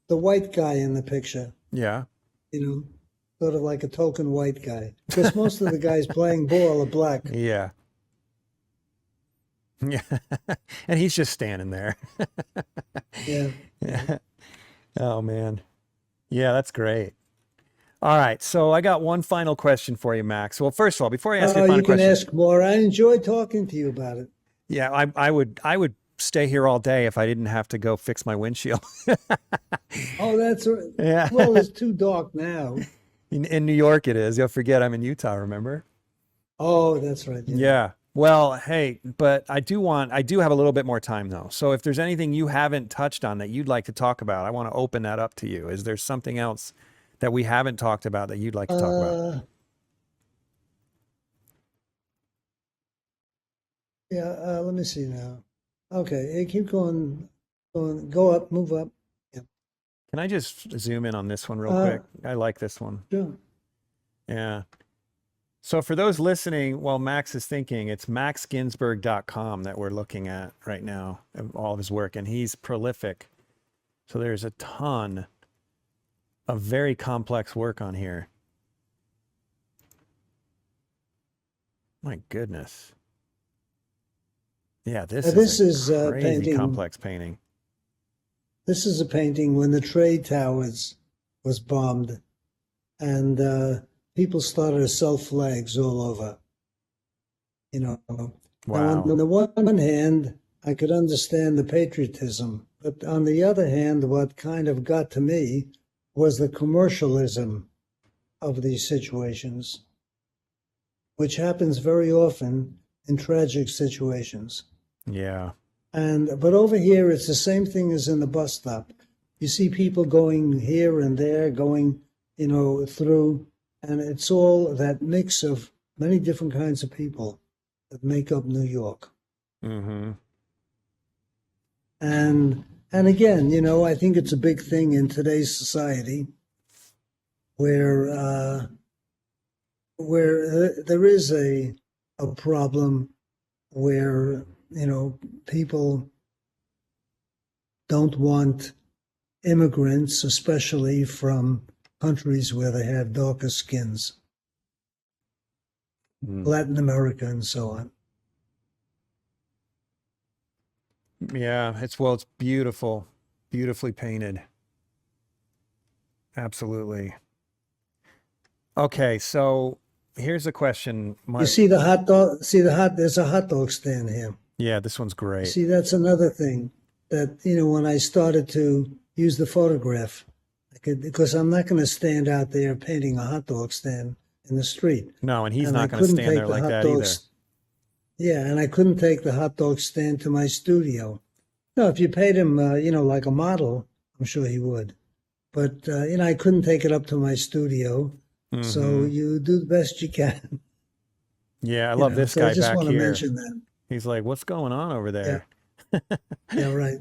the white guy in the picture. Yeah. Sort of like a token white guy, because most of the guys playing ball are black. Yeah. Yeah. And he's just standing there. Yeah. Oh, man. Yeah, that's great. All right. So I got one final question for you, Max. Well, first of all, before I ask you a final question. You can ask more. I enjoyed talking to you about it. Yeah, I would stay here all day if I didn't have to go fix my windshield. Oh, that's right. Yeah. Well, it's too dark now. In New York it is. You'll forget I'm in Utah, remember? Oh, that's right. Yeah. Well, hey, but I do have a little bit more time though. So if there's anything you haven't touched on that you'd like to talk about, I want to open that up to you. Is there something else that we haven't talked about that you'd like to talk about? Yeah, let me see now. Okay, keep going, go up, move up. Yeah. Can I just zoom in on this one real quick? I like this one. Sure. Yeah. So for those listening, while Max is thinking, it's maxginsburg.com that we're looking at right now, of all of his work, and he's prolific. So there's a ton of very complex work on here. My goodness. Yeah, this is a crazy painting, complex painting. This is a painting when the trade towers was bombed, and people started to sell flags all over. Wow. Now, on the one hand, I could understand the patriotism, but on the other hand, what kind of got to me was the commercialism of these situations, which happens very often in tragic situations. Yeah. But over here, it's the same thing as in the bus stop. You see people going here and there, going, through, and it's all that mix of many different kinds of people that make up New York. Mm-hmm. And again, I think it's a big thing in today's society where there is a problem where, people don't want immigrants, especially from countries where they have darker skins, Latin America and so on. Yeah, it's beautiful, beautifully painted. Absolutely. Okay, so here's a question. You see the hot dog? There's a hot dog stand here. Yeah, this one's great. See, that's another thing that, when I started to use the photograph, because I'm not going to stand out there painting a hot dog stand in the street. No, and he's not going to stand there like that either. Yeah, and I couldn't take the hot dog stand to my studio. No, if you paid him, like a model, I'm sure he would. But, I couldn't take it up to my studio. Mm-hmm. So you do the best you can. Yeah, I love this guy back here. I just want to mention that. He's like, what's going on over there? Yeah, right.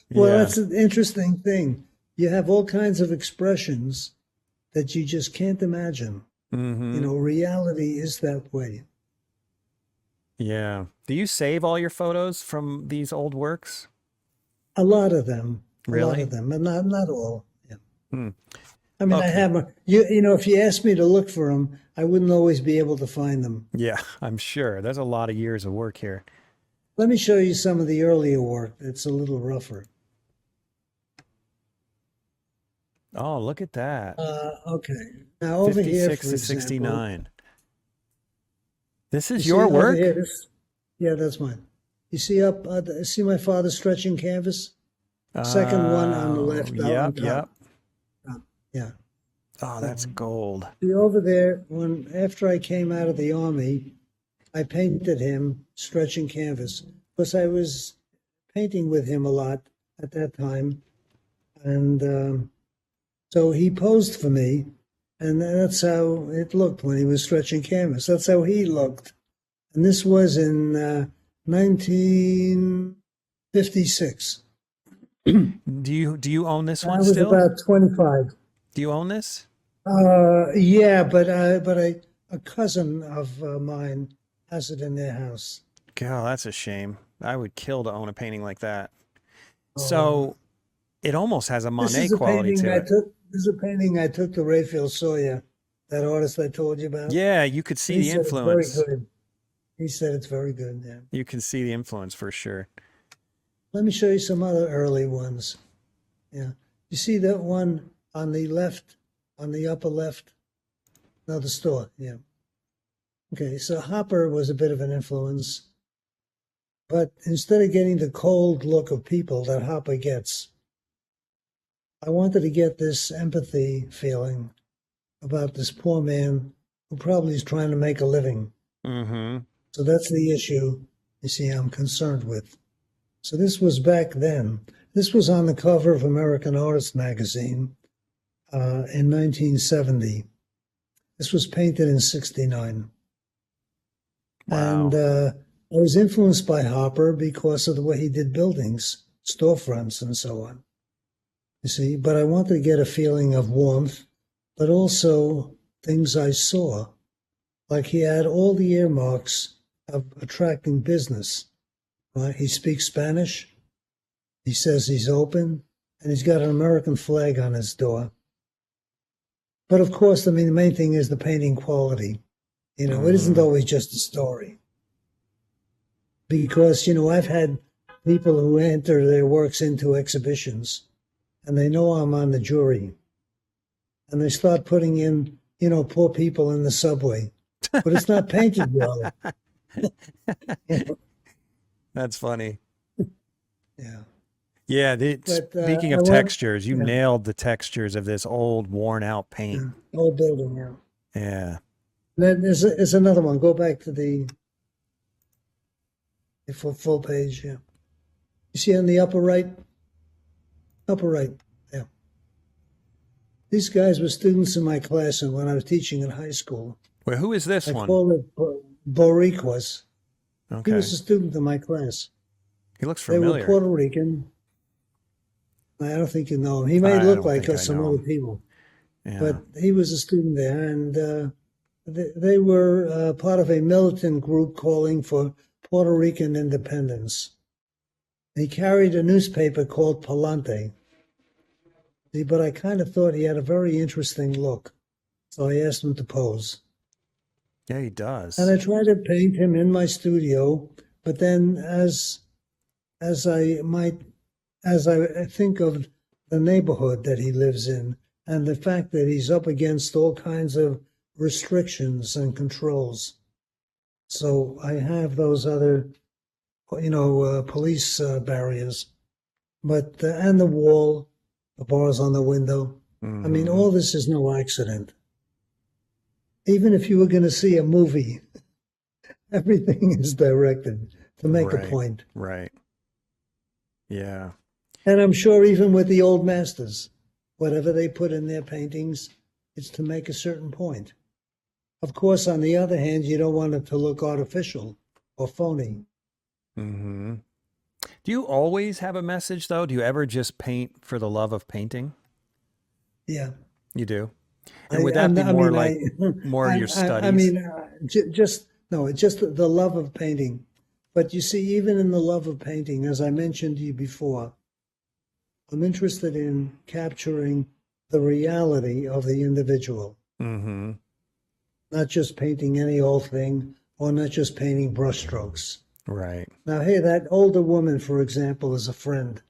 Well, that's an interesting thing. You have all kinds of expressions that you just can't imagine. Mm-hmm. Reality is that way. Yeah. Do you save all your photos from these old works? A lot of them. Really? A lot of them, but not all. Yeah. Hmm. I mean, okay. I have, if you asked me to look for them, I wouldn't always be able to find them. Yeah, I'm sure. There's a lot of years of work here. Let me show you some of the earlier work. It's a little rougher. Oh, look at that. Okay. Now over here, 56 for to example, 69. This you is see your over work? here, yeah, that's mine. You see see my father stretching canvas? Second one on the Oh, left, out on yep, top. yep. Yeah. Oh, that's So, gold. see over there, after I came out of the army, I painted him stretching canvas because I was painting with him a lot at that time. And so he posed for me, and that's how it looked when he was stretching canvas. That's how he looked. And this was in 1956. Do you own this I one was still? about 25. Do you own this? Yeah, but a cousin of mine has it in their house. God, that's a shame. I would kill to own a painting like that. Oh, So it almost has a this Monet is a quality painting to I it. took. This is a painting I took to Raphael Sawyer, that artist I told you about. Yeah, you could And see he the said it's very influence. good. He said it's very good. Yeah. You can see the influence for sure. Let me show you some other early ones. Yeah. You see that one on the left, on the upper left? No, the store. Yeah. Okay. So Hopper was a bit of an influence, but instead of getting the cold look of people that Hopper gets, I wanted to get this empathy feeling about this poor man who probably is trying to make a living. Mm-hmm. So that's the issue you see I'm concerned with. So this was back then. This was on the cover of American Artist magazine in 1970. This was painted in 69. And Wow. I was influenced by Hopper because of the way he did buildings, storefronts, and so on. You see, but I wanted to get a feeling of warmth, but also things I saw. Like he had all the earmarks of attracting business. Right? He speaks Spanish. He says he's open, and he's got an American flag on his door. But of course, I mean, the main thing is the painting quality. You know, it isn't Mm-hmm. always just a story. Because, I've had people who enter their works into exhibitions, and they know I'm on the jury, and they start putting in, poor people in the subway. But it's not painted well. That's funny. Yeah. Yeah, But speaking I of want, textures, you yeah, nailed the textures of this old, worn out paint. yeah, old building, yeah. Yeah. Then there's another one. Go back to the full page. Yeah. You see on the upper right? Upper right. Yeah. These guys were students in my class and when I was teaching in high school. Well, who is this I one? call it Boricos. He was Okay. a student in my class. He looks They were familiar. Puerto Rican. I don't think you know him. He may I look don't like think I some know other him. people, Yeah. but he was a student there, and they were part of a militant group calling for Puerto Rican independence. He carried a newspaper called Palante. See, but I kind of thought he had a very interesting look, so I asked him to pose. Yeah, he And does. I tried to paint him in my studio, but then as I might as I think of the neighborhood that he lives in and the fact that he's up against all kinds of restrictions and controls. So I have those other, police barriers, but and the wall, the bars on the window. I mean, Mm-hmm. all this is no accident. Even if you were going to see a movie, everything is directed to make a Right. point. Right. Yeah. And I'm sure even with the old masters, whatever they put in their paintings, it's to make a certain point. Of course, on the other hand, you don't want it to look artificial or phony. Mm-hmm. Do you always have a message though? Do you ever just paint for the love of painting? Yeah, You do. And I, would that I'm, be I more mean, like more of your I studies? mean, just no, it's just the love of painting. But you see, even in the love of painting, as I mentioned to you before, I'm interested in capturing the reality of the individual, Mm-hmm. not just painting any old thing or not just painting brushstrokes. Right. Now, hey, that older woman, for example, is a friend.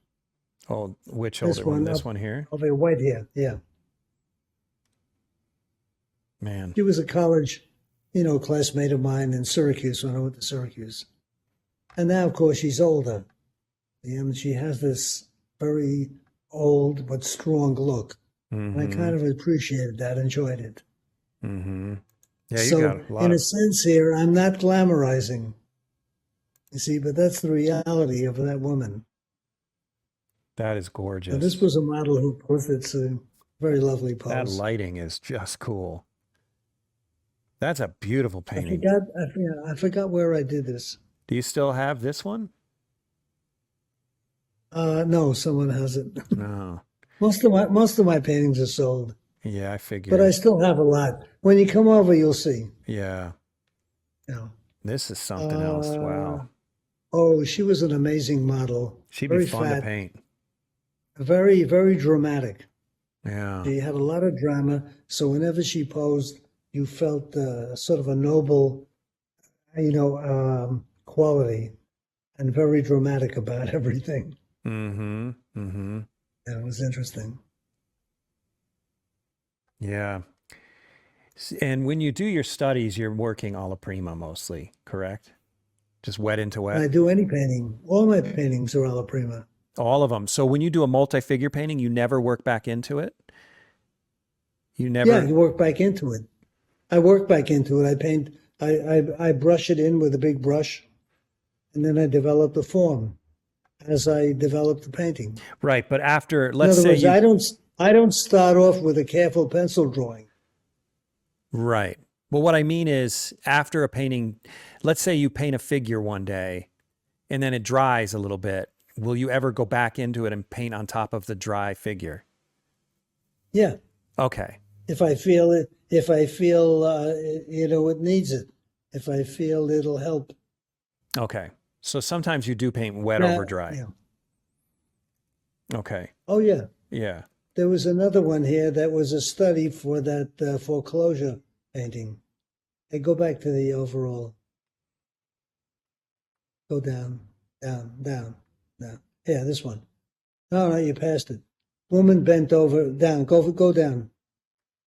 Oh, which This older one? one This up one here? over white hair, yeah. Man. She was a college, classmate of mine in Syracuse when I went to Syracuse. And now, of course, she's older. And she has this very old but strong look. And I kind of appreciated that, enjoyed it. Mm-hmm. Yeah, you So, got a lot in a of... sense here, I'm not glamorizing, you see, but that's the reality of that woman. That is So gorgeous. this was a model who posed. It's a very lovely pose. That lighting is just cool. That's a beautiful painting. I forgot where I did this. Do you still have this one? No, someone has it. No. Most of my paintings are sold, Yeah, I figured. but I still have a lot. When you come over, you'll see. Yeah. Yeah. This is something else. Wow. Oh, she was an amazing model. She'd Very be fun fat, to paint. very, very dramatic. Yeah. She had a lot of drama, so whenever she posed, you felt sort of a noble, quality, and very dramatic about everything. Mm-hmm. Mm-hmm. And it was interesting. Yeah. And when you do your studies, you're working alla prima mostly, correct? Just wet into When I wet? do any painting, all my paintings are alla prima. All of them. So when you do a multi-figure painting, you never work back into it? You never... Yeah, you work back into it. I work back into it. I paint. I brush it in with a big brush, and then I develop the form as I develop the painting. Right, but after, In let's other say words, you... I don't start off with a careful pencil drawing. Right. Well, what I mean is after a painting, let's say you paint a figure one day and then it dries a little bit. Will you ever go back into it and paint on top of the dry figure? Yeah, Okay. if I feel it, if I feel it needs it, if I feel it'll help. Okay. So sometimes you do paint wet Now- over dry. Yeah. Okay. Oh yeah. Yeah. There was another one here that was a study for that foreclosure painting. Hey, go back to the overall. Go down, down, down, down. Yeah, this one. No, you passed it. Woman bent over, down. Go down.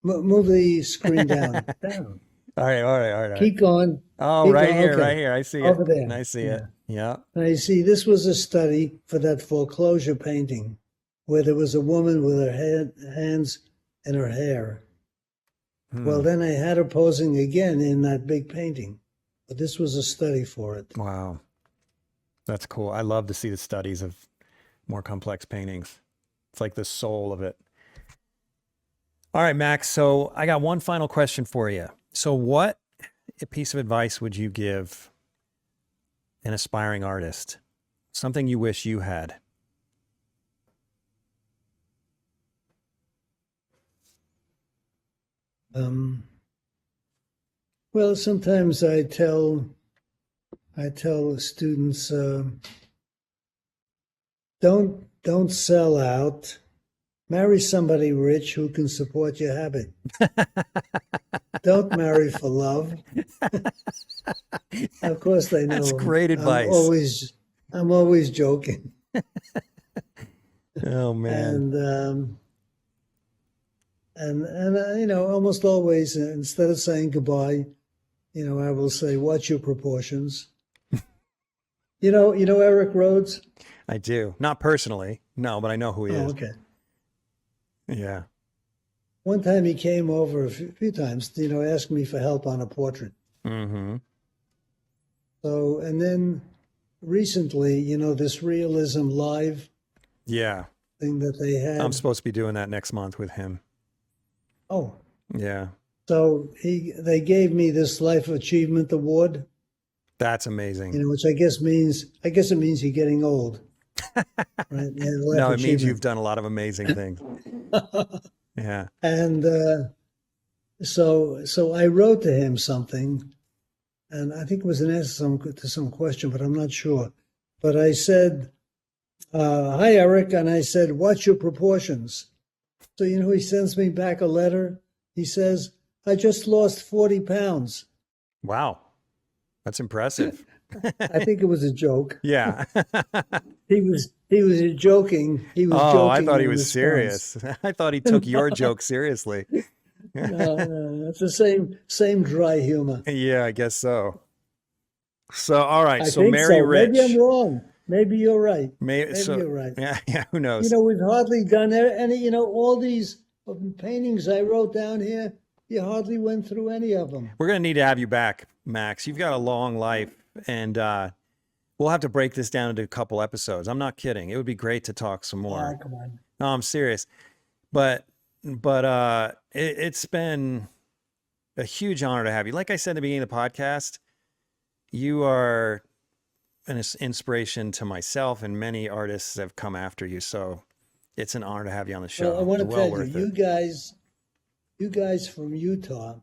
Move the screen down, down. All right. All right. All right. Keep going. Oh, keep right going. here, Okay. right here. I see Over it. there. I see it. Yeah. And you see, this was a study for that foreclosure painting, where there was a woman with her hands in her hair. Well, then I had her posing again in that big painting, but this was a study for it. Wow. That's cool. I love to see the studies of more complex paintings. It's like the soul of it. All right, Max. So I got one final question for you. So what piece of advice would you give an aspiring artist? Something you wish you had? Well, sometimes I tell students, don't sell out. Marry somebody rich who can support your habit. Don't marry for love. Of course, they know. That's great advice. I'm always joking. Oh man. And almost always, instead of saying goodbye, I will say, watch your proportions. You know Eric Rhodes? I do. Not personally. No, but I know who he is. Okay. Yeah. One time he came over a few times, asked me for help on a portrait. Mm-hmm. So, and then recently, this realism live Yeah. thing that they had. I'm supposed to be doing that next month with him. Oh, Yeah. so they gave me this Life Achievement Award, That's amazing. which I guess it means you're getting old. Right? Yeah, No, it means you've done a lot of amazing things. Yeah. And so I wrote to him something, and I think it was an answer to some question, but I'm not sure. But I said, "Hi, Eric," and I said, "What's your proportions?" So he sends me back a letter. He says, "I just lost 40 pounds." Wow. That's impressive. I think it was a joke. Yeah. He was joking. He was joking. I thought he in was response. serious. I thought he took your joke seriously. No, it's the same dry humor. Yeah, I guess so. So, all right. I So, think Mary so. Maybe I'm Rich. wrong. Maybe you're right. Maybe Maybe so. you're right. Yeah. Who knows? We've hardly done any, all these paintings I wrote down here, you hardly went through any of them. We're gonna need to have you back, Max. You've got a long life, and we'll have to break this down into a couple episodes. I'm not kidding. It would be great to talk some more. Oh, come on. No, I'm serious. But it's been a huge honor to have you. Like I said at the beginning of the podcast, you are an inspiration to myself, and many artists have come after you. So it's an honor to have you on the show. Well, I want to Well tell worth you, it. you guys from Utah,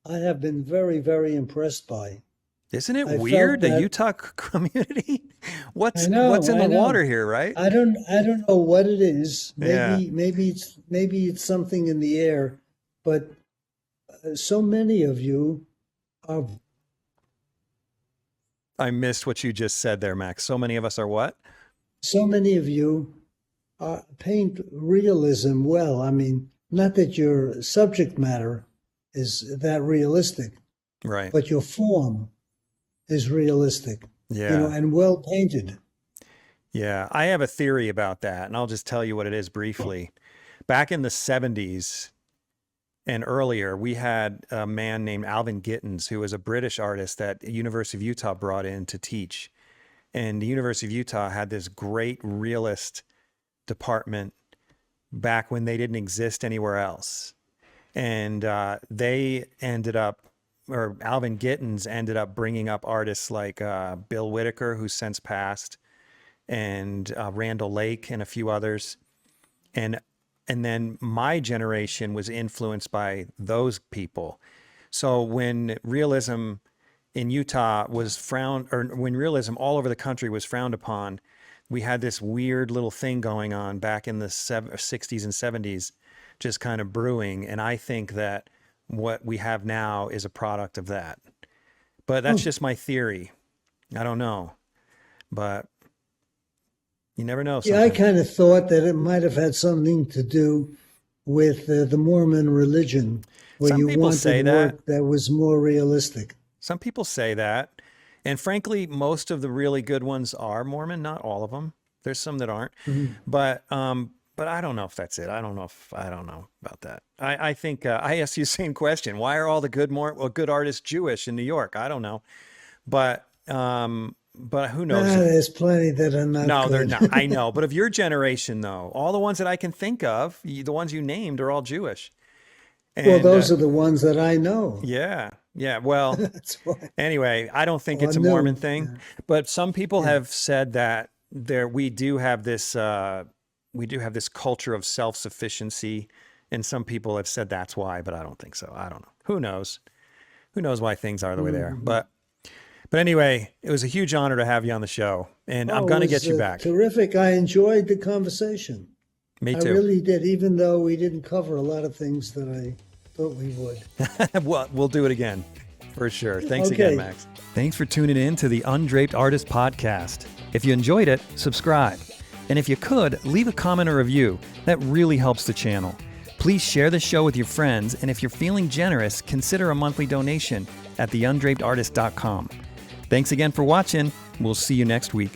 I have been very, very impressed by. Isn't it I weird, felt the that- Utah community? What's I know, in the I know. water here, right? I don't know what it is. Yeah. Maybe it's something in the air, but so many of you are. I missed what you just said there, Max. So many of us are what? So many of you paint realism well. I mean, not that your subject matter is that realistic, Right. but your form is realistic. Yeah. And well painted. Yeah. I have a theory about that, and I'll just tell you what it is briefly. Back in the 70s and earlier, we had a man named Alvin Gittins, who was a British artist that the University of Utah brought in to teach. And the University of Utah had this great realist department back when they didn't exist anywhere else. And they ended up, or Alvin Gittins ended up bringing up artists like Bill Whitaker, who's since passed, and Randall Lake and a few others. And then my generation was influenced by those people. So when realism in Utah was frowned, or when realism all over the country was frowned upon, we had this weird little thing going on back in the 60s and 70s, just kind of brewing. And I think that what we have now is a product of that. But that's just my theory. I don't know. But you never know. Yeah, I kind of thought that it might have had something to do with the Mormon religion, where Some you people say wanted that. work that was more realistic. Some people say that. And frankly, most of the really good ones are Mormon, not all of them. There's some that aren't. But I don't know if that's it. I don't know about that. I think I asked you the same question. Why are all the good artists Jewish in New York? I don't know. But who knows? There's plenty that are not No, good. they're not. I know. But of your generation, though, all the ones that I can think of, the ones you named are all Jewish. And, Well, those are the ones that I know. yeah. Yeah. Well, That's why. anyway, I don't think Well, it's a no, Mormon thing, but some people have said that we do have this culture of self-sufficiency, and some people have said that's why, but I don't think so. I don't know. Who knows? Who knows why things are the way they are? But anyway, it was a huge honor to have you on the show, and I'm going to It was, get you back. Terrific. I enjoyed the conversation. Me I too. really did, even though we didn't cover a lot of things that I thought we would. Well, we'll do it again for sure. Thanks Okay. again, Max. Thanks for tuning in to the Undraped Artist Podcast. If you enjoyed it, subscribe. And if you could, leave a comment or review. That really helps the channel. Please share the show with your friends, and if you're feeling generous, consider a monthly donation at theundrapedartist.com. Thanks again for watching. We'll see you next week.